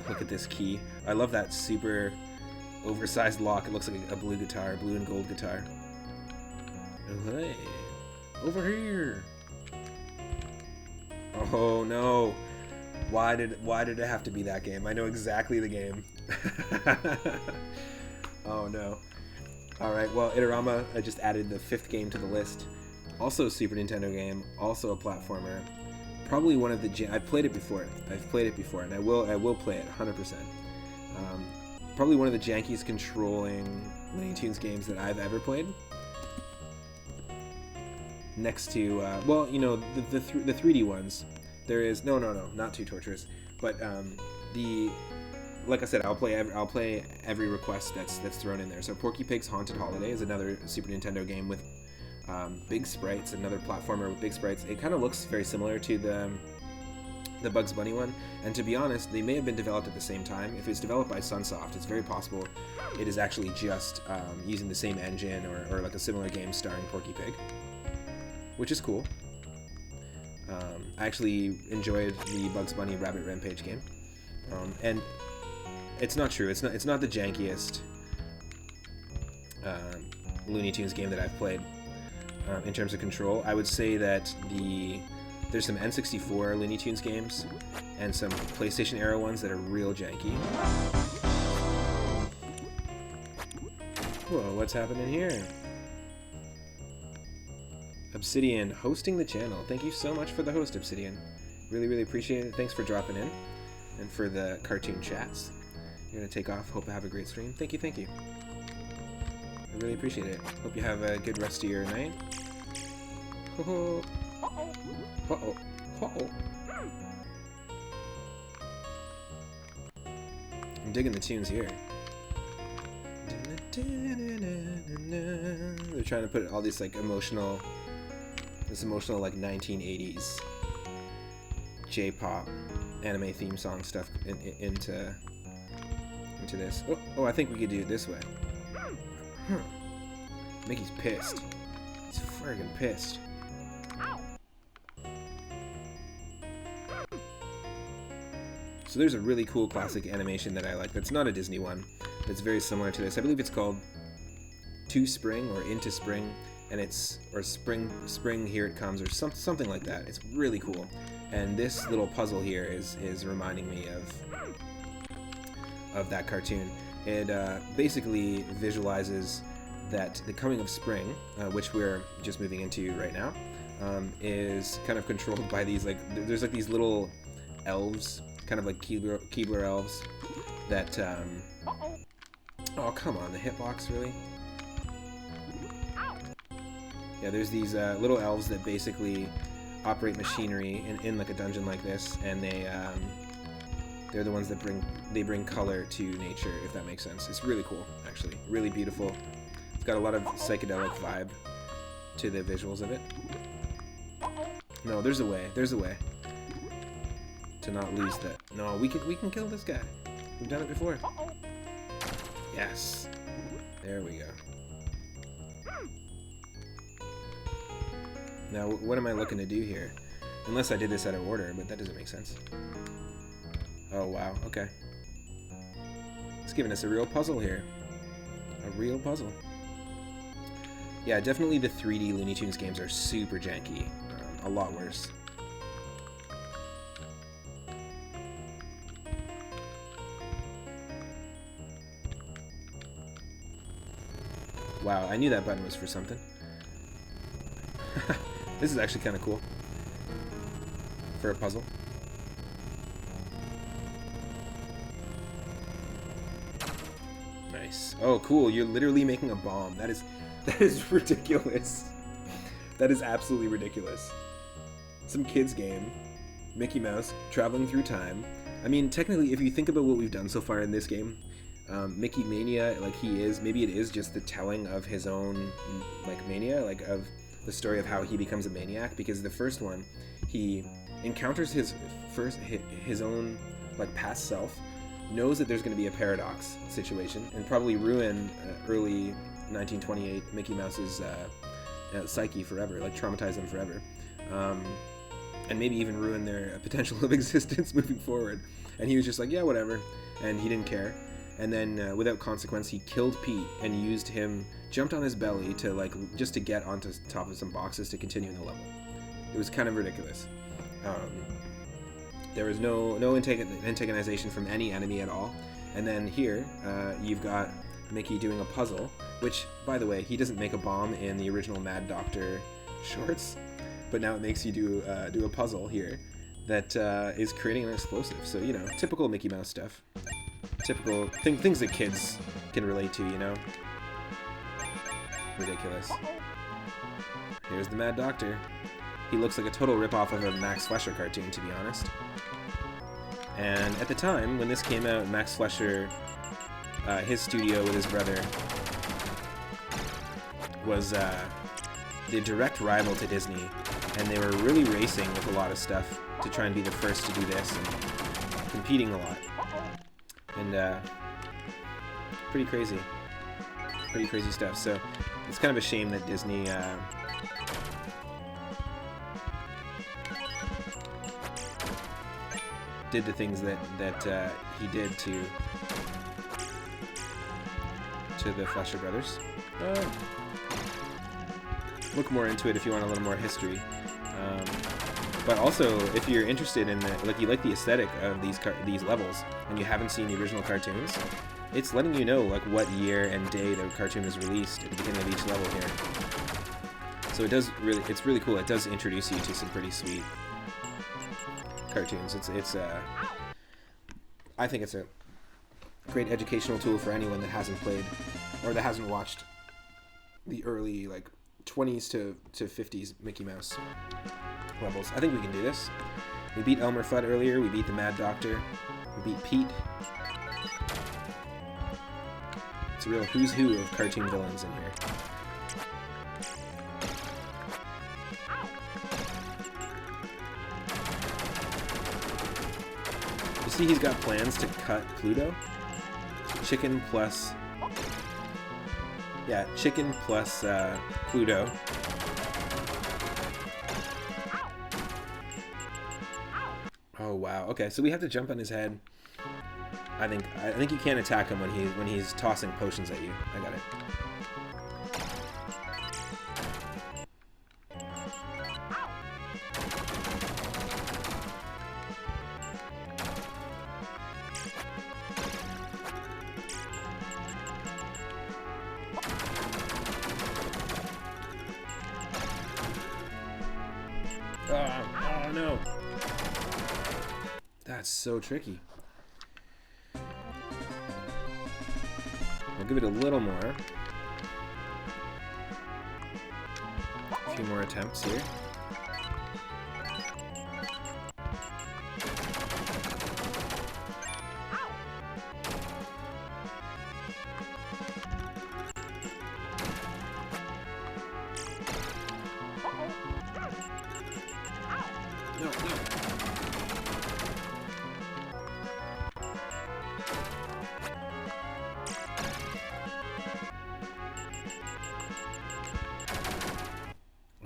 Look at this key. I love that super oversized lock. It looks like a blue guitar, blue and gold guitar. Oh, hey. Over here. Oh no. Why did it have to be that game? I know exactly the game. Oh no. Alright, well, Itorama, I just added the 5th game to the list. Also a Super Nintendo game, also a platformer. Probably one of the... I've played it before, and I will play it 100%. Probably one of the jankiest controlling Looney Tunes games that I've ever played. Next to, well, you know, the 3D ones. There is... No, not too torturous. But, like I said, I'll play every request that's thrown in there. So Porky Pig's Haunted Holiday is another Super Nintendo game with big sprites, another platformer with big sprites. It kind of looks very similar to the Bugs Bunny one, and to be honest, they may have been developed at the same time. If it's developed by Sunsoft, it's very possible it is actually just using the same engine or like a similar game starring Porky Pig, which is cool. I actually enjoyed the Bugs Bunny Rabbit Rampage game, and it's not true. It's not the jankiest Looney Tunes game that I've played in terms of control. I would say that there's some N64 Looney Tunes games and some PlayStation era ones that are real janky. Whoa, what's happening here? Obsidian hosting the channel. Thank you so much for the host, Obsidian. Really, really appreciate it. Thanks for dropping in and for the cartoon chats. You're gonna take off. Hope you have a great stream. Thank you, thank you. I really appreciate it. Hope you have a good rest of your night. Uh-oh. Uh-oh. Uh-oh. I'm digging the tunes here. They're trying to put all these like emotional like 1980s J-pop anime theme song stuff into this. Oh, I think we could do it this way. Mickey's pissed. He's friggin' pissed. So there's a really cool classic animation that I like that's not a Disney one, that's very similar to this. I believe it's called To Spring or Into Spring, and or Spring Here It Comes, or something like that. It's really cool. And this little puzzle here is reminding me of that cartoon. It basically visualizes that the coming of spring, which we're just moving into right now, is kind of controlled by these there's like these little elves, kind of like Keebler elves that oh come on, the hitbox, really? Yeah, there's these little elves that basically operate machinery in like a dungeon like this, and they're the ones that bring color to nature, if that makes sense. It's really cool, actually, really beautiful. It's got a lot of psychedelic vibe to the visuals of it. No, there's a way to not lose that. No, we can kill this guy. We've done it before. Yes, there we go. Now, what am I looking to do here? Unless I did this out of order, but that doesn't make sense. Oh, wow. Okay. It's giving us a real puzzle here. A real puzzle. Yeah, definitely the 3D Looney Tunes games are super janky. A lot worse. Wow, I knew that button was for something. This is actually kind of cool. For a puzzle. Nice. Oh, cool. You're literally making a bomb. That is ridiculous. That is absolutely ridiculous. Some kid's game. Mickey Mouse traveling through time. I mean, technically, if you think about what we've done so far in this game, Mickey Mania, like he is, maybe it is just the telling of his own, like, mania, like of the story of how he becomes a maniac, because the first one, he encounters his own, like, past self, knows that there's going to be a paradox situation, and probably ruin early 1928 Mickey Mouse's psyche forever, like traumatize them forever, and maybe even ruin their potential of existence moving forward. And he was just like, yeah, whatever, and he didn't care. And then, without consequence, he killed Pete and used him, jumped on his belly to, like, just to get onto top of some boxes to continue in the level. It was kind of ridiculous. There was no antagonization from any enemy at all. And then here, you've got Mickey doing a puzzle, which, by the way, he doesn't make a bomb in the original Mad Doctor shorts, but now it makes you do a puzzle here that is creating an explosive. So, you know, typical Mickey Mouse stuff. Typical things that kids can relate to, you know? Ridiculous. Here's the Mad Doctor. He looks like a total ripoff of a Max Fleischer cartoon, to be honest. And at the time, when this came out, Max Fleischer, his studio with his brother, was the direct rival to Disney, and they were really racing with a lot of stuff to try and be the first to do this, and competing a lot. And pretty crazy stuff. So it's kind of a shame that Disney did the things that he did to the Fleischer brothers. Look more into it if you want a little more history. But also, if you're interested in you like the aesthetic of these levels, and you haven't seen the original cartoons, it's letting you know like what year and day the cartoon was released at the beginning of each level here. So it's really cool. It does introduce you to some pretty sweet cartoons. I think it's a great educational tool for anyone that hasn't played or that hasn't watched the early like 20s to 50s Mickey Mouse levels. I think we can do this. We beat Elmer Fudd earlier. We beat the Mad Doctor. We beat Pete. It's a real who's who of cartoon villains in here. You see he's got plans to cut Pluto? Chicken plus Pluto. Oh wow. Okay, so we have to jump on his head. I think you can't attack him when he's tossing potions at you. I got it. Oh no. That's so tricky. I'll give it a little more. A few more attempts here. No.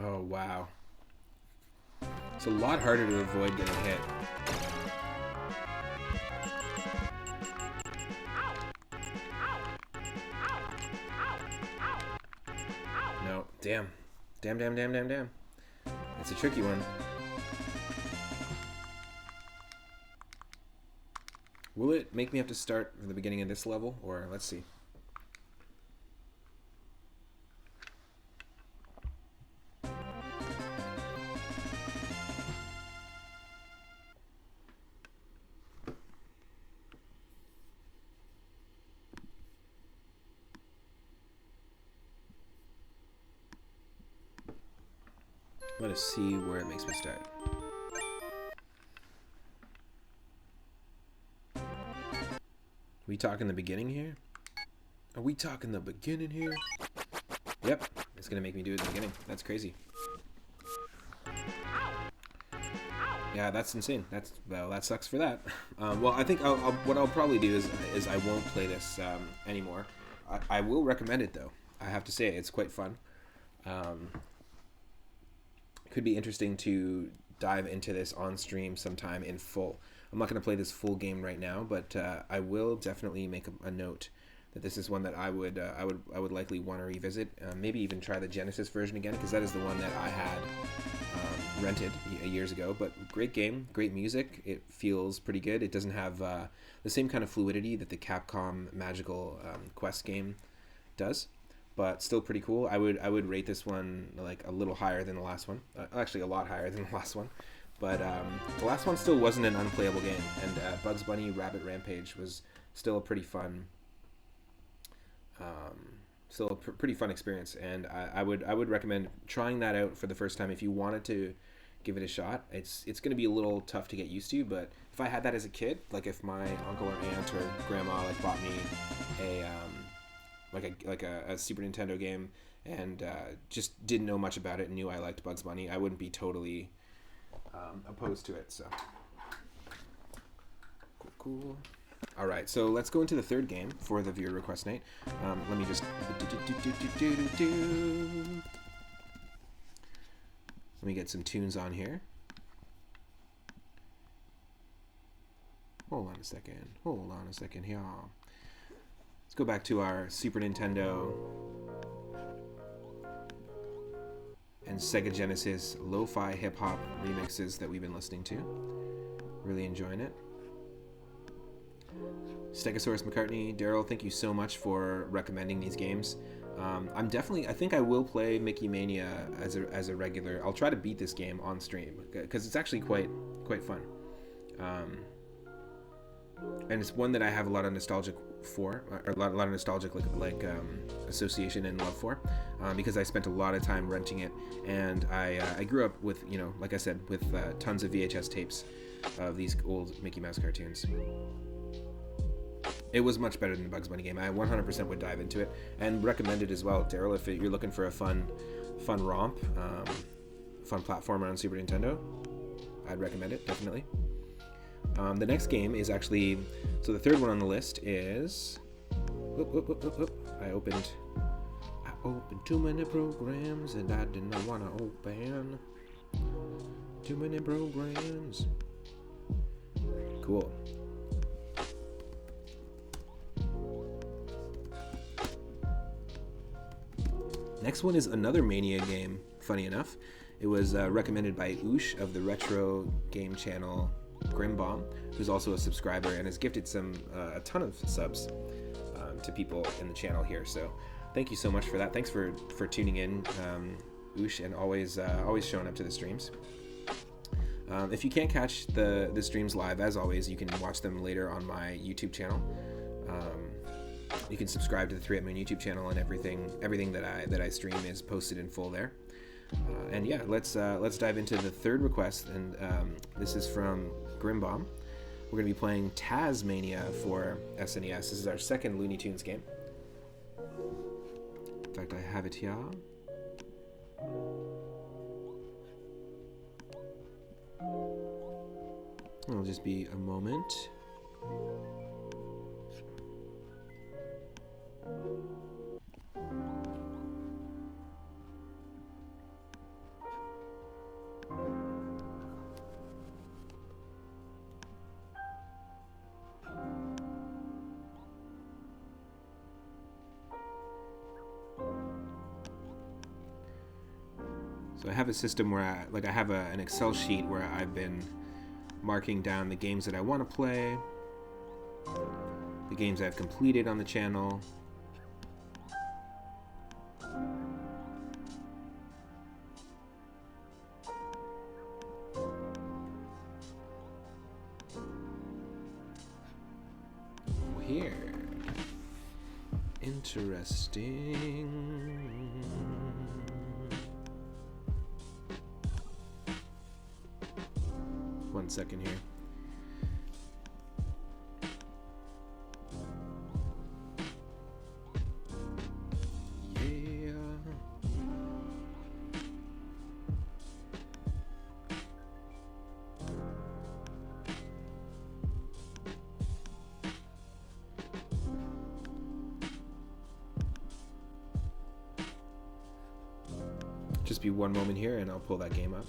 Oh, wow. It's a lot harder to avoid getting hit. No, damn. Damn. It's a tricky one. Will it make me have to start from the beginning of this level? Or let's see. Let us see where it makes me start. We talking the beginning here? Are we talking the beginning here? Yep, it's gonna make me do it at the beginning. That's crazy. Yeah, that's insane. Well, that sucks for that. Well, I think what I'll probably do is I won't play this anymore. I will recommend it though. I have to say it's quite fun. Could be interesting to dive into this on stream sometime in full. I'm not going to play this full game right now, but I will definitely make a note that this is one that I would likely want to revisit. Maybe even try the Genesis version again, because that is the one that I had rented years ago. But great game, great music. It feels pretty good. It doesn't have the same kind of fluidity that the Capcom Magical Quest game does, but still pretty cool. I would rate this one like a little higher than the last one. Actually, a lot higher than the last one. But the last one still wasn't an unplayable game, and Bugs Bunny Rabbit Rampage was still a pretty fun, pretty fun experience. And I would recommend trying that out for the first time if you wanted to give it a shot. It's going to be a little tough to get used to, but if I had that as a kid, like if my uncle or aunt or grandma like bought me a Super Nintendo game and just didn't know much about it and knew I liked Bugs Bunny, I wouldn't be totally opposed to it. So cool. All right, so let's go into the third game for the viewer request night. Let me just let me get some tunes on here. Hold on a second here. Let's go back to our Super Nintendo and Sega Genesis lo-fi hip-hop remixes that we've been listening to. Really enjoying it. Stegosaurus McCartney, Daryl, thank you so much for recommending these games. I think I will play Mickey Mania as a regular. I'll try to beat this game on stream because it's actually quite fun. And it's one that I have a lot of nostalgic for, or a lot of nostalgic association and love for, because I spent a lot of time renting it, and I grew up with, like I said, with tons of VHS tapes of these old Mickey Mouse cartoons. It was much better than the Bugs Bunny game. I 100% would dive into it and recommend it as well, Daryl, if you're looking for a fun romp, fun platformer on Super Nintendo. I'd recommend it, definitely. The next game is actually, so the third one on the list is, I opened too many programs and I did not want to open too many programs. Cool. Next one is another Mania game, funny enough. It was recommended by Oosh of the retro game channel Grimbomb, who's also a subscriber and has gifted a ton of subs to people in the channel here. So thank you so much for that. Thanks for tuning in, Oosh, and always showing up to the streams. If you can't catch the streams live, as always, you can watch them later on my YouTube channel. You can subscribe to the 3 Up Moon YouTube channel, and everything that I stream is posted in full there. And yeah, let's dive into the third request, and this is from Grimbomb. We're going to be playing taz-mania for SNES. This is our second Looney Tunes game. In fact, I have it here. It'll just be a moment. So I have a system where I have an Excel sheet where I've been marking down the games that I want to play, the games I've completed on the channel, here. Interesting. 1 second here. Yeah. Just be one moment here and I'll pull that game up.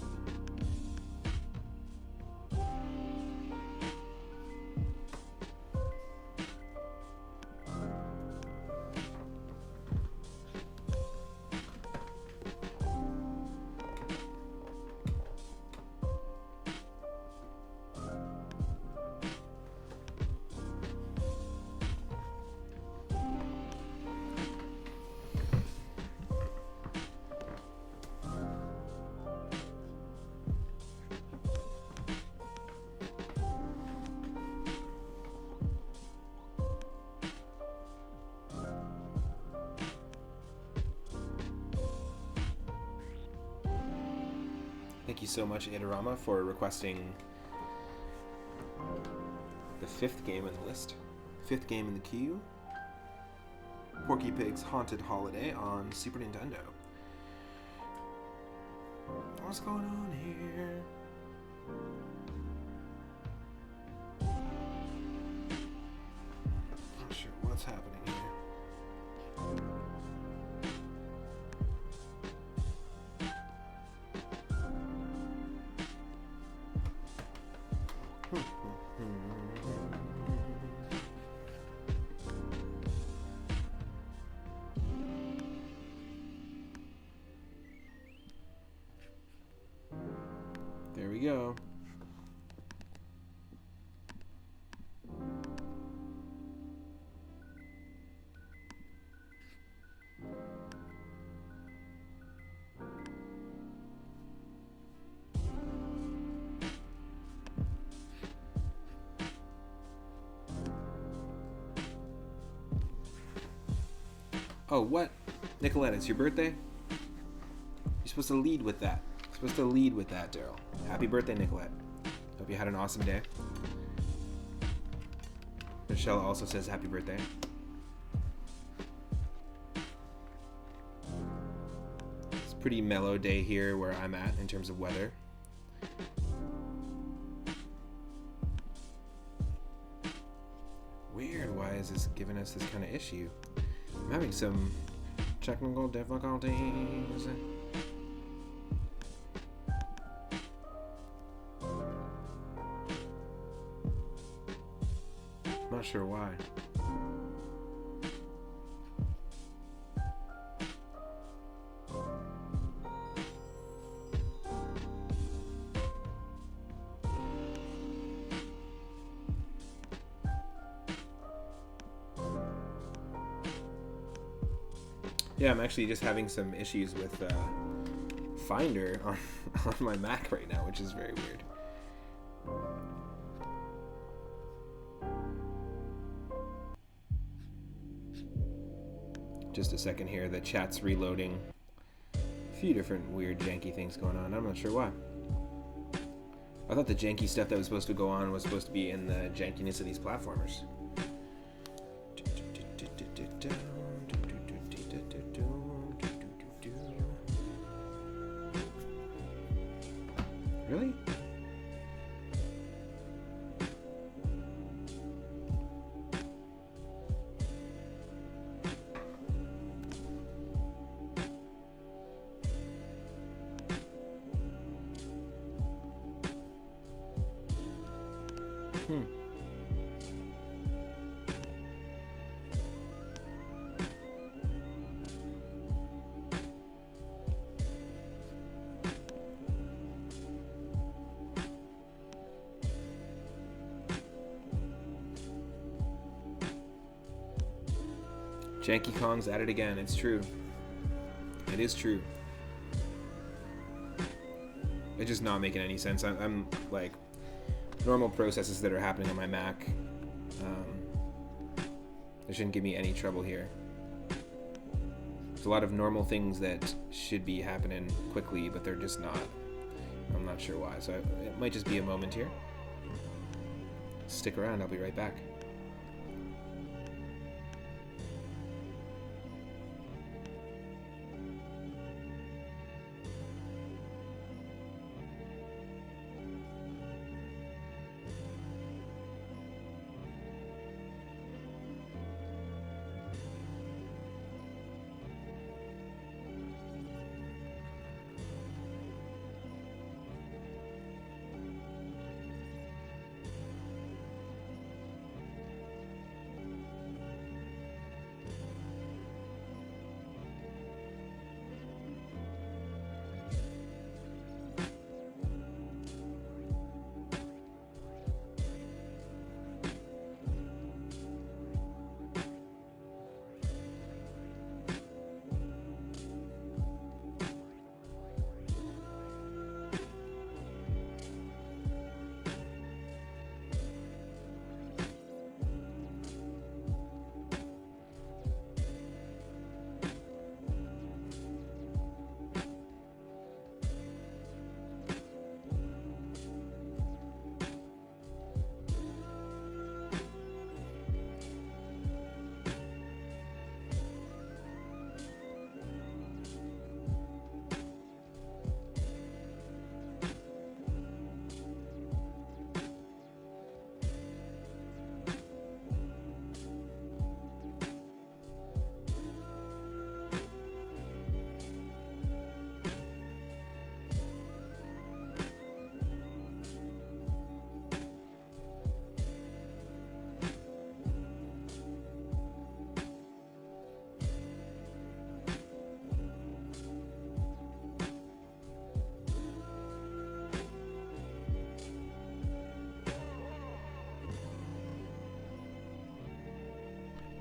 Thank you so much, Adorama, for requesting the 5th game in the list. 5th game in the queue. Porky Pig's Haunted Holiday on Super Nintendo. What's going on here? Not sure what's happening here. There we go. Oh, what? Nicolette, it's your birthday? You're supposed to lead with that. You're supposed to lead with that, Daryl. Happy birthday, Nicolette. Hope you had an awesome day. Michelle also says happy birthday. It's a pretty mellow day here where I'm at in terms of weather. Weird, why is this giving us this kind of issue? I'm having some technical difficulties. Not sure why. Yeah, I'm actually just having some issues with Finder on my Mac right now, which is very weird. Just a second here, the chat's reloading. A few different weird janky things going on. I'm not sure why. I thought the janky stuff that was supposed to go on was supposed to be in the jankiness of these platformers. Really? Janky Kong's at it again. It's true. It is true. It's just not making any sense. I'm like, normal processes that are happening on my Mac. They shouldn't give me any trouble here. There's a lot of normal things that should be happening quickly, but they're just not. I'm not sure why. So it might just be a moment here. Stick around. I'll be right back.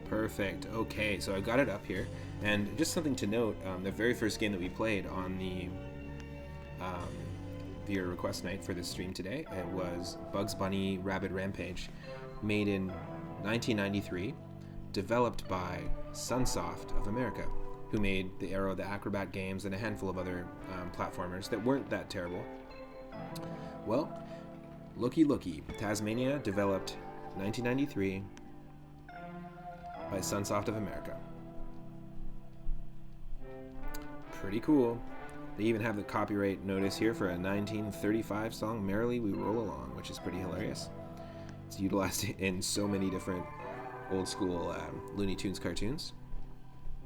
Perfect. Okay, so I got it up here, and just something to note: the very first game that we played on the viewer request night for this stream today, it was Bugs Bunny Rabbit Rampage, made in 1993, developed by Sunsoft of America, who made the Arrow, the Acrobat games, and a handful of other platformers that weren't that terrible. Well, looky, taz-mania, developed 1993. By Sunsoft of America. Pretty cool. They even have the copyright notice here for a 1935 song, Merrily We Roll Along, which is pretty hilarious. It's utilized in so many different old school Looney Tunes cartoons.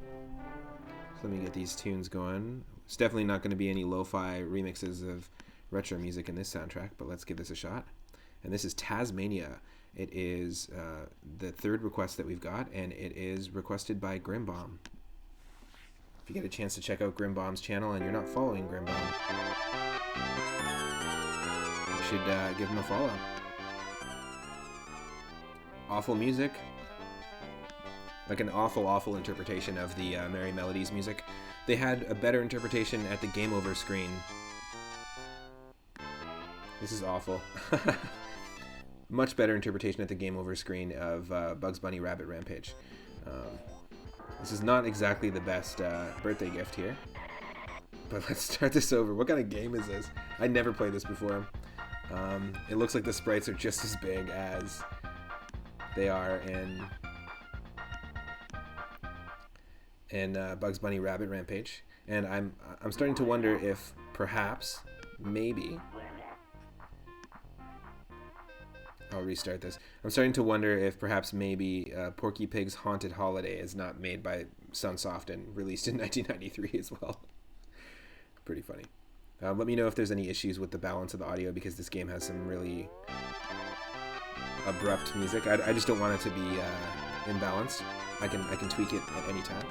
So let me get these tunes going. It's definitely not going to be any lo-fi remixes of retro music in this soundtrack, but let's give this a shot. And this is taz-mania. It is the third request that we've got, and it is requested by Grimbomb. If you get a chance to check out Grimbomb's channel and you're not following Grimbomb, you should give him a follow. Awful music. Like an awful interpretation of the Merry Melodies music. They had a better interpretation at the Game Over screen. This is awful. Much better interpretation at the Game Over screen of Bugs Bunny Rabbit Rampage. This is not exactly the best birthday gift here. But let's start this over. What kind of game is this? I never played this before. It looks like the sprites are just as big as they are in Bugs Bunny Rabbit Rampage. And I'm starting to wonder if perhaps, maybe... I'll restart this. I'm starting to wonder if perhaps maybe Porky Pig's Haunted Holiday is not made by Sunsoft and released in 1993 as well. Pretty funny. Let me know if there's any issues with the balance of the audio, because this game has some really abrupt music. I just don't want it to be imbalanced. I can tweak it at any time.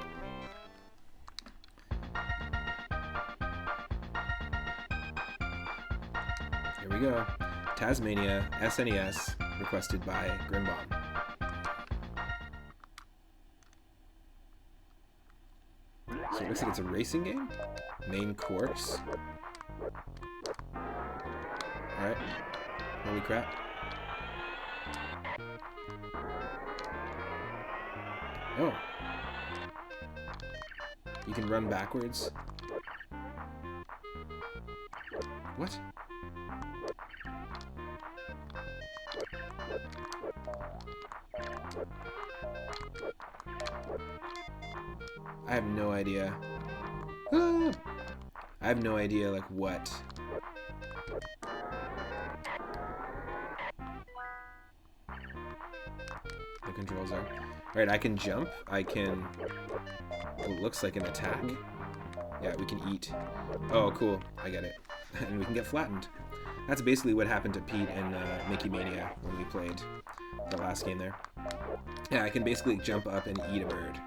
Here we go. taz-mania, SNES, requested by Grimbomb. So it looks like it's a racing game. Main course. Alright. Holy crap. Oh. You can run backwards. What? I have no idea. Ah! I have no idea, like, what. The controls are. Alright, I can jump. I can... It looks like an attack. Yeah, we can eat. Oh, cool. I get it. And we can get flattened. That's basically what happened to Pete and Mickey Mania when we played the last game there. Yeah, I can basically jump up and eat a bird.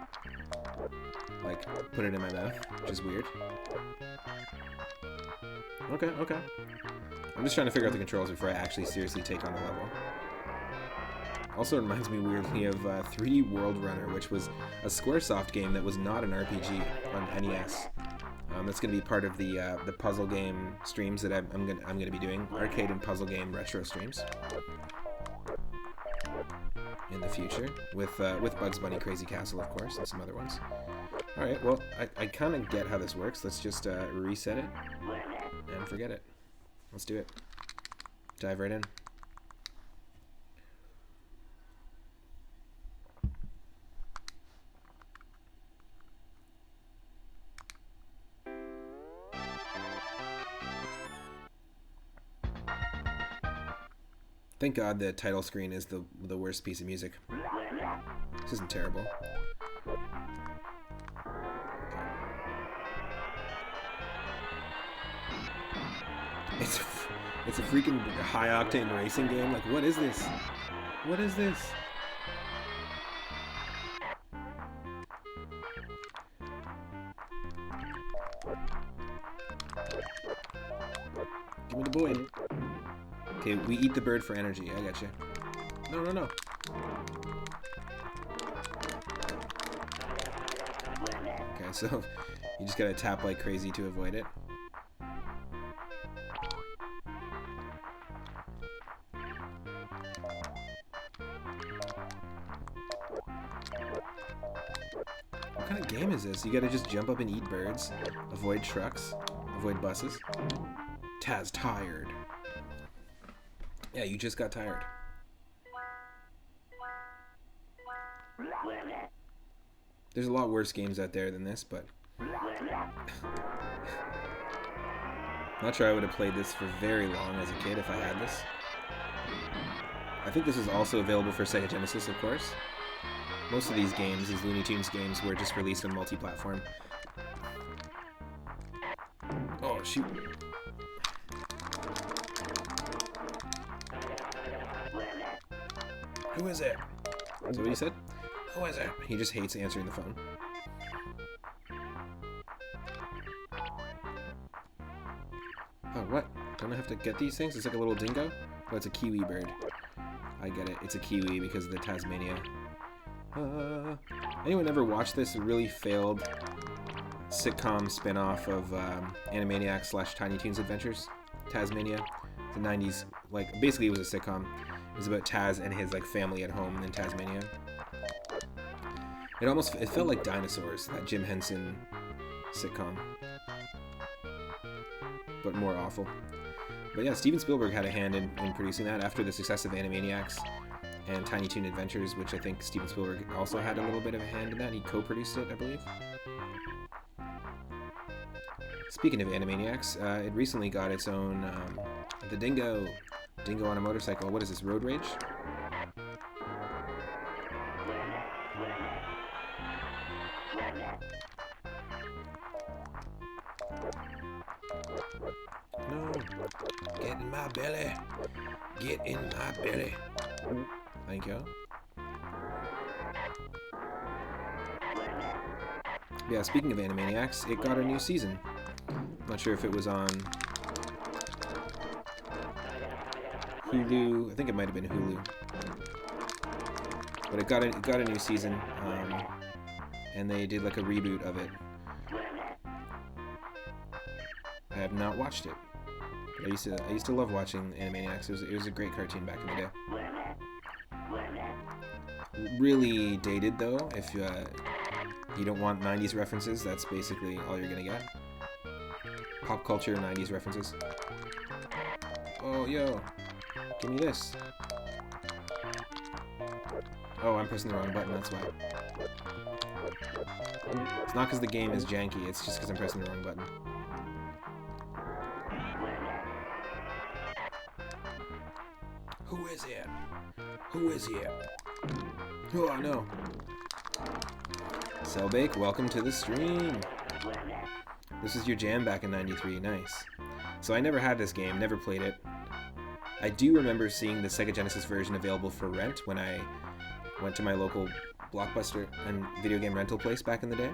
Like, put it in my mouth, which is weird. Okay, okay. I'm just trying to figure out the controls before I actually seriously take on the level. Also reminds me weirdly of 3D World Runner, which was a Squaresoft game that was not an RPG on NES. That's going to be part of the puzzle game streams that I'm going to be doing, arcade and puzzle game retro streams in the future with Bugs Bunny Crazy Castle, of course, and some other ones. All right, well, I kind of get how this works. Let's just reset it and forget it. Let's do it. Dive right in. Thank God the title screen is the worst piece of music. This isn't terrible. It's a freaking high-octane racing game. Like, what is this? What is this? Give me the boy. Okay, we eat the bird for energy. I got you. No, no, no. Okay, so you just gotta tap like crazy to avoid it. What kind of game is this? You gotta just jump up and eat birds, avoid trucks, avoid buses. Taz tired. Yeah, you just got tired. There's a lot worse games out there than this, but not sure I would have played this for very long as a kid if I had this. I think this is also available for Sega Genesis, of course. Most of these games, these Looney Tunes games, were just released on multi-platform. Oh, shoot. Who is it? Is that what he said? Who is it? He just hates answering the phone. Oh, what? Don't I have to get these things? It's like a little dingo? Oh, it's a kiwi bird. I get it. It's a kiwi because of the taz-mania. Anyone ever watch this really failed sitcom spin-off of Animaniacs / Tiny Toons Adventures? taz-mania. The 90s, like, basically it was a sitcom. It was about Taz and his, like, family at home in taz-mania. It felt like Dinosaurs, that Jim Henson sitcom. But more awful. But yeah, Steven Spielberg had a hand in producing that after the success of Animaniacs and Tiny Toon Adventures, which I think Steven Spielberg also had a little bit of a hand in that. He co-produced it, I believe. Speaking of Animaniacs, it recently got its own, the Dingo on a motorcycle. What is this, Road Rage? No. Get in my belly. Get in my belly. Thank you. Yeah, speaking of Animaniacs, it got a new season. Not sure if it was on Hulu. I think it might have been Hulu. But it got a new season, and they did like a reboot of it. have not watched it. I used to love watching Animaniacs. It was a great cartoon back in the day. Really dated though. If you don't want 90s references, that's basically all you're gonna get. Pop culture 90s references. Oh, yo. Give me this. Oh, I'm pressing the wrong button, that's why. It's not because the game is janky, it's just because I'm pressing the wrong button. Who is it? Who is it? Oh, no. Selbake, welcome to the stream. This is your jam back in '93, nice. So I never had this game, never played it. I do remember seeing the Sega Genesis version available for rent when I went to my local Blockbuster and video game rental place back in the day.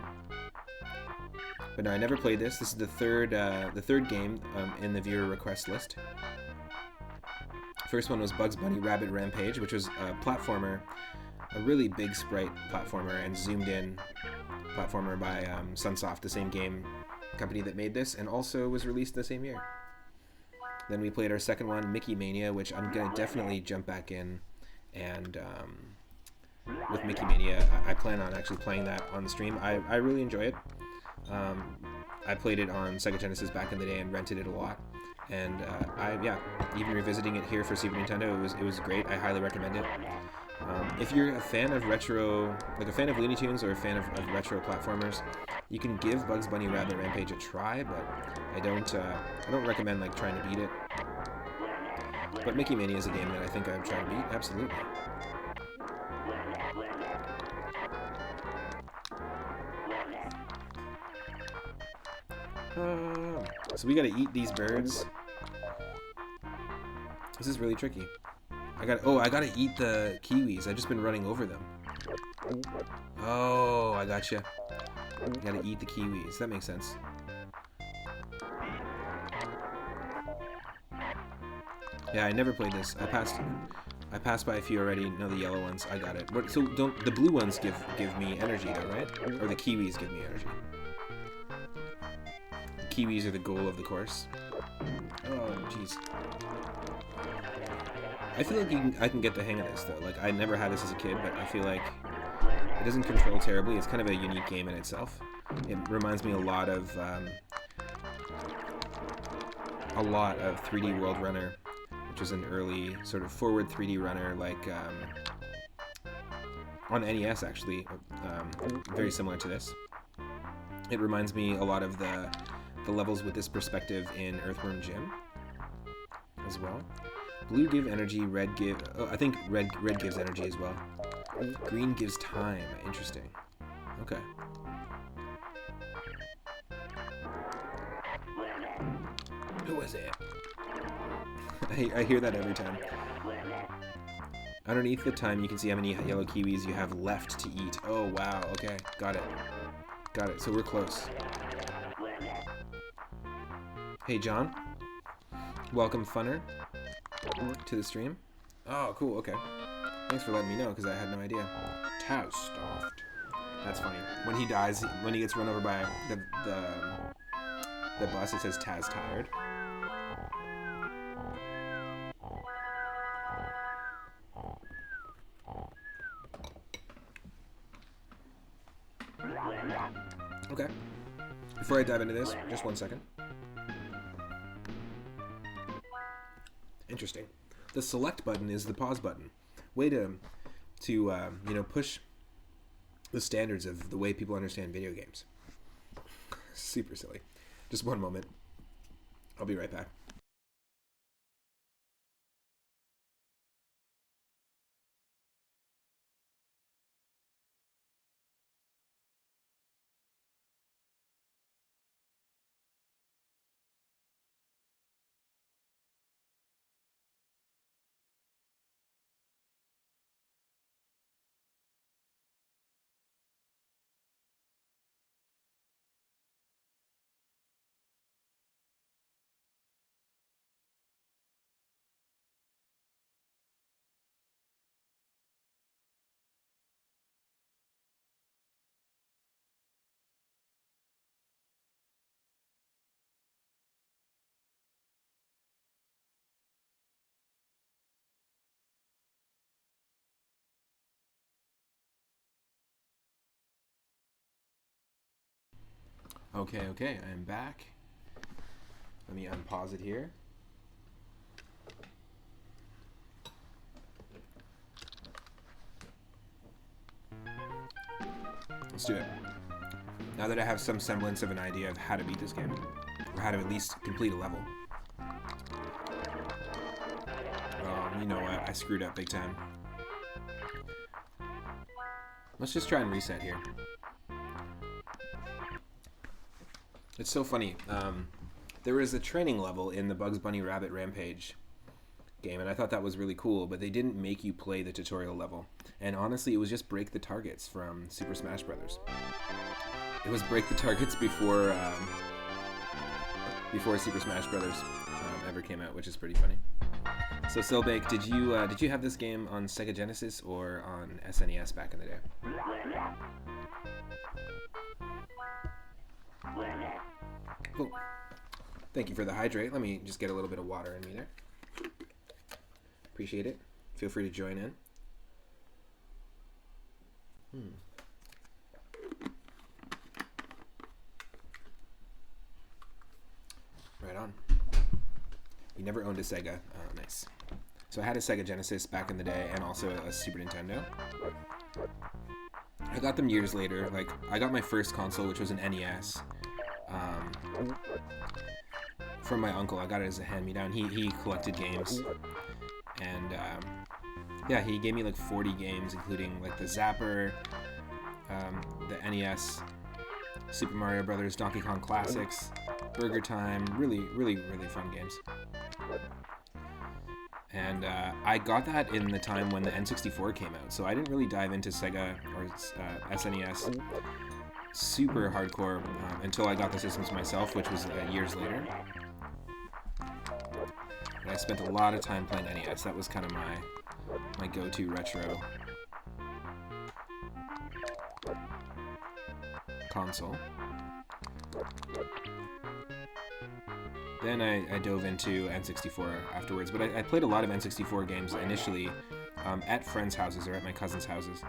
But no, I never played this. This is the third game in the viewer request list. First one was Bugs Bunny Rabbit Rampage, which was a platformer, a really big sprite platformer and zoomed in platformer by Sunsoft, the same game company that made this, and also was released the same year. Then we played our second one, Mickey Mania, which I'm going to definitely jump back in, and with Mickey Mania, I plan on actually playing that on the stream. I really enjoy it. I played it on Sega Genesis back in the day and rented it a lot, and even revisiting it here for Super Nintendo, it was great. I highly recommend it. If you're a fan of retro, like a fan of Looney Tunes or a fan of retro platformers, you can give Bugs Bunny Rabbit Rampage a try, but I don't recommend like trying to beat it. But Mickey Mania is a game that I think I would try to beat, absolutely. So we gotta eat these birds. This is really tricky. I gotta eat the kiwis. I've just been running over them. Oh, I gotcha. You gotta eat the kiwis. That makes sense. Yeah, I never played this. I passed by a few already. No, the yellow ones. I got it. So don't the blue ones give me energy though, right? Or the kiwis give me energy? The kiwis are the goal of the course. Oh, jeez. I feel like I can get the hang of this though. Like I never had this as a kid, but I feel like it doesn't control terribly. It's kind of a unique game in itself. It reminds me a lot of 3D World Runner, which was an early sort of forward 3D runner, like on NES actually, very similar to this. It reminds me a lot of the levels with this perspective in Earthworm Jim as well. Blue give energy, red give... Oh, I think red gives energy as well. Green gives time. Interesting. Okay. Who is it? I hear that every time. Underneath the time, you can see how many yellow kiwis you have left to eat. Oh, wow. Okay. Got it. Got it. So we're close. Hey, John. Welcome, Funner, to the stream. Oh, cool. Okay. Thanks for letting me know, because I had no idea. Taz-Soft. That's funny. When he dies, when he gets run over by the bus, it says Taz tired. Okay. Before I dive into this, just 1 second. Interesting. The select button is the pause button. Way to push the standards of the way people understand video games. Super silly. Just 1 moment. I'll be right back. Okay, I'm back. Let me unpause it here. Let's do it. Now that I have some semblance of an idea of how to beat this game, or how to at least complete a level. You know what? I screwed up big time. Let's just try and reset here. It's so funny. There was a training level in the Bugs Bunny Rabbit Rampage game, and I thought that was really cool, but they didn't make you play the tutorial level. And honestly, it was just Break the Targets from Super Smash Brothers. It was Break the Targets before Super Smash Brothers ever came out, which is pretty funny. So Silbake, did you have this game on Sega Genesis or on SNES back in the day? Oh, thank you for the hydrate. Let me just get a little bit of water in me there. Appreciate it. Feel free to join in. Right on. You never owned a Sega. Oh, nice. So I had a Sega Genesis back in the day and also a Super Nintendo. I got them years later. Like, I got my first console, which was an NES, from my uncle. I got it as a hand-me-down. He collected games. And, yeah, he gave me like 40 games, including like the Zapper, the NES, Super Mario Brothers, Donkey Kong Classics, Burger Time. Really, really, really fun games. And I got that in the time when the N64 came out, so I didn't really dive into Sega or SNES super hardcore until I got the systems myself, which was years later. And I spent a lot of time playing NES. That was kind of my go-to retro console. Then I dove into N64 afterwards, but I played a lot of N64 games initially at friends' houses or at my cousins' houses.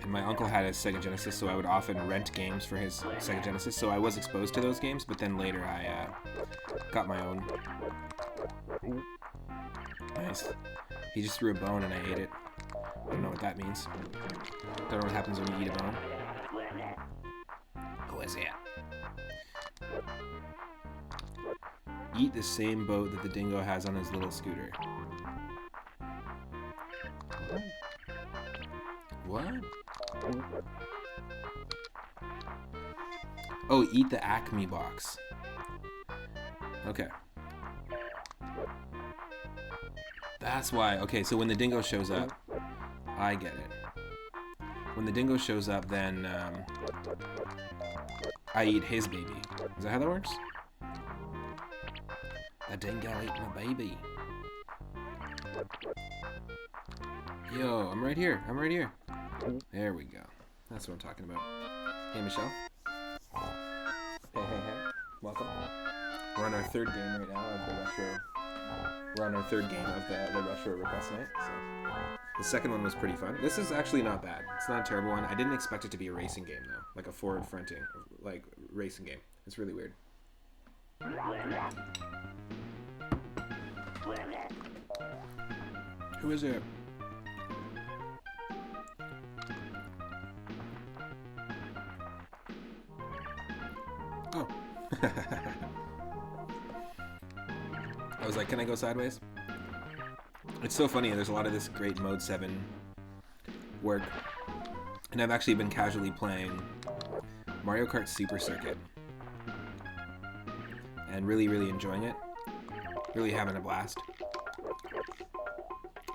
And my uncle had a Sega Genesis, so I would often rent games for his Sega Genesis, so I was exposed to those games, but then later I got my own. Nice. He just threw a bone and I ate it. I don't know what that means. Don't know what happens when you eat a bone. Who is it? Eat the same boat that the dingo has on his little scooter. What? Oh, eat the Acme box. Okay. That's why. Okay, so when the dingo shows up, I get it. When the dingo shows up, then I eat his baby. Is that how that works? The dingo ate my baby. Yo, I'm right here. I'm right here. There we go. That's what I'm talking about. Hey, Michelle. Hey. Welcome. We're on our third game right now of the retro. We're on our third game of the retro request night. So the second one was pretty fun. This is actually not bad. It's not a terrible one. I didn't expect it to be a racing game though, like a forward fronting, like racing game. It's really weird. Who is it? Oh. I was like, can I go sideways? It's so funny. There's a lot of this great Mode 7 work. And I've actually been casually playing Mario Kart Super Circuit. And really, really enjoying it. Really having a blast.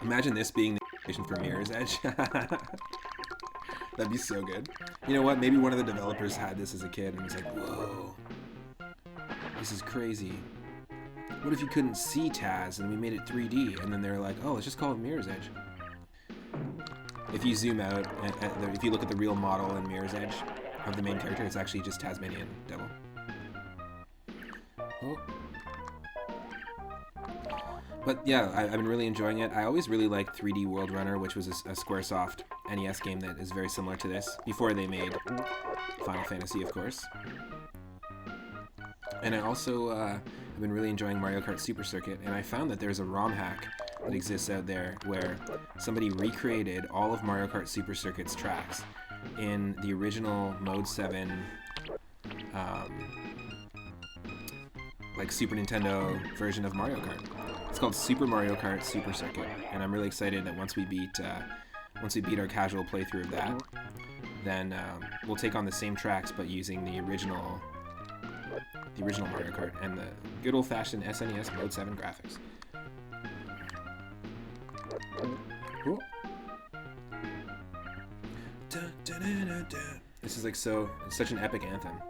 Imagine this being the inspiration for Mirror's Edge. That'd be so good. You know what? Maybe one of the developers had this as a kid and was like, whoa, this is crazy. What if you couldn't see Taz and we made it 3D? And then they were like, oh, let's just call it Mirror's Edge. If you zoom out, if you look at the real model in Mirror's Edge of the main character, it's actually just Tasmanian Devil. Oh. But yeah, I've been really enjoying it. I always really liked 3D World Runner, which was a Squaresoft NES game that is very similar to this, before they made Final Fantasy, of course. And I also have been really enjoying Mario Kart Super Circuit, and I found that there's a ROM hack that exists out there where somebody recreated all of Mario Kart Super Circuit's tracks in the original Mode 7 like Super Nintendo version of Mario Kart. It's called Super Mario Kart Super Circuit, and I'm really excited that once we beat our casual playthrough of that, then we'll take on the same tracks but using the original Mario Kart and the good old-fashioned SNES Mode 7 graphics. Cool. This is like it's such an epic anthem.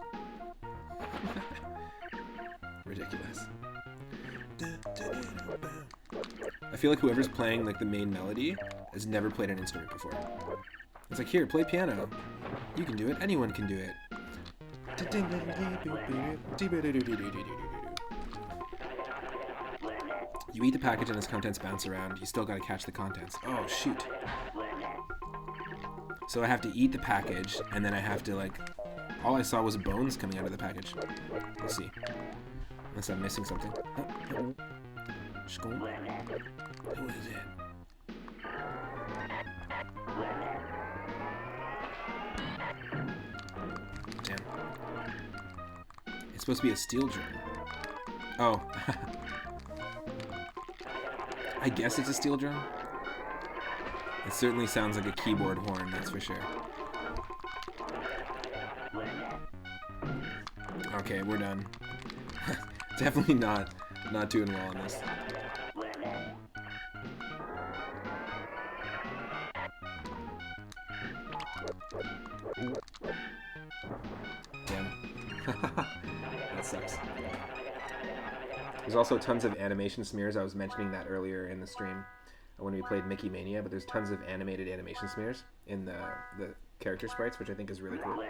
Ridiculous. I feel like whoever's playing like the main melody has never played an instrument before. It's like, here, play piano. You can do it. Anyone can do it. You eat the package and its contents bounce around. You still gotta catch the contents. Oh, shoot. So I have to eat the package, and then I have to, like... All I saw was bones coming out of the package. Let's see. Unless I'm missing something. Oh. Skull? Who is it? Damn. It's supposed to be a steel drum. Oh. I guess it's a steel drum. It certainly sounds like a keyboard horn, that's for sure. Okay, we're done. Definitely not doing well on this. Damn. That sucks. There's also tons of animation smears. I was mentioning that earlier in the stream when we played Mickey Mania, but there's tons of animated animation smears in the character sprites, which I think is really cool.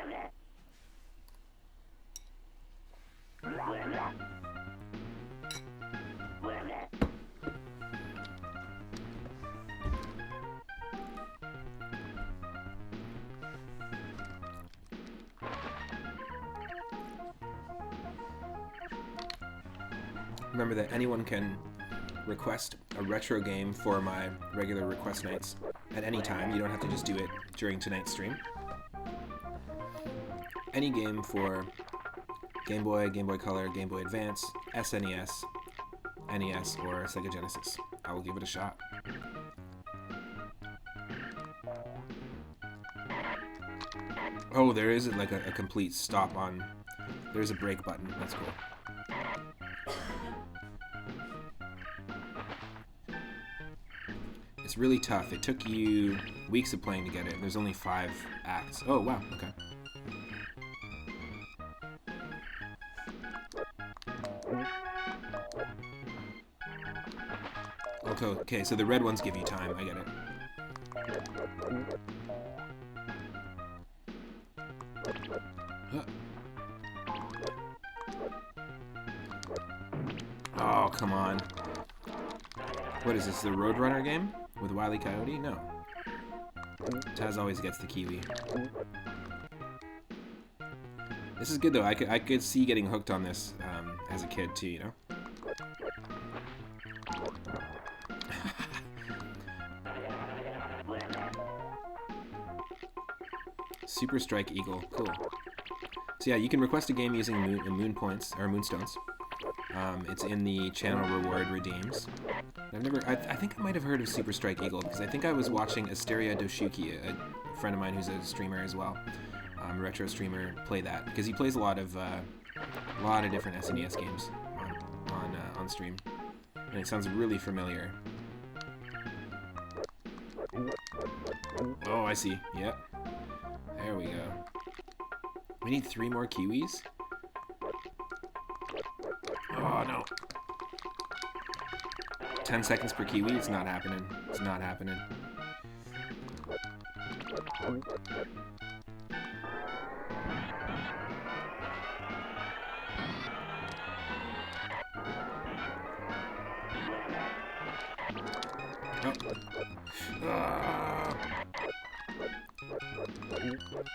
Remember that anyone can request a retro game for my regular request nights at any time. You don't have to just do it during tonight's stream. Any game for Game Boy, Gameboy Color, Gameboy Advance, SNES, NES, or Sega Genesis. I will give it a shot. Oh, there is like a complete stop on... There's a break button. That's cool. It's really tough. It took you weeks of playing to get it. There's only 5 acts. Oh, wow. Okay. Okay, so the red ones give you time. I get it. Huh. Oh, come on. What is this, the Roadrunner game? With Wile E. Coyote? No. Taz always gets the kiwi. This is good though. I could see getting hooked on this as a kid too, you know? Super Strike Eagle. Cool. So yeah, you can request a game using moon points, or moonstones. It's in the channel reward redeems. I think I might have heard of Super Strike Eagle because I think I was watching Asteria Doshuki, a friend of mine who's a streamer as well, retro streamer, play that because he plays a lot of different SNES games on stream, and it sounds really familiar. Oh, I see. Yep. There we go. We need 3 more kiwis. Oh no. 10 seconds per kiwi, it's not happening. It's not happening. Oh.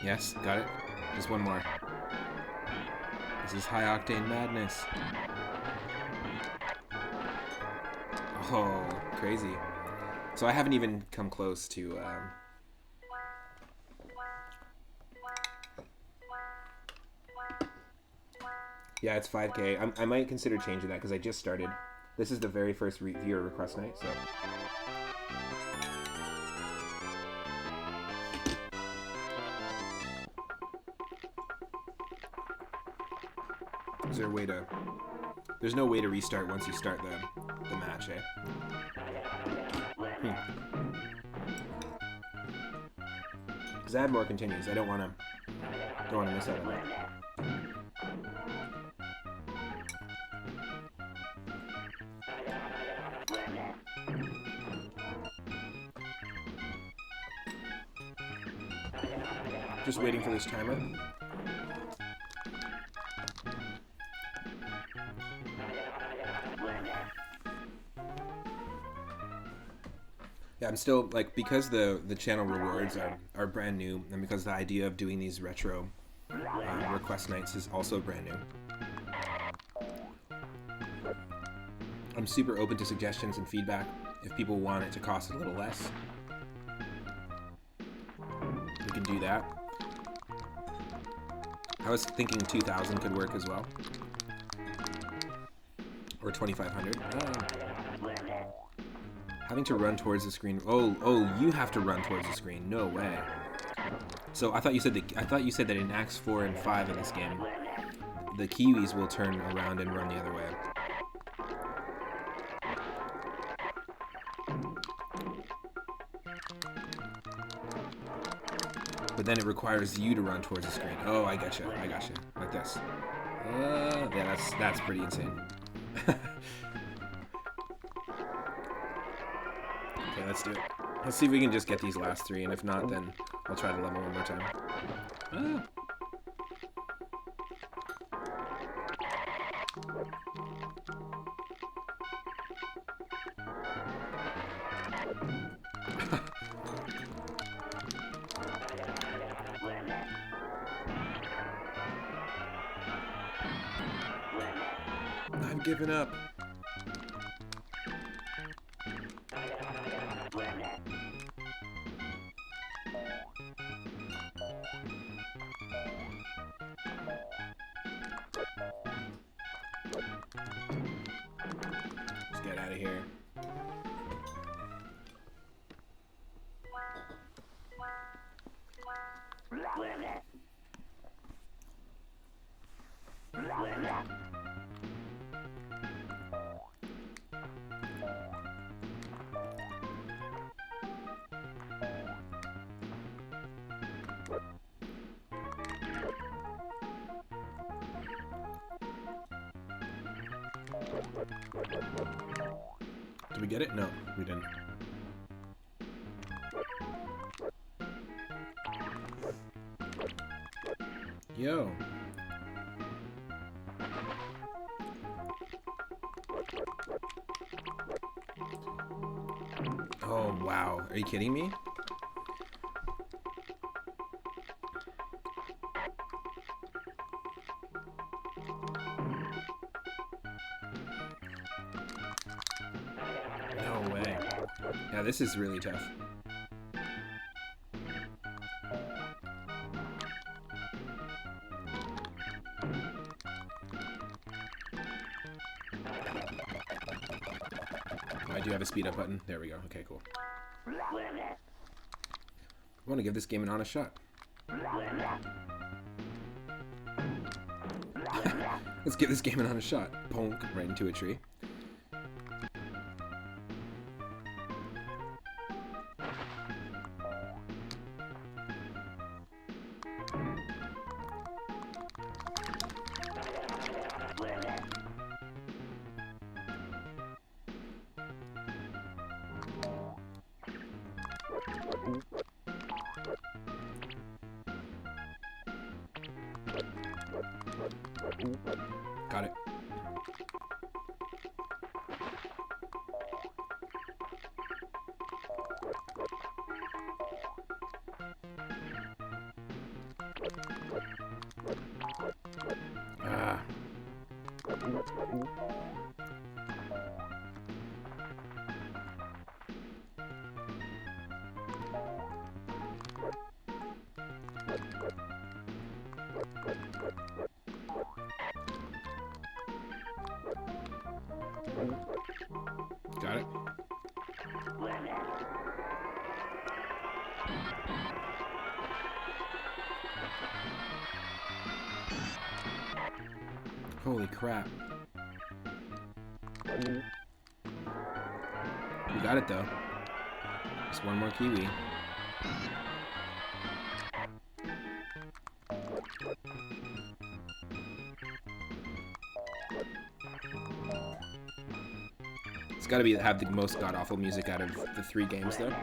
Yes, got it. Just one more. This is high octane madness. Oh, crazy. So I haven't even come close to... Yeah, it's 5K. I might consider changing that because I just started. This is the very first viewer request night, so... Is there a way to... There's no way to restart once you start the match, eh? Because add more continues. I don't want to miss out on that. Just waiting for this timer. Yeah, I'm still, like, because the channel rewards are brand new, and because the idea of doing these retro request nights is also brand new. I'm super open to suggestions and feedback. If people want it to cost a little less, we can do that. I was thinking 2,000 could work as well. Or 2,500. Having to run towards the screen. Oh, you have to run towards the screen. No way. So I thought you said that in Acts 4 and 5 of this game, the Kiwis will turn around and run the other way. But then it requires you to run towards the screen. Oh, I gotcha. Like this. Yeah, that's pretty insane. Okay, let's do it. Let's see if we can just get these last three, and if not, then I'll try to level one more time. Ah. I'm giving up. Let's get out of here. Did we get it? No, we didn't. Yo. Oh, wow. Are you kidding me? No way. Yeah, this is really tough. I do have a speed up button. There we go. Okay, cool. I want to give this game an honest shot. Let's give this game an honest shot. Bonk, right into a tree. Got it. Got it. Holy crap. We got it though. Just one more kiwi. It's got to have the most god-awful music out of the 3 games though.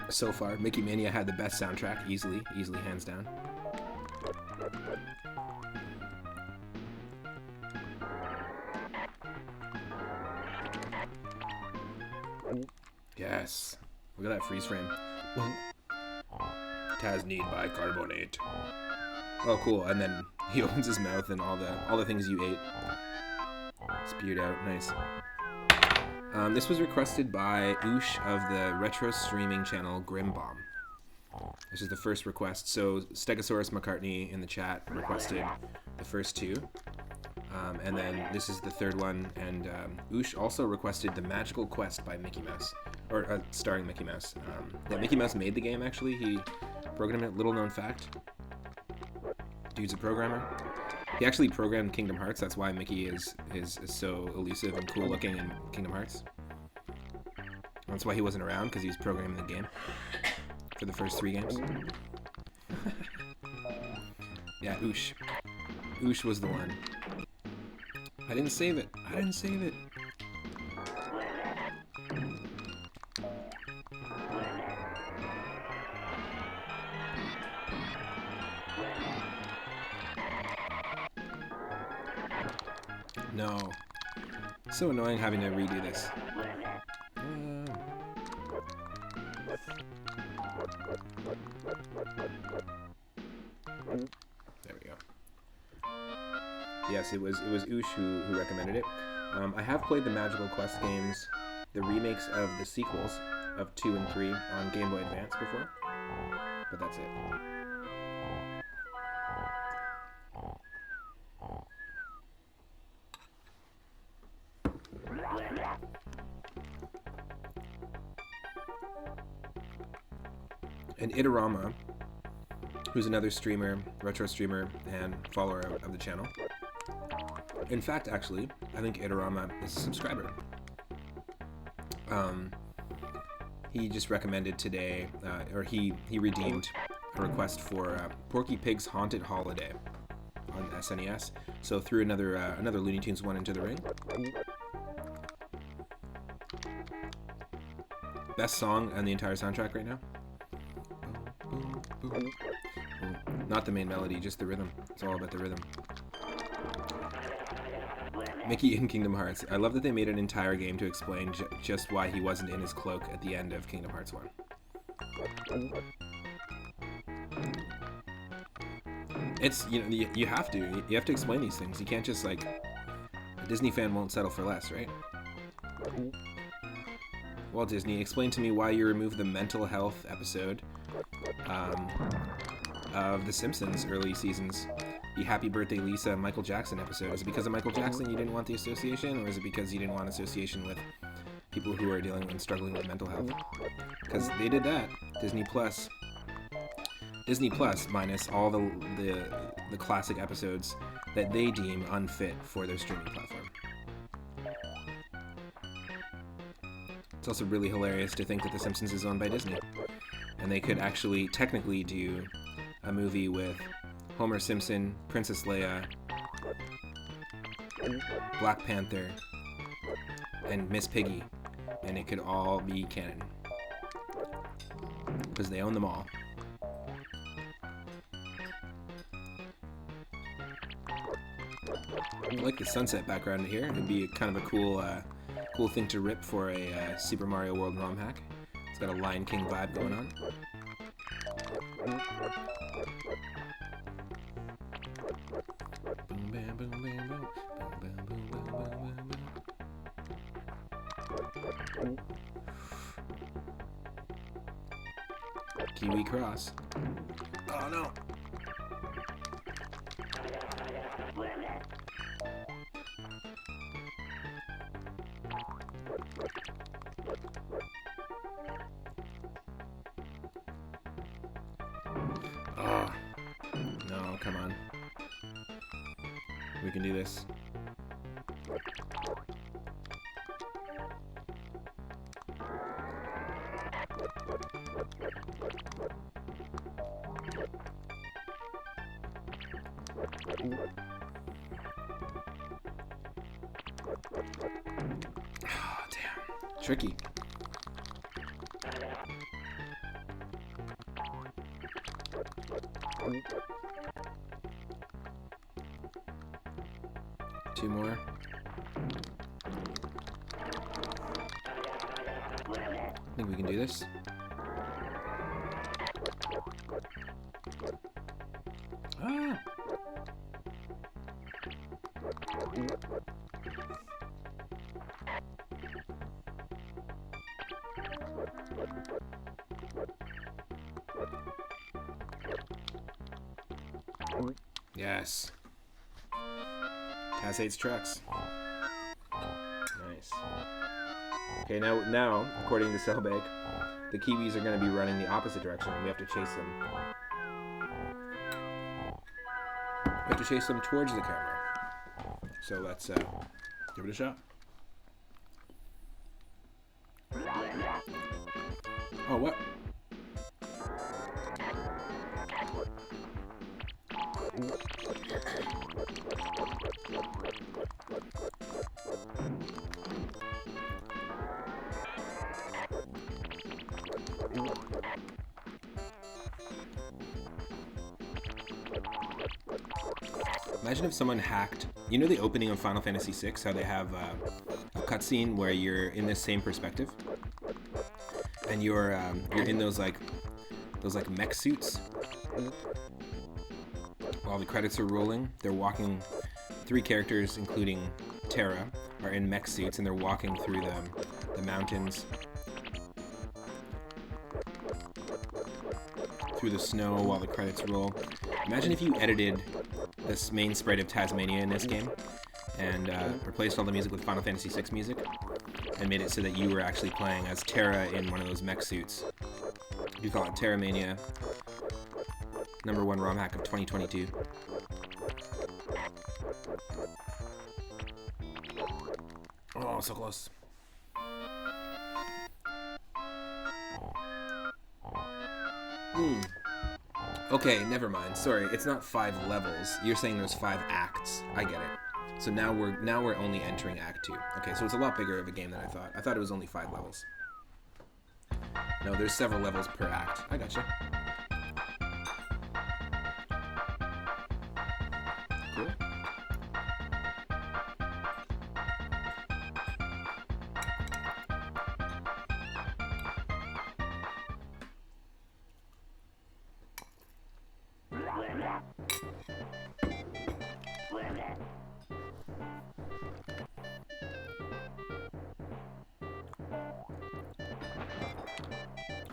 So far, Mickey Mania had the best soundtrack, easily hands down. Yes. Look at that freeze frame. Taz need bicarbonate. Oh, cool. And then he opens his mouth and all the things you ate spewed out. Nice. This was requested by Oosh of the retro streaming channel Grimbomb. This is the first request. So Stegosaurus McCartney in the chat requested the first 2. And then this is the 3rd one, and Oosh also requested The Magical Quest by Mickey Mouse, or starring Mickey Mouse. That Mickey Mouse made the game, actually. He programmed it. Little known fact. Dude's a programmer. He actually programmed Kingdom Hearts. That's why Mickey is so elusive and cool looking in Kingdom Hearts. That's why he wasn't around, because he was programming the game for the first 3 games. Yeah, Oosh. Oosh was the one. I didn't save it. No. So annoying having to redo this. There we go. Yes, it was Oosh who recommended it. I have played the Magical Quest games, the remakes of the sequels of 2 and 3 on Game Boy Advance before, but that's it. And Itarama, who's another streamer, retro streamer, and follower of the channel. In fact, actually, I think Itarama is a subscriber. He just recommended today, or he redeemed a request for Porky Pig's Haunted Holiday on SNES. So threw another Looney Tunes one into the ring. Best song on the entire soundtrack right now. Not the main melody, just the rhythm. It's all about the rhythm. Mickey in Kingdom Hearts. I love that they made an entire game to explain just why he wasn't in his cloak at the end of Kingdom Hearts 1. It's, you have to explain these things. You can't just, like, a Disney fan won't settle for less, right? Walt Disney, explain to me why you removed the mental health episode of The Simpsons early seasons. The Happy Birthday Lisa Michael Jackson episode. Is it because of Michael Jackson you didn't want the association, or is it because you didn't want association with people who are dealing and struggling with mental health? Because they did that. Disney Plus minus all the classic episodes that they deem unfit for their streaming platform. It's also really hilarious to think that The Simpsons is owned by Disney, and they could actually technically do a movie with Homer Simpson, Princess Leia, Black Panther, and Miss Piggy, and it could all be canon because they own them all. I like the sunset background here. It'd be kind of a cool thing to rip for a Super Mario World ROM hack. It's got a Lion King vibe going on. Boom, bam, boom, bam, boom, boom, Kiwi cross. Oh no. Oh. No, come on. We can do this. Oh, damn. Tricky. Two more. I think we can do this. Ah! Yes. Taz hates trucks. Nice. Okay, now, according to Cellbake, the Kiwis are going to be running the opposite direction, and we have to chase them. We have to chase them towards the camera. So let's give it a shot. Oh, what? Imagine if someone hacked, you know the opening of Final Fantasy VI, how they have a cutscene where you're in this same perspective, and you're in those like mech suits. While the credits are rolling, they're walking. 3 characters, including Terra, are in mech suits, and they're walking through the mountains, through the snow while the credits roll. Imagine if you edited this main sprite of taz-mania in this game and replaced all the music with Final Fantasy VI music and made it so that you were actually playing as Terra in one of those mech suits. You call it Terra-mania. #1 ROM hack of 2022. Oh, so close. Okay, never mind. Sorry, it's not 5 levels. You're saying there's 5 acts. I get it. So now we're only entering Act 2. Okay, so it's a lot bigger of a game than I thought. I thought it was only 5 levels. No, there's several levels per act. I gotcha. Cool.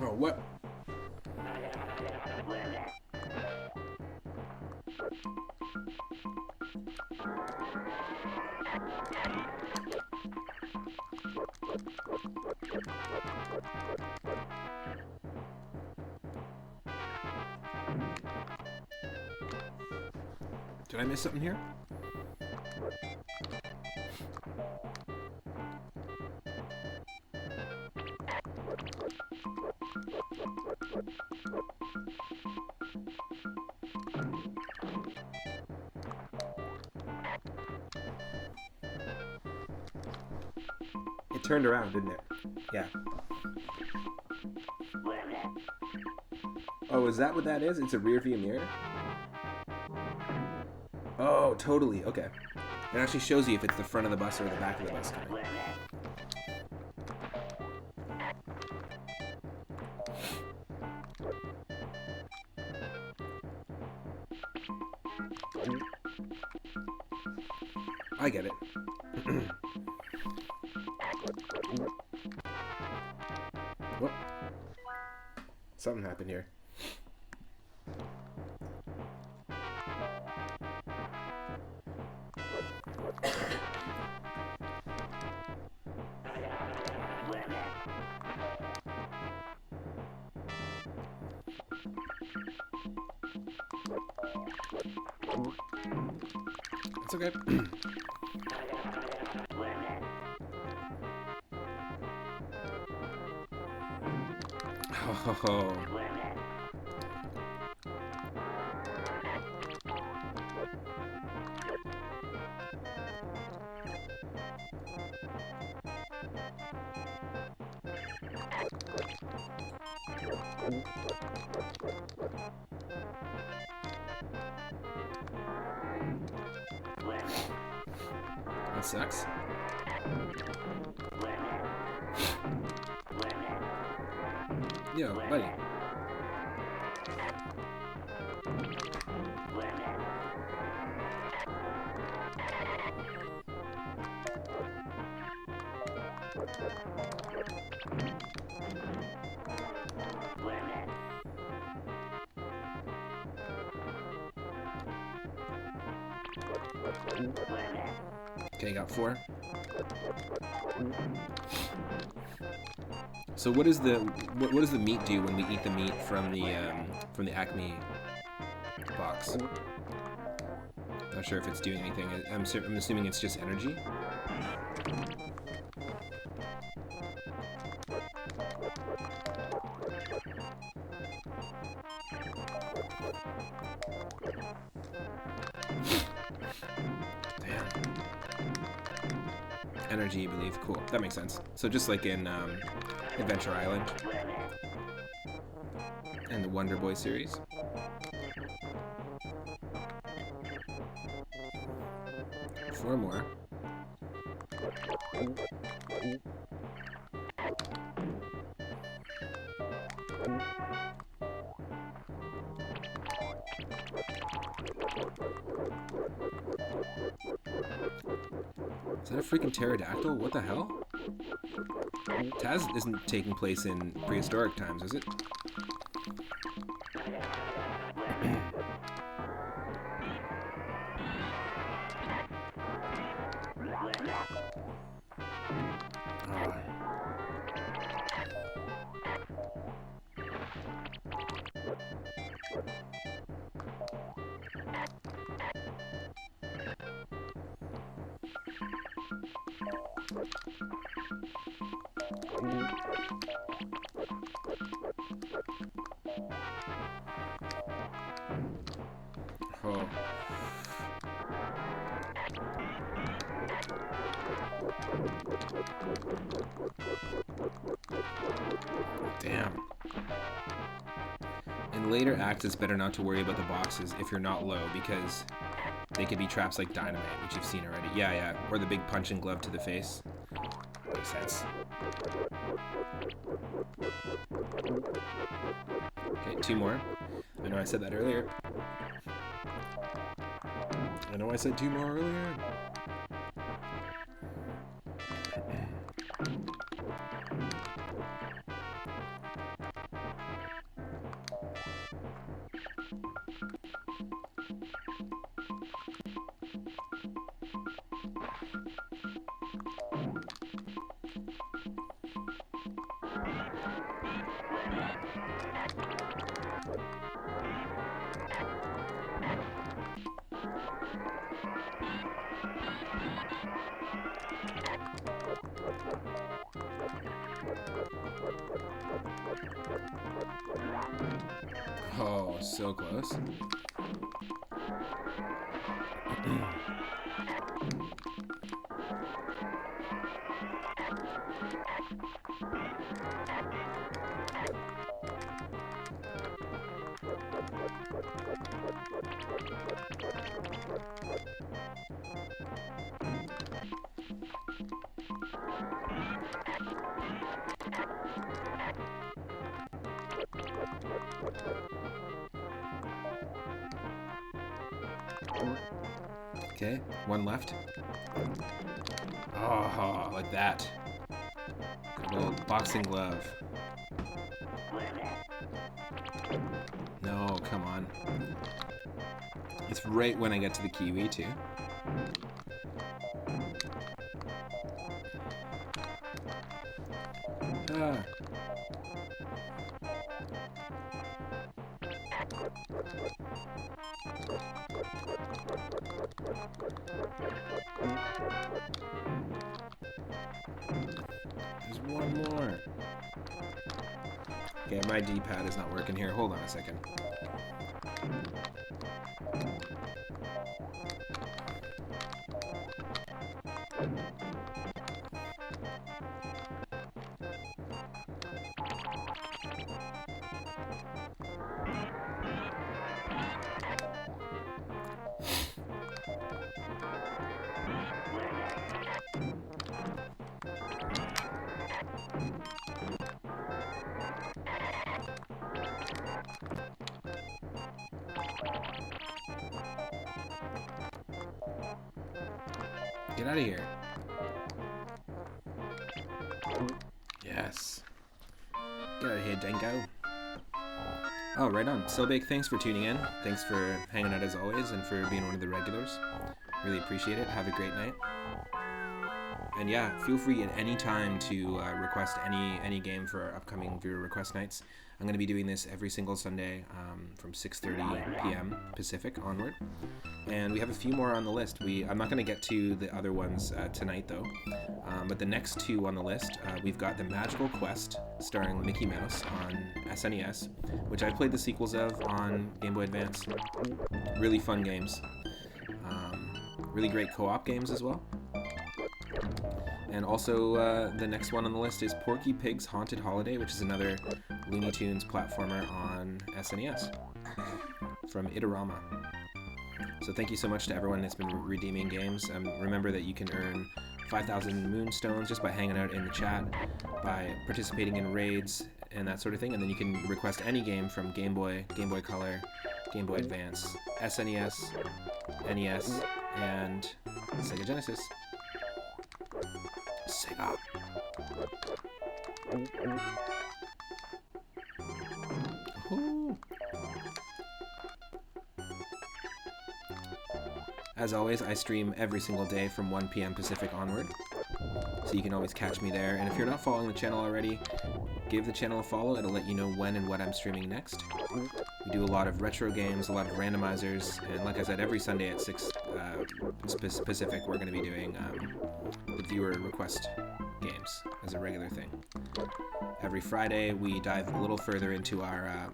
Oh, what? Did I miss something here? It turned around, didn't it? Yeah. Oh, is that what that is? It's a rear view mirror? Oh, totally. Okay. It actually shows you if it's the front of the bus or the back of the bus coming. I get it. Something happened here. It's okay. Oh. That sucks. Yo, buddy. Okay, got 4. So what does the meat do when we eat the meat from the Acme box? Not sure if it's doing anything. I'm assuming it's just energy. Energy, you believe. Cool. That makes sense. So just like in Adventure Island and the Wonder Boy series. Four more. Is that a freaking pterodactyl? What the hell? Taz isn't taking place in prehistoric times, is it? Oh. Damn. In later acts, it's better not to worry about the boxes if you're not low, because they could be traps like dynamite, which you've seen already. Yeah, or the big punching glove to the face. Makes sense. Okay, 2 more. I know I said that earlier. I know I said 2 more earlier. Oh, so close. Okay, 1 left. Oh, like that. Good old boxing glove. fun. It's right when I get to the Kiwi, too. Ah. There's one more. Okay, my D-pad is not working here. Hold on a second. Get out of here. Yes. Get out of here, Dango. Oh, right on. Selbake, thanks for tuning in. Thanks for hanging out as always and for being one of the regulars. Really appreciate it. Have a great night. And yeah, feel free at any time to request any game for our upcoming viewer request nights. I'm going to be doing this every single Sunday from 6:30 p.m. Pacific onward. And we have a few more on the list. I'm not going to get to the other ones tonight, though. But the next two on the list, we've got The Magical Quest, starring Mickey Mouse on SNES, which I played the sequels of on Game Boy Advance. Really fun games. Really great co-op games as well. And also, the next one on the list is Porky Pig's Haunted Holiday, which is another Looney Tunes platformer on SNES from Itorama. So thank you so much to everyone that's been redeeming games. Remember that you can earn 5,000 Moonstones just by hanging out in the chat, by participating in raids and that sort of thing. And then you can request any game from Game Boy, Gameboy Color, Game Boy Advance, SNES, NES, and Sega Genesis. Sega. Ooh. As always, I stream every single day from 1 p.m. Pacific onward, so you can always catch me there. And if you're not following the channel already, give the channel a follow. It'll let you know when and what I'm streaming next. We do a lot of retro games, a lot of randomizers, and like I said, every Sunday at 6 Pacific, we're going to be doing the viewer request games as a regular thing. Every Friday, we dive a little further into our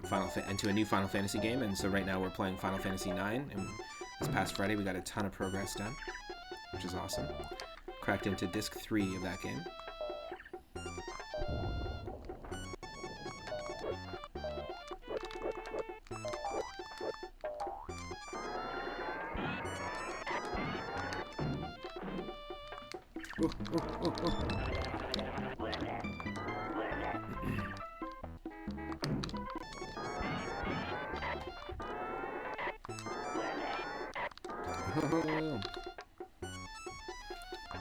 into a new Final Fantasy game, and so right now we're playing Final Fantasy IX, and this past Friday we got a ton of progress done, which is awesome. Cracked into disc 3 of that game.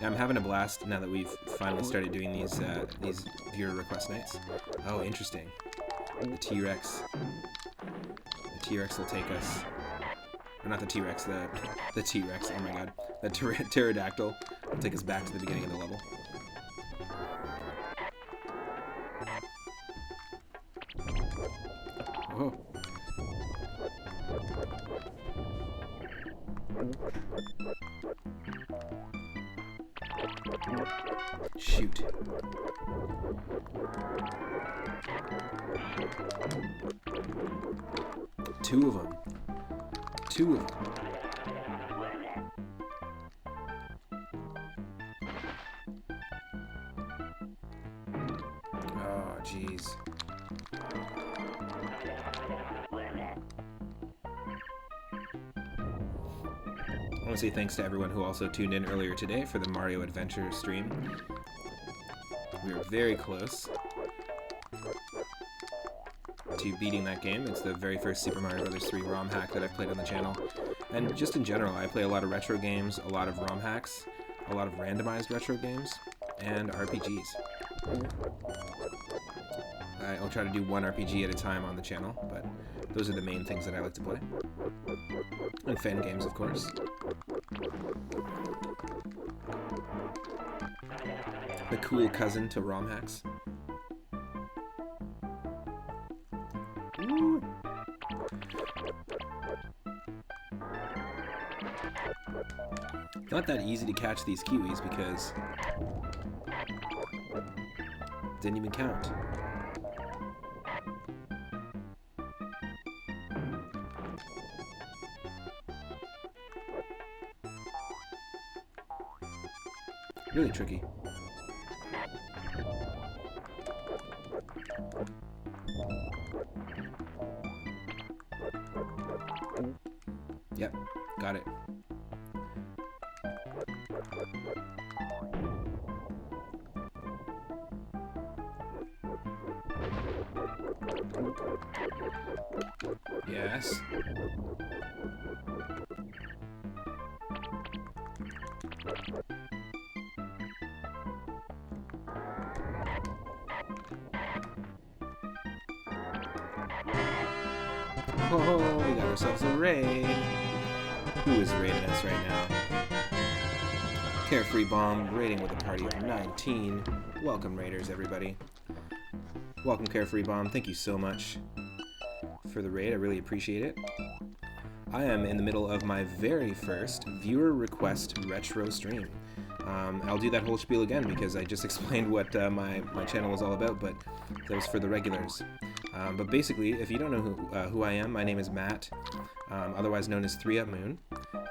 I'm having a blast now that we've finally started doing these viewer request nights. Oh, interesting. The T-Rex. The T-Rex will take us. Or not the T-Rex, the T-Rex, oh my god. The pterodactyl will take us back to the beginning of the level. Whoa. Shoot. Two of them. Oh, jeez. I want to say thanks to everyone who also tuned in earlier today for the Mario Adventure stream. We are very close to beating that game. It's the very first Super Mario Bros. 3 ROM hack that I've played on the channel. And just in general, I play a lot of retro games, a lot of ROM hacks, a lot of randomized retro games, and RPGs. I'll try to do one RPG at a time on the channel, but Those are the main things that I like to play. And fan games, of course. The cool cousin to ROM hacks. Ooh. Not that easy to catch these Kiwis because it didn't even count. Really tricky. Yep, got it. Yes. Oh, we got ourselves a raid. Who is raiding us right now? Carefree Bomb, raiding with a party of 19. Welcome, raiders, everybody. Welcome, Carefree Bomb. Thank you so much for the raid. I really appreciate it. I am in the middle of my very first viewer request retro stream. I'll do that whole spiel again because I just explained what my channel is all about, but that was for the regulars. But basically, if you don't know who I am, my name is Matt, otherwise known as 3 Up Moon.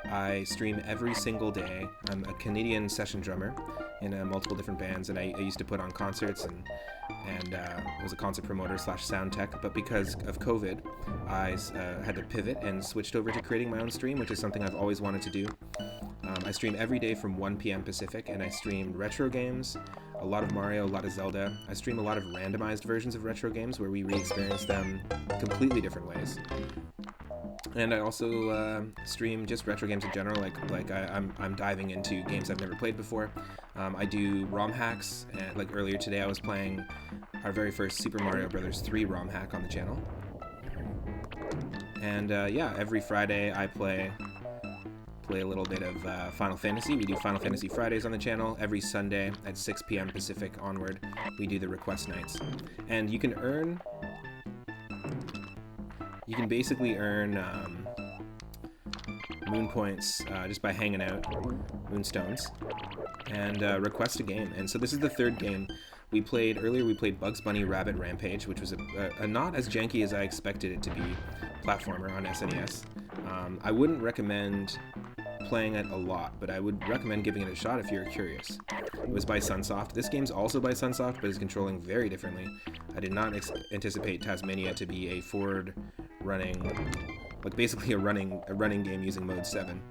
I stream every single day. I'm a Canadian session drummer in multiple different bands, and I used to put on concerts and was a concert promoter / sound tech. But because of COVID, I had to pivot and switched over to creating my own stream, which is something I've always wanted to do. I stream every day from 1 p.m. Pacific, and I stream retro games, a lot of Mario, a lot of Zelda. I stream a lot of randomized versions of retro games where we re-experience them completely different ways. And I also stream just retro games in general, like I'm diving into games I've never played before. I do ROM hacks, and like earlier today I was playing our very first Super Mario Bros. 3 ROM hack on the channel. And yeah, every Friday I play a little bit of Final Fantasy. We do Final Fantasy Fridays on the channel. Every Sunday at 6 p.m. Pacific onward, we do the request nights. And you can basically earn moon points just by hanging out, moonstones, and request a game. And so this is the third game. We played Bugs Bunny Rabbit Rampage, which was a not as janky as I expected it to be platformer on SNES. I wouldn't recommend playing it a lot, but I would recommend giving it a shot if you're curious. It was by Sunsoft. This game's also by Sunsoft, but is controlling very differently. I did not anticipate taz-mania to be a forward-running, like basically a running game using mode 7.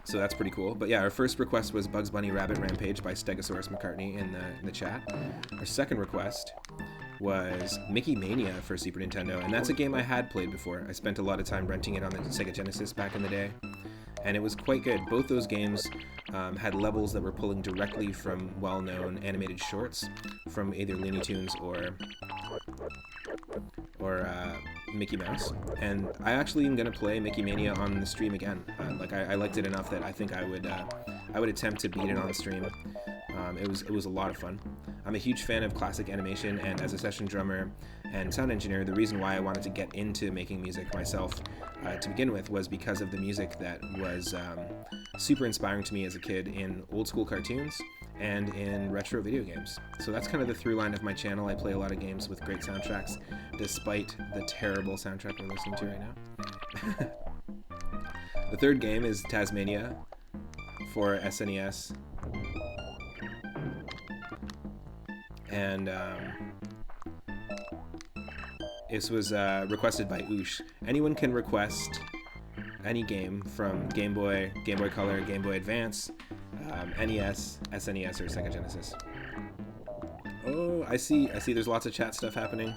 So that's pretty cool. But yeah, our first request was Bugs Bunny Rabbit Rampage by Stegosaurus McCartney in the chat. Our second request was Mickey Mania for Super Nintendo, and that's a game I had played before. I spent a lot of time renting it on the Sega Genesis back in the day, and it was quite good. Both those games had levels that were pulling directly from well-known animated shorts from either Looney Tunes or Mickey Mouse. And I actually am going to play Mickey Mania on the stream again. I liked it enough that I think I would attempt to beat it on the stream. It was a lot of fun. I'm a huge fan of classic animation, and as a session drummer and sound engineer, the reason why I wanted to get into making music myself to begin with was because of the music that was super inspiring to me as a kid in old school cartoons and in retro video games. So that's kind of the through line of my channel. I play a lot of games with great soundtracks, despite the terrible soundtrack we're listening to right now. The third game is taz-mania for SNES. And this was requested by Oosh. Anyone can request any game from Game Boy, Gameboy Color, Gameboy Advance, NES, SNES, or Sega Genesis. Oh, I see there's lots of chat stuff happening.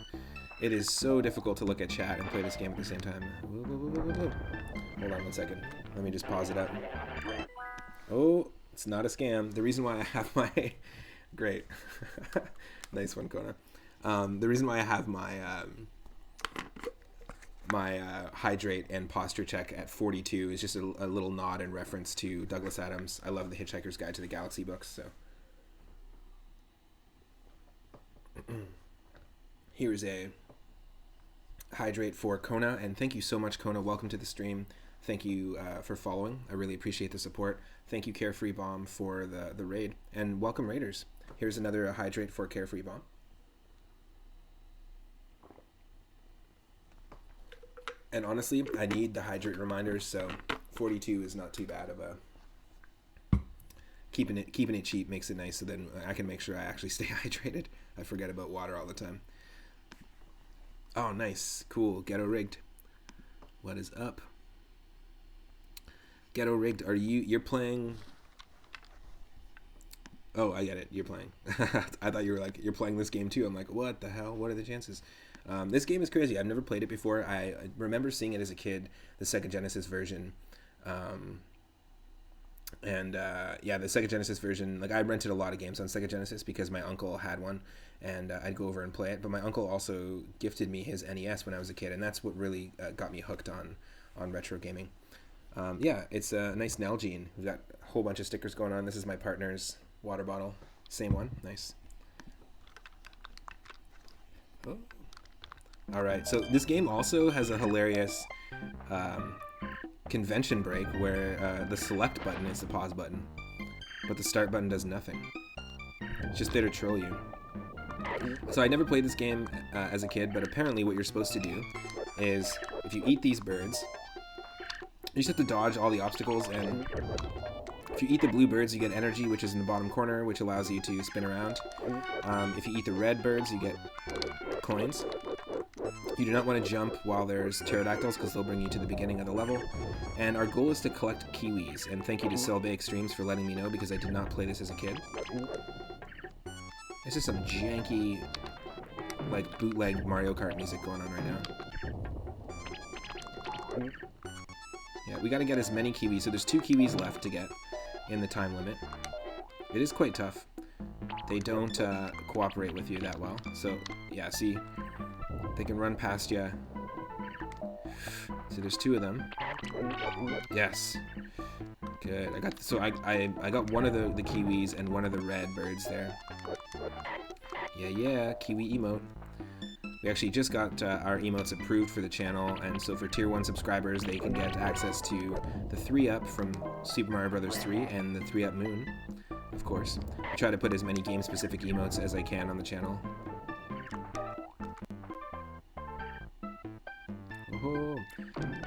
It is so difficult to look at chat and play this game at the same time. Whoa, whoa, whoa, whoa, whoa. Hold on 1 second. Let me just pause it up. Oh, it's not a scam. The reason why I have my... Great. Nice one, Kona. The reason why I have my my hydrate and posture check at 42 is just a little nod in reference to Douglas Adams. I love the Hitchhiker's Guide to the Galaxy books. So here's a hydrate for Kona, and thank you so much, Kona. Welcome to the stream. Thank you for following. I really appreciate the support. Thank you, Carefree Bomb, for the raid, and welcome raiders. Here's another hydrate for Carefree Bomb. And honestly, I need the hydrate reminders, so 42 is not too bad of a... Keeping it cheap makes it nice, so then I can make sure I actually stay hydrated. I forget about water all the time. Oh, nice. Cool. Ghetto Rigged. What is up? Ghetto Rigged, you're playing... Oh, I get it. You're playing. I thought you were like, you're playing this game too. I'm like, what the hell? What are the chances? This game is crazy. I've never played it before. I remember seeing it as a kid, the Sega Genesis version. Yeah, the Sega Genesis version, like I rented a lot of games on Sega Genesis because my uncle had one, and I'd go over and play it. But my uncle also gifted me his NES when I was a kid, and that's what really got me hooked on retro gaming. Yeah, it's a nice Nalgene. We've got a whole bunch of stickers going on. This is my partner's water bottle. Same one. Nice. Oh. All right, so this game also has a hilarious convention break where the select button is the pause button, but the start button does nothing. It's just there to troll you. So I never played this game as a kid, but apparently what you're supposed to do is if you eat these birds, you just have to dodge all the obstacles, and if you eat the blue birds, you get energy, which is in the bottom corner, which allows you to spin around. If you eat the red birds, you get coins. You do not want to jump while there's pterodactyls because they'll bring you to the beginning of the level. And our goal is to collect kiwis. And thank you to Selbay Extremes for letting me know because I did not play this as a kid. This is some janky, like, bootleg Mario Kart music going on right now. Yeah, we got to get as many kiwis. So there's 2 kiwis left to get in the time limit. It is quite tough. They don't cooperate with you that well. So, yeah, see... They can run past you. So there's 2 of them. Yes. Good. I got one of the kiwis and one of the red birds there. Yeah, kiwi emote. We actually just got our emotes approved for the channel, and so for tier 1 subscribers, they can get access to the 3-up from Super Mario Bros. 3 and the 3-up Moon, of course. I try to put as many game-specific emotes as I can on the channel.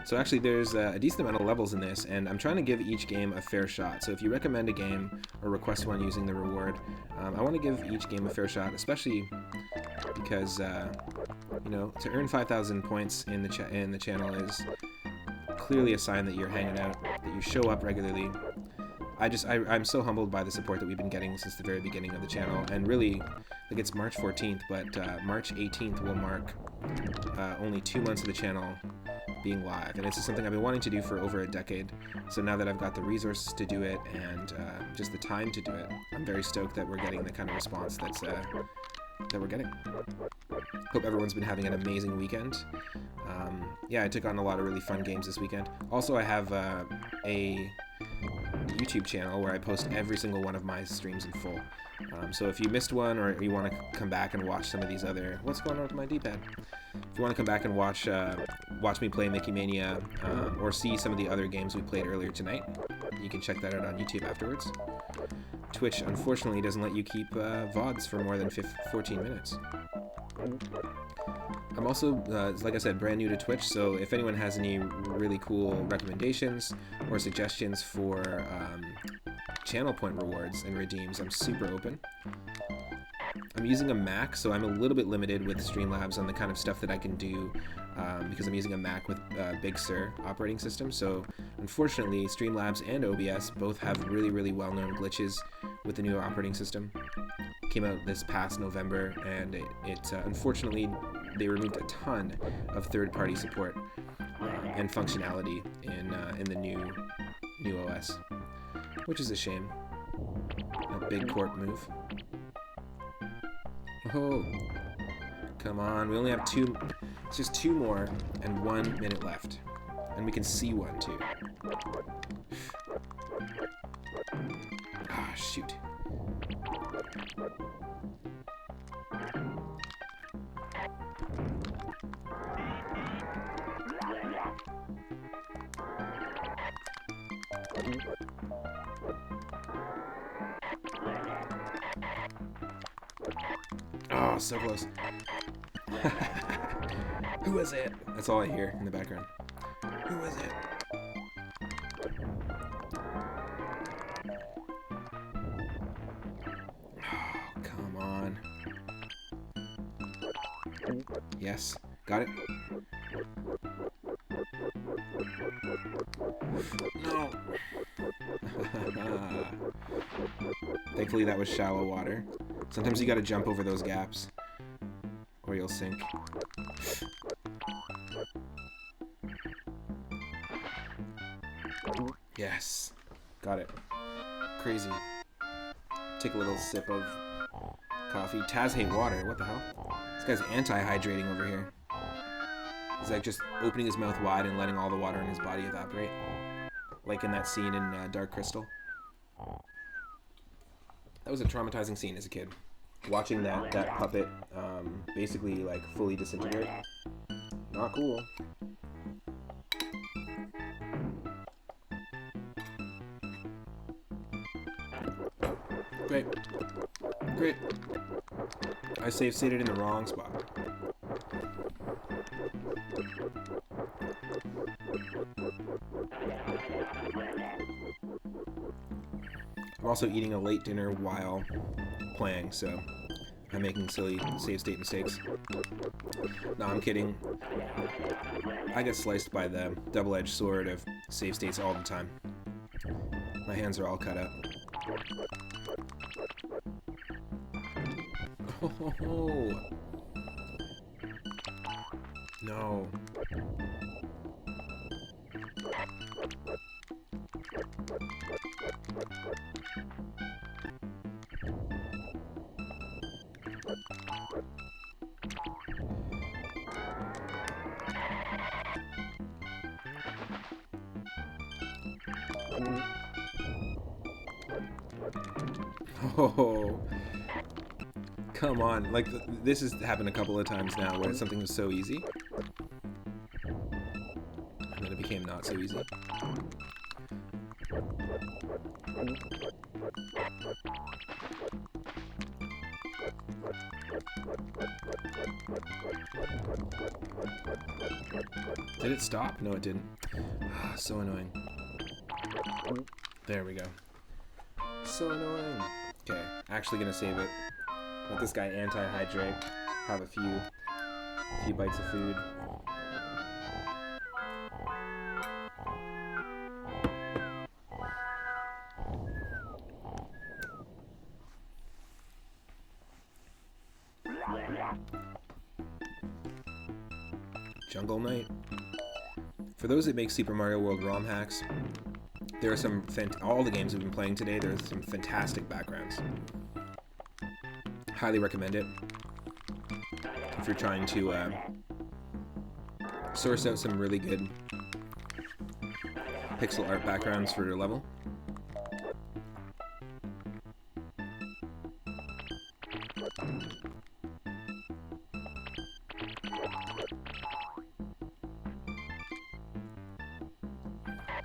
So actually there's a decent amount of levels in this, and I'm trying to give each game a fair shot. So if you recommend a game or request one using the reward, I want to give each game a fair shot, especially because, you know, to earn 5,000 points in the channel is clearly a sign that you're hanging out, that you show up regularly. I'm so humbled by the support that we've been getting since the very beginning of the channel, and really, like, it's March 14th, but March 18th will mark only 2 months of the channel being live, and it's something I've been wanting to do for over a decade. So now that I've got the resources to do it and just the time to do it, I'm very stoked that we're getting the kind of response that we're getting. Hope everyone's been having an amazing weekend. Yeah, I took on a lot of really fun games this weekend. Also, I have a YouTube channel where I post every single one of my streams in full. So if you missed one, or you want to come back and watch some of these other... What's going on with my D-pad? If you want to come back and watch me play Mickey Mania, or see some of the other games we played earlier tonight, you can check that out on YouTube afterwards. Twitch, unfortunately, doesn't let you keep VODs for more than 14 minutes. I'm also, like I said, brand new to Twitch, so if anyone has any really cool recommendations or suggestions for channel point rewards and redeems, I'm super open. I'm using a Mac, so I'm a little bit limited with Streamlabs on the kind of stuff that I can do because I'm using a Mac with Big Sur operating system. So unfortunately, Streamlabs and OBS both have really, really well-known glitches with the new operating system. Came out this past November, and it unfortunately, they removed a ton of third-party support and functionality in the new OS, which is a shame. A big corp move. Oh, come on! We only have two It's just 2 more and 1 minute left. And we can see one, too. Ah, shoot. Oh, so close. Who is it? That's all I hear in the background. Who is it? Oh, come on. Yes, got it. No. Thankfully that was shallow water. Sometimes you gotta jump over those gaps or you'll sink. Yes, got it. Crazy. Take a little sip of coffee. Taz hate water, what the hell? This guy's anti-hydrating over here. He's like just opening his mouth wide and letting all the water in his body evaporate. Like in that scene in Dark Crystal. That was a traumatizing scene as a kid. Watching that puppet basically like fully disintegrate. Not cool. Great. Great. I save stated in the wrong spot. I'm also eating a late dinner while playing, so I'm making silly save state mistakes. No, I'm kidding. I get sliced by the double-edged sword of save states all the time. My hands are all cut up. Oh, no. Oh, come on. Like, this has happened a couple of times now where something was so easy. And then it became not so easy. Did it stop? No, it didn't. So annoying. There we go. So annoying. Okay, actually gonna save it. Let this guy anti-hydrate. Have a few bites of food. Jungle Knight. For those that make Super Mario World ROM hacks, there are some all the games we've been playing today, there's some fantastic backgrounds. Highly recommend it if you're trying to source out some really good pixel art backgrounds for your level.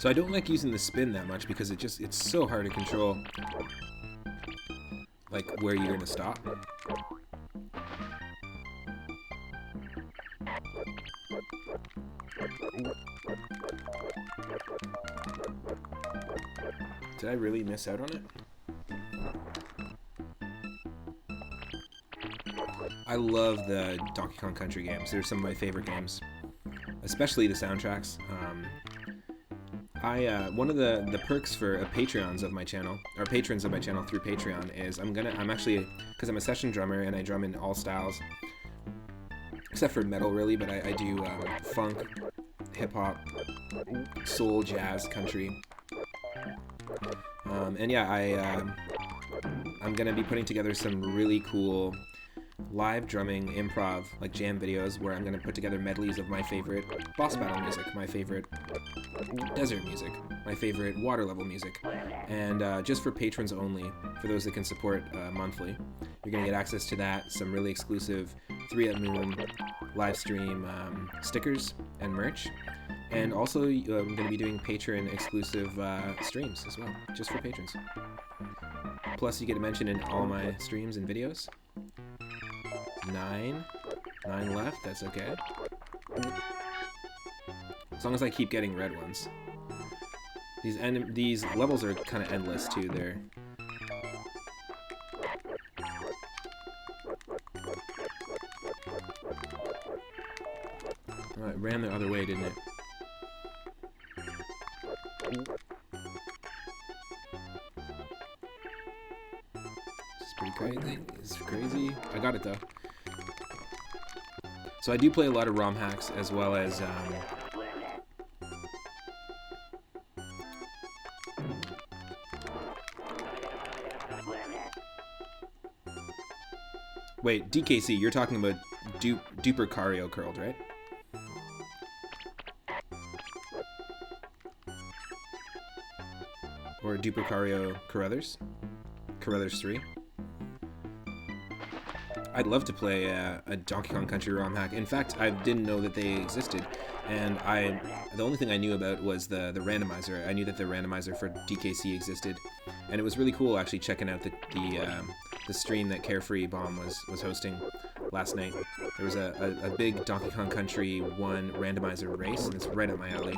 So I don't like using the spin that much because it's so hard to control, like, where you're gonna stop. Did I really miss out on it? I love the Donkey Kong Country games. They're some of my favorite games, especially the soundtracks. One of the perks for patrons of my channel, or patrons of my channel through Patreon, is I'm actually, because I'm a session drummer and I drum in all styles, except for metal really, but I do funk, hip hop, soul, jazz, country, and yeah, I'm gonna be putting together some really cool live drumming improv, like jam videos, where I'm going to put together medleys of my favorite boss battle music, my favorite desert music, my favorite water level music, and just for patrons only, for those that can support monthly, you're going to get access to that, some really exclusive 3 at Noon live stream stickers and merch, and also I'm going to be doing patron exclusive streams as well, just for patrons. Plus you get a mention in all my streams and videos. 9 left, that's okay. As long as I keep getting red ones. These levels are kind of endless too. They're oh, it ran the other way, didn't it? It's pretty crazy. It's crazy. I got it though. So I do play a lot of ROM hacks as well as wait, DKC, you're talking about Duper Cario Curled, right? Or Duper Cario Carruthers? Carruthers 3? I'd love to play a Donkey Kong Country ROM hack. In fact, I didn't know that they existed, and the only thing I knew about was the randomizer. I knew that the randomizer for DKC existed, and it was really cool actually checking out the stream that Carefree Bomb was hosting last night. There was a big Donkey Kong Country 1 randomizer race, and it's right up my alley.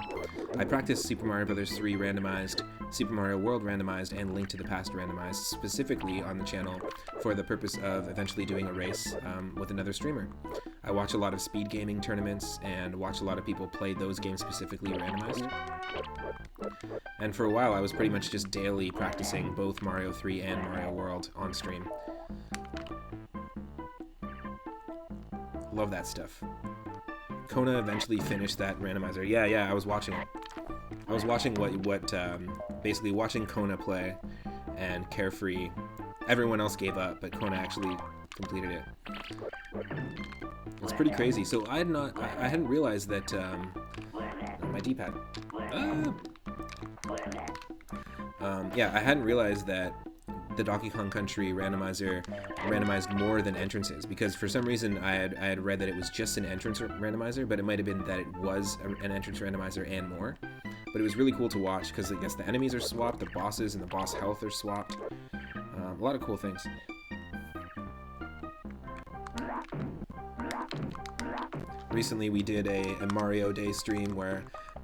I practiced Super Mario Bros. 3 randomized, Super Mario World randomized, and Link to the Past randomized specifically on the channel for the purpose of eventually doing a race with another streamer. I watch a lot of speed gaming tournaments and watch a lot of people play those games specifically randomized. And for a while I was pretty much just daily practicing both Mario 3 and Mario World on stream. Love that stuff. Kona eventually finished that randomizer. Yeah, I was watching it. I was watching basically watching Kona play, and Carefree. Everyone else gave up, but Kona actually completed it. It's pretty crazy. So I hadn't realized that my D-pad. Yeah, I hadn't realized that the Donkey Kong Country randomizer randomized more than entrances, because for some reason I had read that it was just an entrance randomizer, but it might have been that it was an entrance randomizer and more. But it was really cool to watch because I guess the enemies are swapped, the bosses and the boss health are swapped. A lot of cool things. Recently we did a Mario Day stream where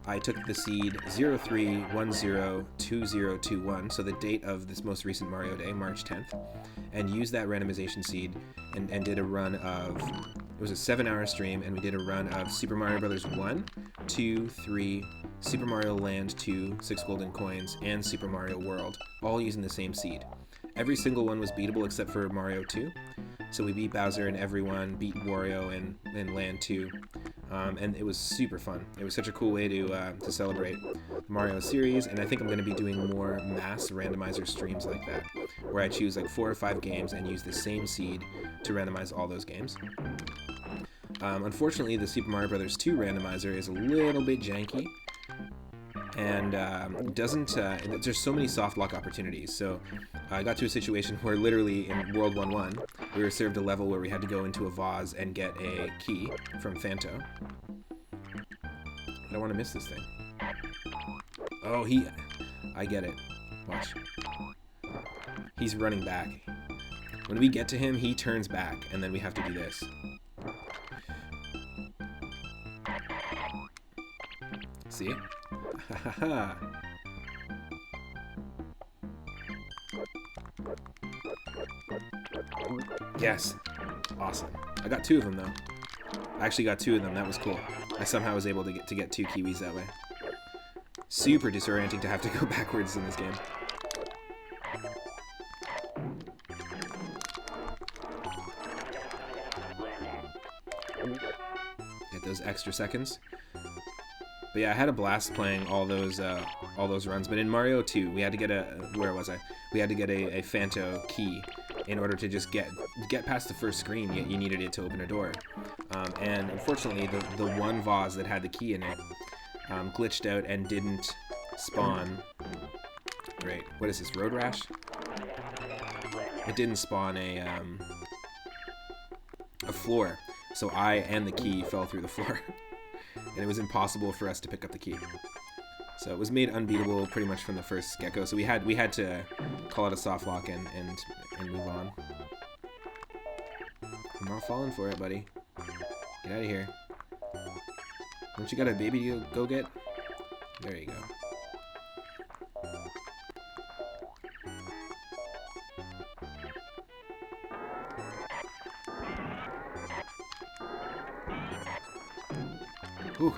I took the seed 03102021, so the date of this most recent Mario Day, March 10th, and used that randomization seed and did a run of, it was a 7-hour stream, and we did a run of Super Mario Bros. 1, 2, 3, Super Mario Land 2, 6 golden coins, and Super Mario World, all using the same seed. Every single one was beatable except for Mario 2. So we beat Bowser and everyone, beat Wario and Land 2, and it was super fun. It was such a cool way to celebrate the Mario series, and I think I'm going to be doing more mass randomizer streams like that, where I choose like 4 or 5 games and use the same seed to randomize all those games. Unfortunately, the Super Mario Bros. 2 randomizer is a little bit janky, and there's so many soft lock opportunities. So I got to a situation where literally in World 1-1 we were served a level where we had to go into a vase and get a key from Fanto. I don't want to miss this thing. Oh, I get it. Watch. He's running back. When we get to him, he turns back, and then we have to do this. See? Yes. Awesome. I got 2 of them though. I actually got 2 of them. That was cool. I somehow was able to get 2 Kiwis that way. Super disorienting to have to go backwards in this game. Get those extra seconds. But yeah, I had a blast playing all those runs. But in Mario 2, we had to get we had to get a Fanto key in order to just get past the first screen, you needed it to open a door. And unfortunately, the one vase that had the key in it glitched out and didn't spawn. Right, what is this, Road Rash? It didn't spawn a floor, so I and the key fell through the floor, and it was impossible for us to pick up the key. So it was made unbeatable pretty much from the first get-go. So we had to call it a soft lock and move on. I'm not falling for it, buddy. Get out of here. Don't you got a baby to go get? There you go. Whew.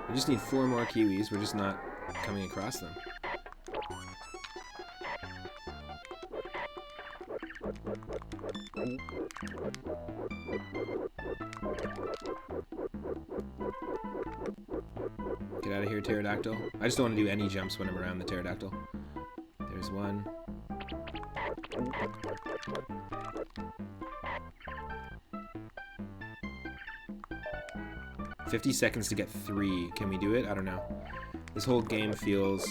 We just need 4 more kiwis. We're just not coming across them. Get out of here, pterodactyl. I just don't want to do any jumps when I'm around the pterodactyl. There's one. 50 seconds to get 3. Can we do it? I don't know. This whole game feels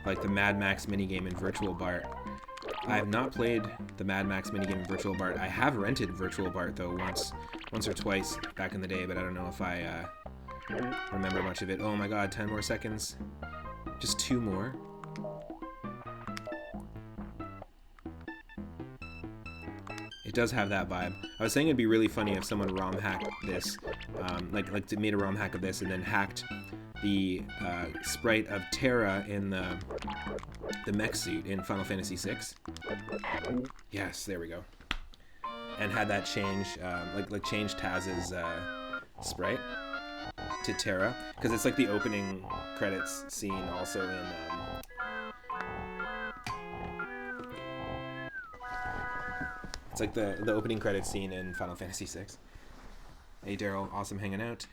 like the Mad Max minigame in Virtual Bart. I have not played the Mad Max minigame in Virtual Bart. I have rented Virtual Bart though once or twice back in the day, but I don't know if I remember much of it. Oh my god, 10 more seconds. Just 2 more. It does have that vibe. I was saying it'd be really funny if someone ROM hacked this, like made a ROM hack of this and then hacked the sprite of Terra in the mech suit in Final Fantasy VI. Yes, there we go. And had that change, like change Taz's sprite to Terra, because it's like the opening credits scene also in. It's like the opening credits scene in Final Fantasy VI. Hey Daryl, awesome hanging out.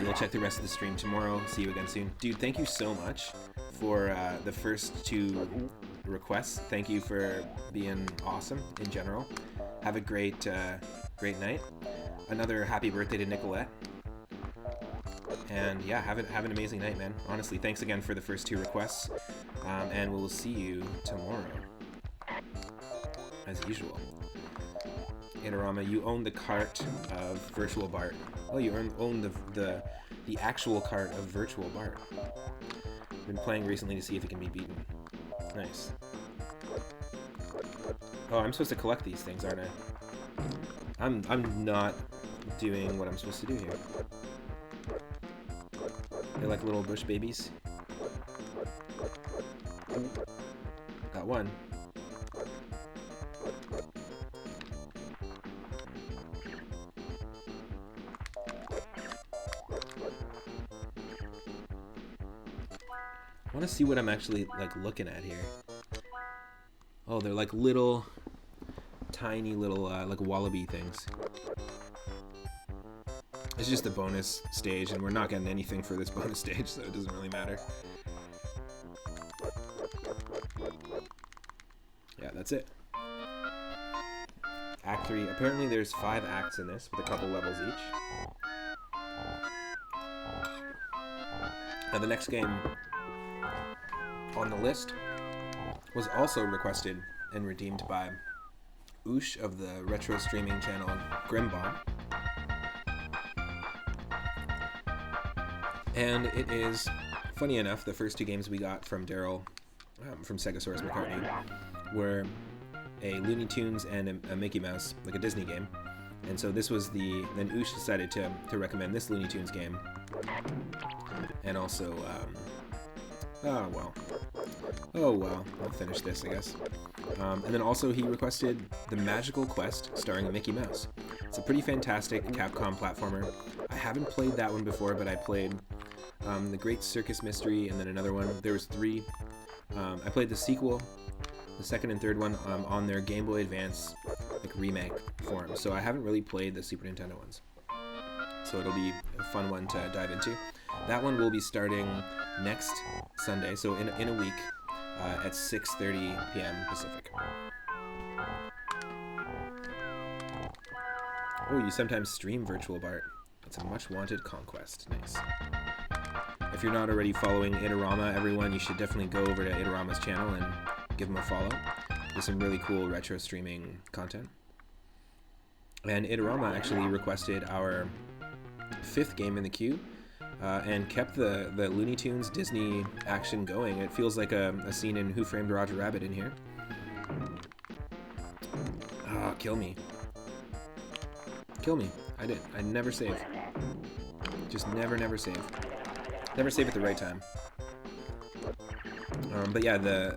You'll check the rest of the stream tomorrow. See you again soon. Dude, thank you so much for the first 2 requests. Thank you for being awesome in general. Have a great night. Another happy birthday to Nicolette. And yeah, have an amazing night, man. Honestly, thanks again for the first 2 requests. And we'll see you tomorrow. As usual. Inorama, you own the cart of Virtual Bart. Oh, you own the actual cart of Virtual Bart. Been playing recently to see if it can be beaten. Nice. Oh, I'm supposed to collect these things, aren't I? I'm not doing what I'm supposed to do here. They're like little bush babies. Got one. I want to see what I'm actually like looking at here. Oh, they're like little, tiny little like wallaby things. It's just a bonus stage, and we're not getting anything for this bonus stage, so it doesn't really matter. Yeah, that's it. Act 3. Apparently there's 5 acts in this, with a couple levels each. Now the next game on the list was also requested and redeemed by Oosh of the retro streaming channel Grimbomb. And it is, funny enough, the first 2 games we got from Daryl, from Segasaurus McCartney, were a Looney Tunes and a Mickey Mouse, like a Disney game. And so this was then Oosh decided to recommend this Looney Tunes game. And also, oh well, I'll finish this, I guess. And then also he requested The Magical Quest starring a Mickey Mouse. It's a pretty fantastic Capcom platformer. I haven't played that one before, but I played The Great Circus Mystery and then another one. There was 3. I played the sequel, the second and third one on their Gameboy Advance like remake form, so I haven't really played the Super Nintendo ones. so it'll be a fun one to dive into. That one will be starting next Sunday, so in a week at 6:30 p.m. Pacific. Oh, you sometimes stream Virtual Bart. It's a much-wanted conquest. Nice. If you're not already following Itorama, everyone, you should definitely go over to Itorama's channel and give him a follow. There's some really cool retro streaming content. And Itorama actually requested our 5th game in the queue and kept the Looney Tunes Disney action going. It feels like a scene in Who Framed Roger Rabbit in here. Ah, kill me. Kill me. I never save. Just never save. Never save at the right time. But yeah, the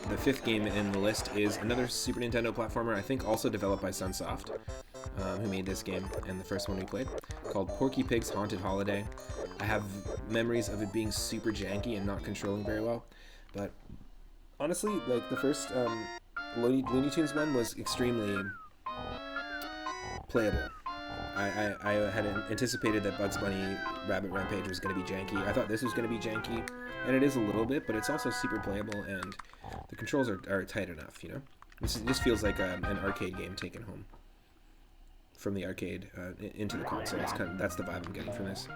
5th game in the list is another Super Nintendo platformer, I think also developed by Sunsoft, who made this game and the first one we played, called Porky Pig's Haunted Holiday. I have memories of it being super janky and not controlling very well, but honestly, like the first Looney Tunes one was extremely playable. I had anticipated that Bugs Bunny Rabbit Rampage was going to be janky. I thought this was going to be janky, and it is a little bit, but it's also super playable, and the controls are tight enough, you know? This feels like an arcade game taken home from the arcade into the console. That's the vibe I'm getting from this.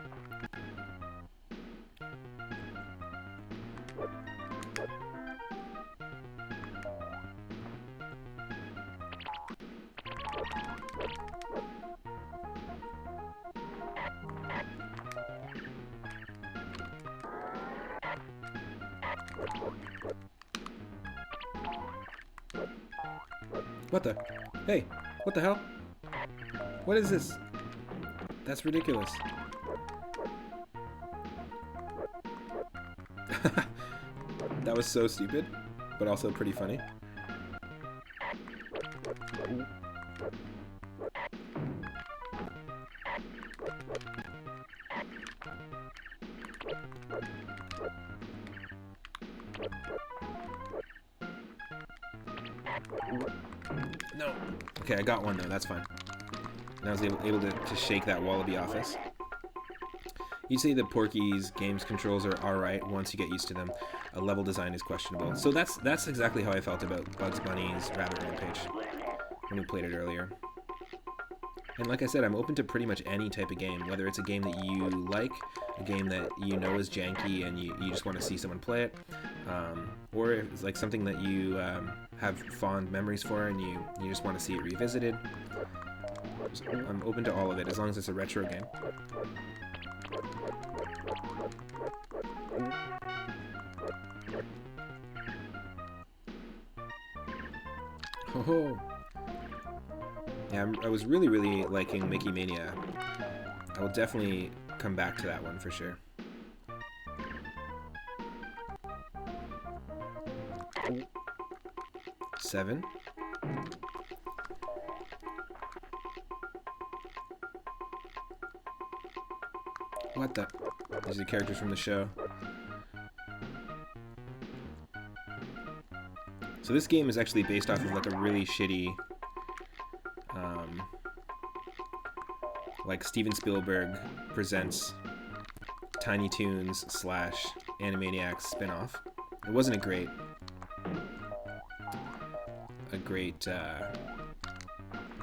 What the? Hey, what the hell? What is this? That's ridiculous. That was so stupid, but also pretty funny. No. Okay, I got one though, that's fine. And I was able to shake that wallaby office. You'd say that Porky's games controls are alright once you get used to them. Level design is questionable. So that's exactly how I felt about Bugs Bunny's Rabbit Rampage when we played it earlier. And like I said, I'm open to pretty much any type of game, whether it's a game that you like, a game that you know is janky and you just want to see someone play it, or it's like something that you have fond memories for and you just want to see it revisited. I'm open to all of it, as long as it's a retro game. Oh, yeah, I was really liking Mickey Mania. I will definitely come back to that one for sure. Seven. What the? These are the characters from the show. So this game is actually based off of like a really shitty, like Steven Spielberg presents Tiny Toons / Animaniacs spinoff. It wasn't a great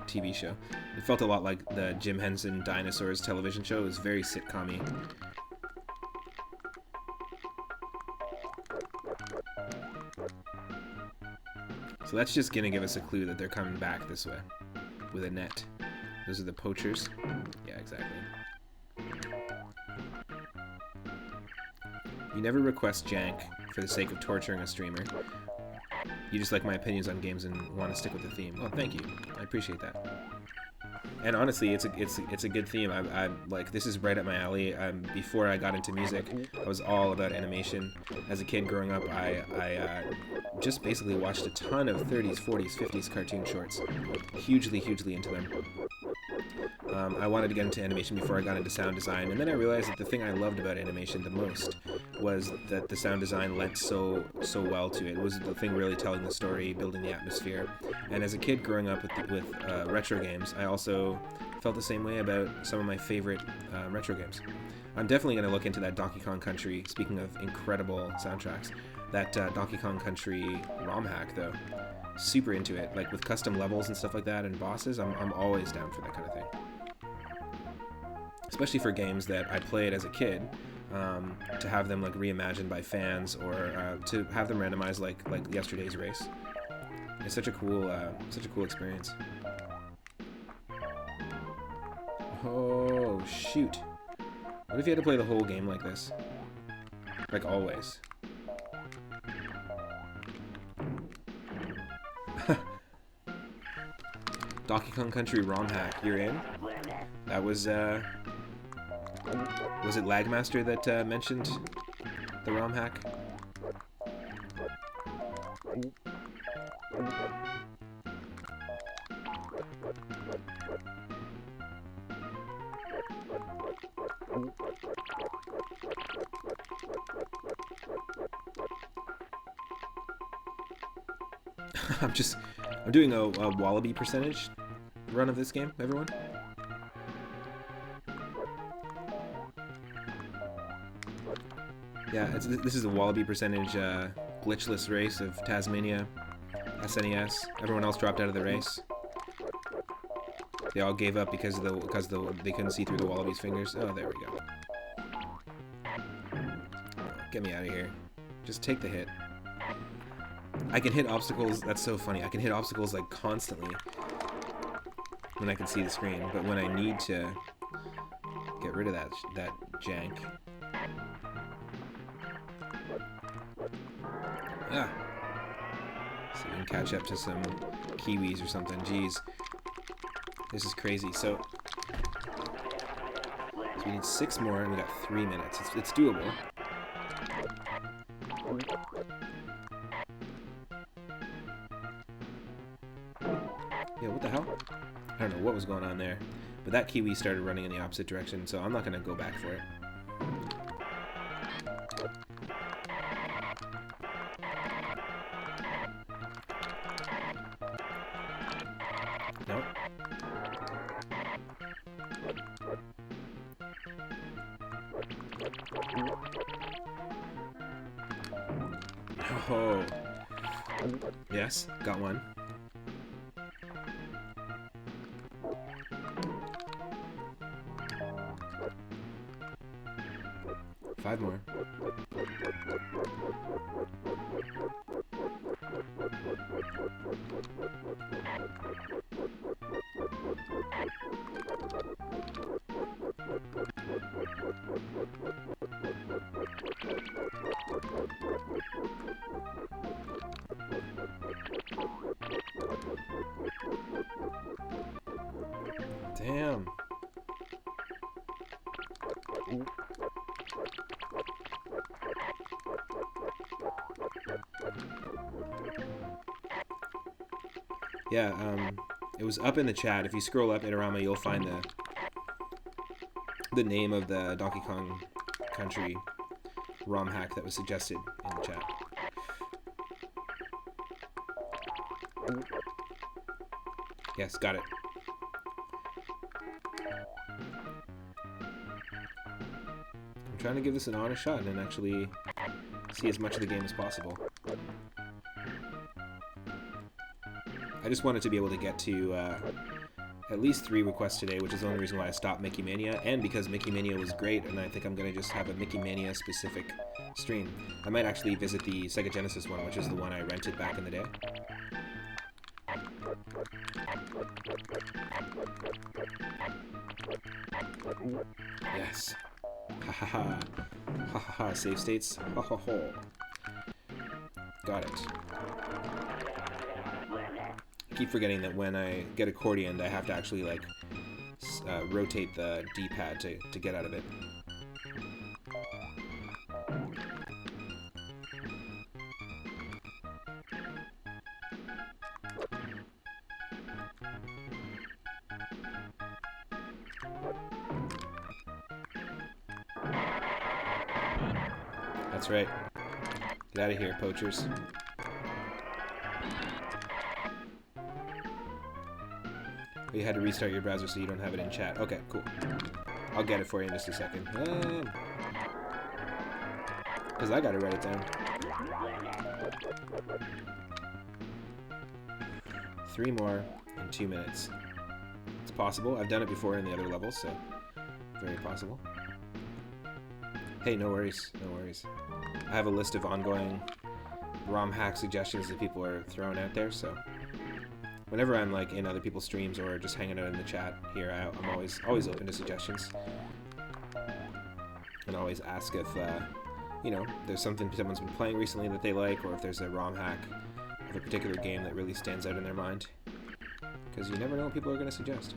TV show. It felt a lot like the Jim Henson Dinosaurs television show. It was very sitcom-y. So that's just gonna give us a clue that they're coming back this way with a net. Those are the poachers. Yeah, exactly. You never request jank for the sake of torturing a streamer. You just like my opinions on games and want to stick with the theme. Well, thank you. I appreciate that. And honestly, it's a good theme. I'm like, this is right up my alley. Before I got into music, I was all about animation. As a kid growing up, I just basically watched a ton of 30s, 40s, 50s cartoon shorts. Hugely into them. I wanted to get into animation before I got into sound design, and then I realized that the thing I loved about animation the most was that the sound design lent so well to it. It was the thing really telling the story, building the atmosphere. And as a kid growing up with retro games, I also also felt the same way about some of my favorite retro games. I'm definitely going to look into that Donkey Kong Country, speaking of incredible soundtracks, that Donkey Kong Country ROM hack, though. Super into it, like with custom levels and stuff like that and bosses. I'm always down for that kind of thing. Especially for games that I played as a kid, to have them like reimagined by fans, or to have them randomized like yesterday's race. It's such a cool experience. Oh shoot! What if you had to play the whole game like this? Like always. Donkey Kong Country ROM hack, you're in? That was it Lagmaster that mentioned the ROM hack? I'm doing a wallaby percentage run of this game, everyone. Yeah, this is a wallaby percentage glitchless race of taz-mania, SNES. Everyone else dropped out of the race. They all gave up because they couldn't see through the wallaby's fingers. Oh, there we go. Get me out of here. Just take the hit. I can hit obstacles. That's so funny. I can hit obstacles like constantly when I can see the screen, but when I need to get rid of that jank. Ah. So we can catch up to some kiwis or something. Jeez. This is crazy. So we need 6 more, and we got 3 minutes. It's doable. Yeah, what the hell? I don't know what was going on there. But that kiwi started running in the opposite direction, so I'm not going to go back for it. Nope. Oh. Yes, got one. Five more. Damn. Yeah, it was up in the chat. If you scroll up, Itorama, you'll find the name of the Donkey Kong Country ROM hack that was suggested in the chat. Yes, got it. I'm trying to give this an honest shot and actually see as much of the game as possible. I just wanted to be able to get to at least 3 requests today, which is the only reason why I stopped Mickey Mania, and because Mickey Mania was great, and I think I'm going to just have a Mickey Mania specific stream. I might actually visit the Sega Genesis one, which is the one I rented back in the day. Yes. Ha ha ha. Ha ha ha. Save states. Ha ha ha. Got it. I keep forgetting that when I get accordioned, I have to actually like rotate the D-pad to get out of it. That's right. Get out of here, poachers. You had to restart your browser so you don't have it in chat. Okay, cool. I'll get it for you in just a second. Because I gotta write it down. 3 more in 2 minutes. It's possible. I've done it before in the other levels, so very possible. Hey, no worries, no worries. I have a list of ongoing ROM hack suggestions that people are throwing out there, so whenever I'm like in other people's streams or just hanging out in the chat here, I'm always open to suggestions, and always ask if you know, there's something someone's been playing recently that they like, or if there's a ROM hack of a particular game that really stands out in their mind, because you never know what people are going to suggest.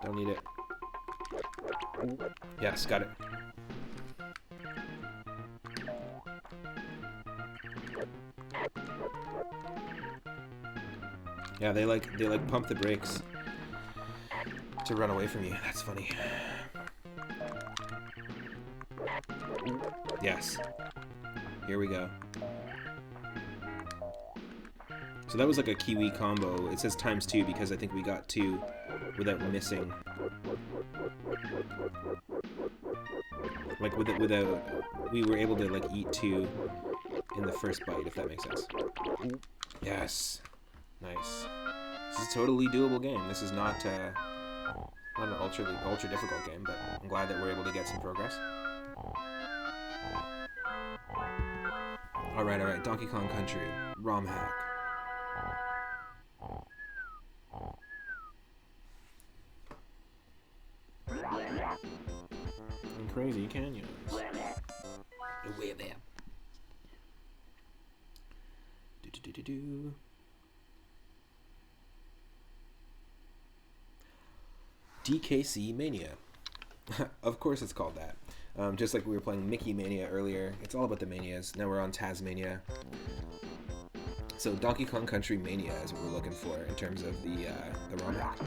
Don't need it. Yes, got it. Yeah, they like pump the brakes to run away from you. That's funny. Yes. Here we go. So that was like a Kiwi combo. It says ×2 because I think we got 2 without missing. Like without we were able to like eat 2 in the first bite, if that makes sense. Yes. Nice. This is a totally doable game. This is not an ultra difficult game, but I'm glad that we're able to get some progress. Alright, Donkey Kong Country, ROM hack. And crazy canyons. Way there. Do. DKC Mania. Of course it's called that. Just like we were playing Mickey Mania earlier, it's all about the manias. Now we're on taz-mania. So Donkey Kong Country Mania is what we're looking for in terms of the ROM hack.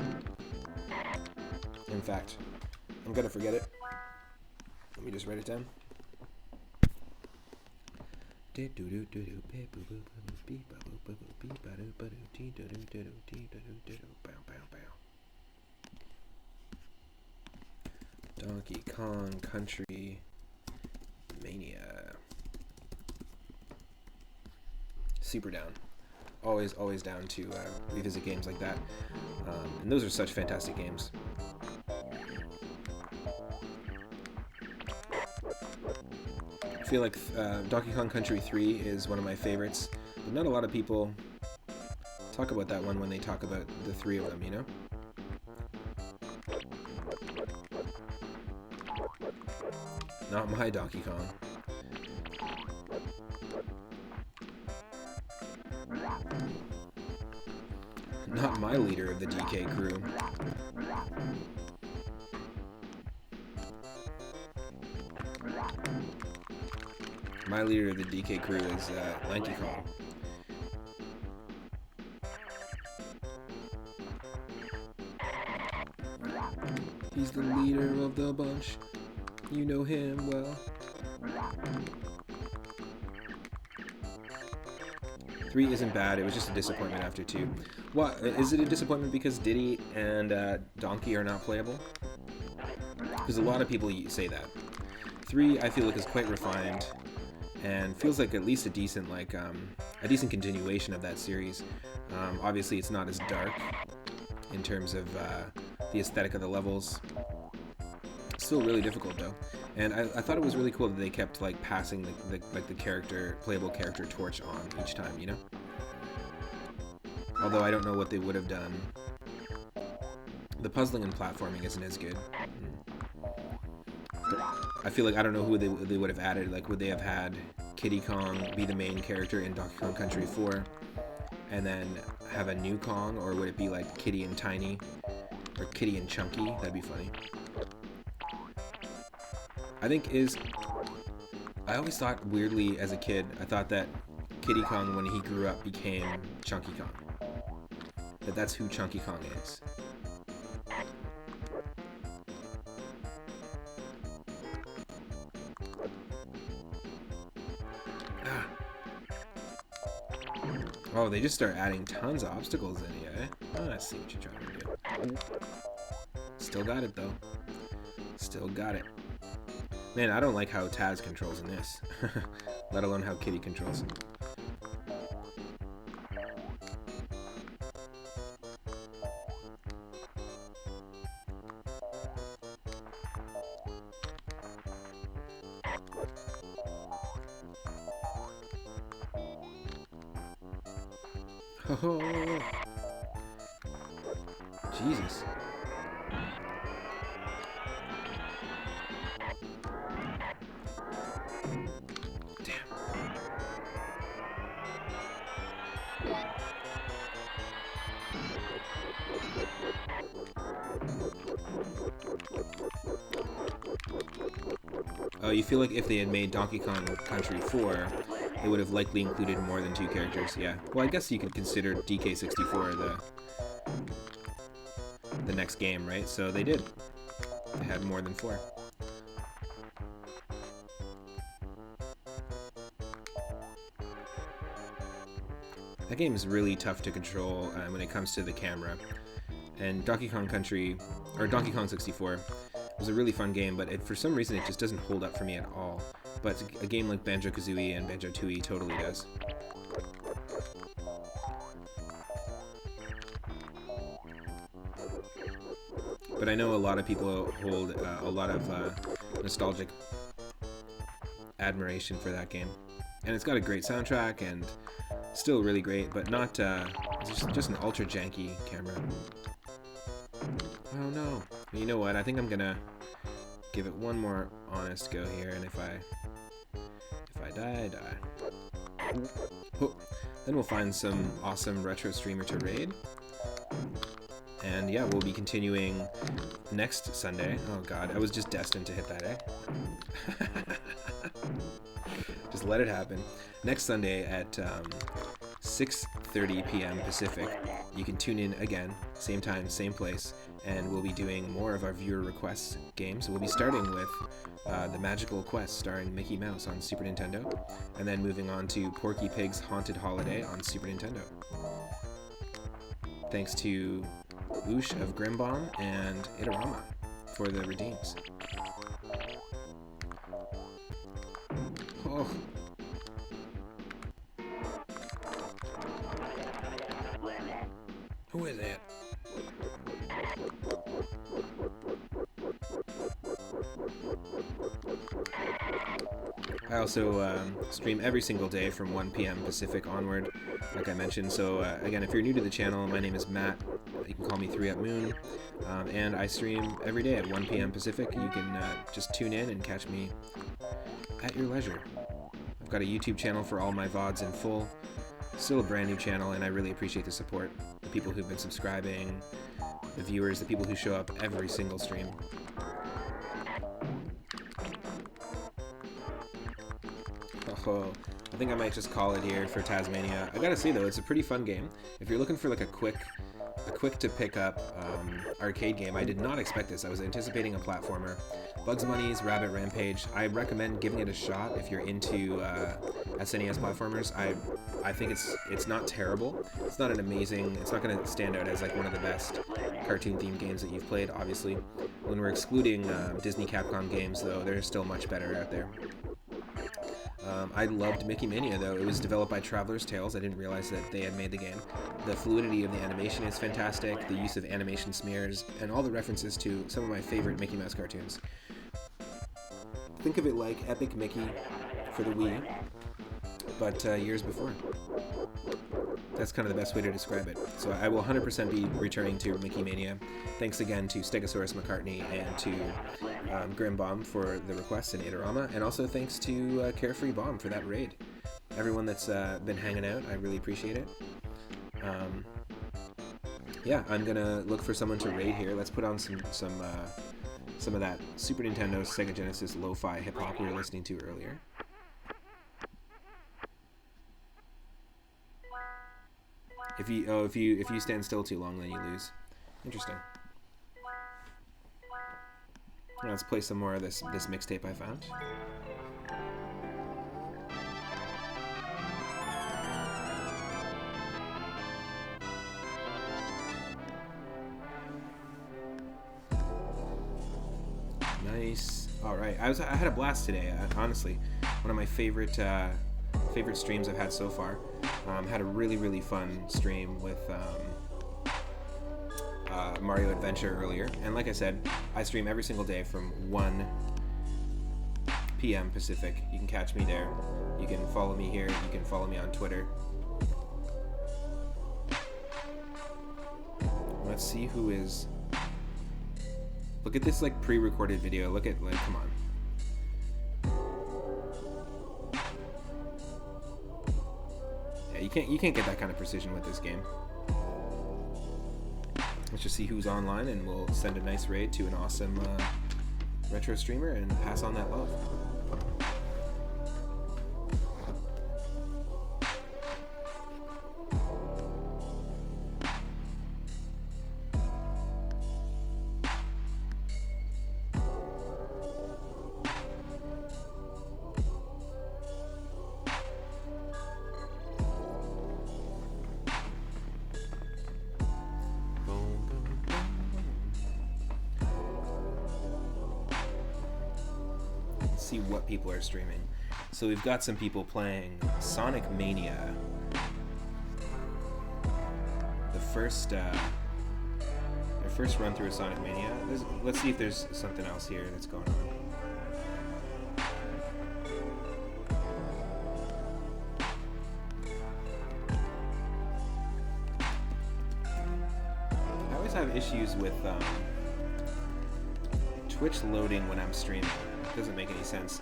In fact, I'm gonna forget it. Let me just write it down. Donkey Kong Country Mania. Super down. Always down to revisit games like that. And those are such fantastic games. I feel like Donkey Kong Country 3 is one of my favorites, but not a lot of people talk about that one when they talk about the 3 of them, you know? Not my Donkey Kong. Not my leader of the DK crew. My leader of the DK crew is Lanky Kong. He's the leader of the bunch. You know him well. 3 isn't bad, it was just a disappointment after 2. What? Is it a disappointment because Diddy and Donkey are not playable? Because a lot of people say that. 3, I feel like, is quite refined, and feels like at least a decent, like, a decent continuation of that series. Obviously, it's not as dark in terms of the aesthetic of the levels. Still really difficult though, and I thought it was really cool that they kept like passing the playable character torch on each time, you know. Although I don't know what they would have done. The puzzling and platforming isn't as good. But I feel like I don't know who they would have added. Like, would they have had Kiddy Kong be the main character in Donkey Kong Country 4, and then have a new Kong, or would it be like Kiddy and Tiny, or Kiddy and Chunky? That'd be funny. I always thought, weirdly, as a kid, I thought that Kiddy Kong, when he grew up, became Chunky Kong. That's who Chunky Kong is. Oh, they just start adding tons of obstacles in here, eh? Oh, I see what you're trying to do. Still got it, though. Still got it. Man, I don't like how Taz controls in this. Let alone how Kitty controls. Oh, Jesus. Damn. Oh, you feel like if they had made Donkey Kong Country 4, it would have likely included more than 2 characters, yeah. Well, I guess you could consider DK64 the next game, right? So they did. They had more than 4. That game is really tough to control when it comes to the camera. And Donkey Kong Country, or Donkey Kong 64, was a really fun game, but for some reason it just doesn't hold up for me at all. But a game like Banjo-Kazooie and Banjo-Tooie totally does. But I know a lot of people hold a lot of nostalgic admiration for that game. And it's got a great soundtrack and still really great, but not just an ultra janky camera. Oh no. But you know what? I think I'm gonna give it one more honest go here, and if I die, I die. Oh, then we'll find some awesome retro streamer to raid. And yeah, we'll be continuing next Sunday. Oh god, I was just destined to hit that, eh? Just let it happen. Next Sunday at 6:30 p.m. Pacific, you can tune in again, same time, same place, and we'll be doing more of our viewer requests games. We'll be starting with The Magical Quest starring Mickey Mouse on Super Nintendo, and then moving on to Porky Pig's Haunted Holiday on Super Nintendo. Thanks to Oosh of Grimbomb and Itarama for the redeems. Oh. Who is that? I also stream every single day from 1 p.m. Pacific onward, like I mentioned. So again, if you're new to the channel, my name is Matt. You can call me 3UpMoon, and I stream every day at 1 p.m. Pacific. You can just tune in and catch me at your leisure. I've got a YouTube channel for all my VODs in full. Still a brand new channel, and I really appreciate the support. The people who've been subscribing, the viewers, the people who show up every single stream. Oh, I think I might just call it here for taz-mania. I gotta say though, it's a pretty fun game. If you're looking for like a quick to pick up arcade game, I did not expect this. I was anticipating a platformer. Bugs Bunny's Rabbit Rampage, I recommend giving it a shot if you're into SNES platformers. I think it's not terrible. It's not an amazing, it's not going to stand out as like one of the best cartoon themed games that you've played, obviously. When we're excluding Disney Capcom games though, they're still much better out there. I loved Mickey Mania though. It was developed by Traveler's Tales. I didn't realize that they had made the game. The fluidity of the animation is fantastic, the use of animation smears, and all the references to some of my favorite Mickey Mouse cartoons. Think of it like Epic Mickey for the Wii, but years before. That's kind of the best way to describe it. So I will 100% be returning to Mickey Mania. Thanks again to Stegosaurus McCartney and to Grimbomb for the requests and Itarama, and also thanks to Carefree Bomb for that raid. Everyone that's been hanging out, I really appreciate it. Yeah, I'm gonna look for someone to raid here. Let's put on some of that Super Nintendo, Sega Genesis lo-fi hip-hop we were listening to earlier. If you stand still too long, then you lose. Interesting. Let's play some more of this mixtape I found. Nice. All right. I had a blast today. Honestly, one of my favorite streams I've had so far. Had a really fun stream with Mario Adventure earlier, and like I said, I stream every single day from 1 p.m. Pacific. You can catch me there. You can follow me here. You can follow me on Twitter. Let's see who is. Look at this like pre-recorded video. Look at like, come on. Yeah, you can't get that kind of precision with this game. Let's just see who's online, and we'll send a nice raid to an awesome retro streamer and pass on that love. See what people are streaming. So we've got some people playing Sonic Mania. The first run through of Sonic Mania. Let's see if there's something else here that's going on. I always have issues with Twitch loading when I'm streaming. Doesn't make any sense.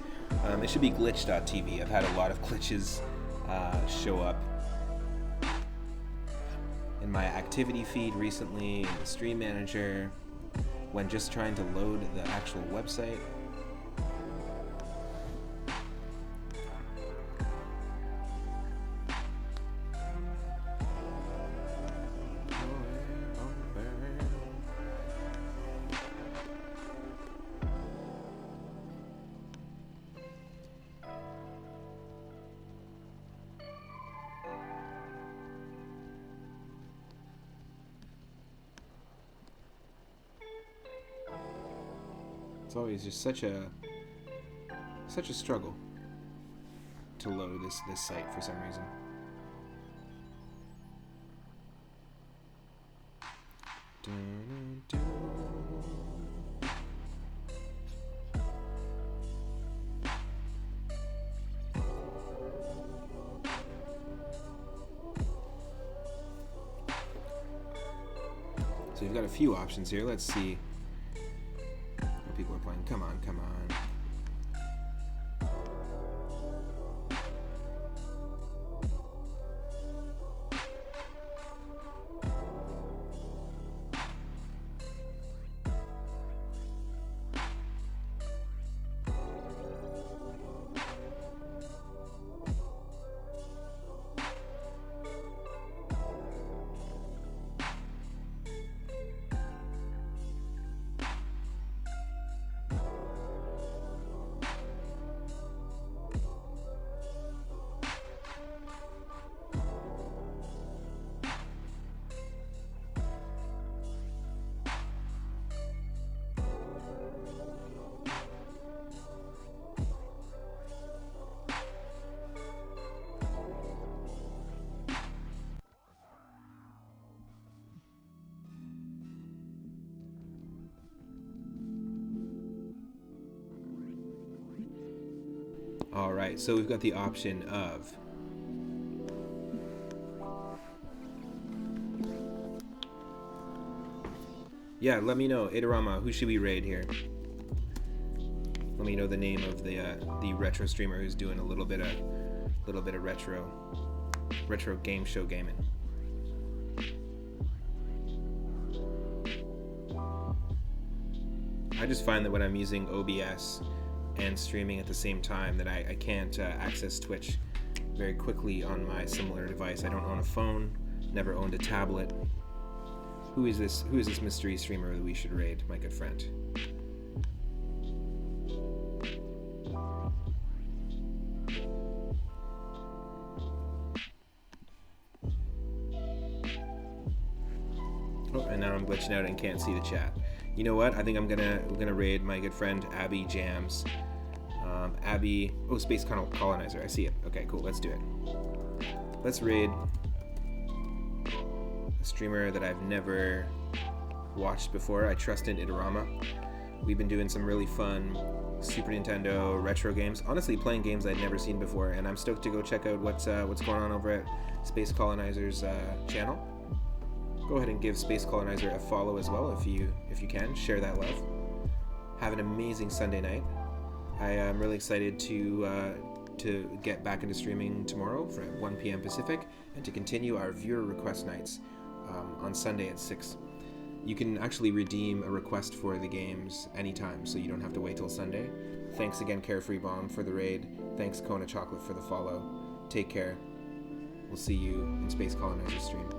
It should be glitch.tv. I've had a lot of glitches show up in my activity feed recently, in the stream manager, when just trying to load the actual website. It's always just such a struggle to load this site for some reason. So you've got a few options here. Let's see. People are playing. Come on. All right, so we've got the option of let me know, Idarama, who should we raid here? Let me know the name of the retro streamer who's doing a little bit of retro game show gaming. I just find that when I'm using OBS and streaming at the same time that I can't access Twitch very quickly on my similar device. I don't own a phone, never owned a tablet. Who is this mystery streamer that we should raid, my good friend? Oh, and now I'm glitching out and can't see the chat. You know what? I think we're gonna raid my good friend Abby Jams. Abby, Space Colonizer. I see it. Okay, cool. Let's do it. Let's raid a streamer that I've never watched before. I trust in Itorama. We've been doing some really fun Super Nintendo retro games. Honestly, playing games I'd never seen before, and I'm stoked to go check out what's going on over at Space Colonizer's channel. Go ahead and give Space Colonizer a follow as well if you can. Share that love. Have an amazing Sunday night. I am really excited to get back into streaming tomorrow at 1 p.m. Pacific, and to continue our viewer request nights on Sunday at 6. You can actually redeem a request for the games anytime, so you don't have to wait till Sunday. Thanks again, Carefree Bomb, for the raid. Thanks, Kona Chocolate, for the follow. Take care. We'll see you in Space Colonizer's stream.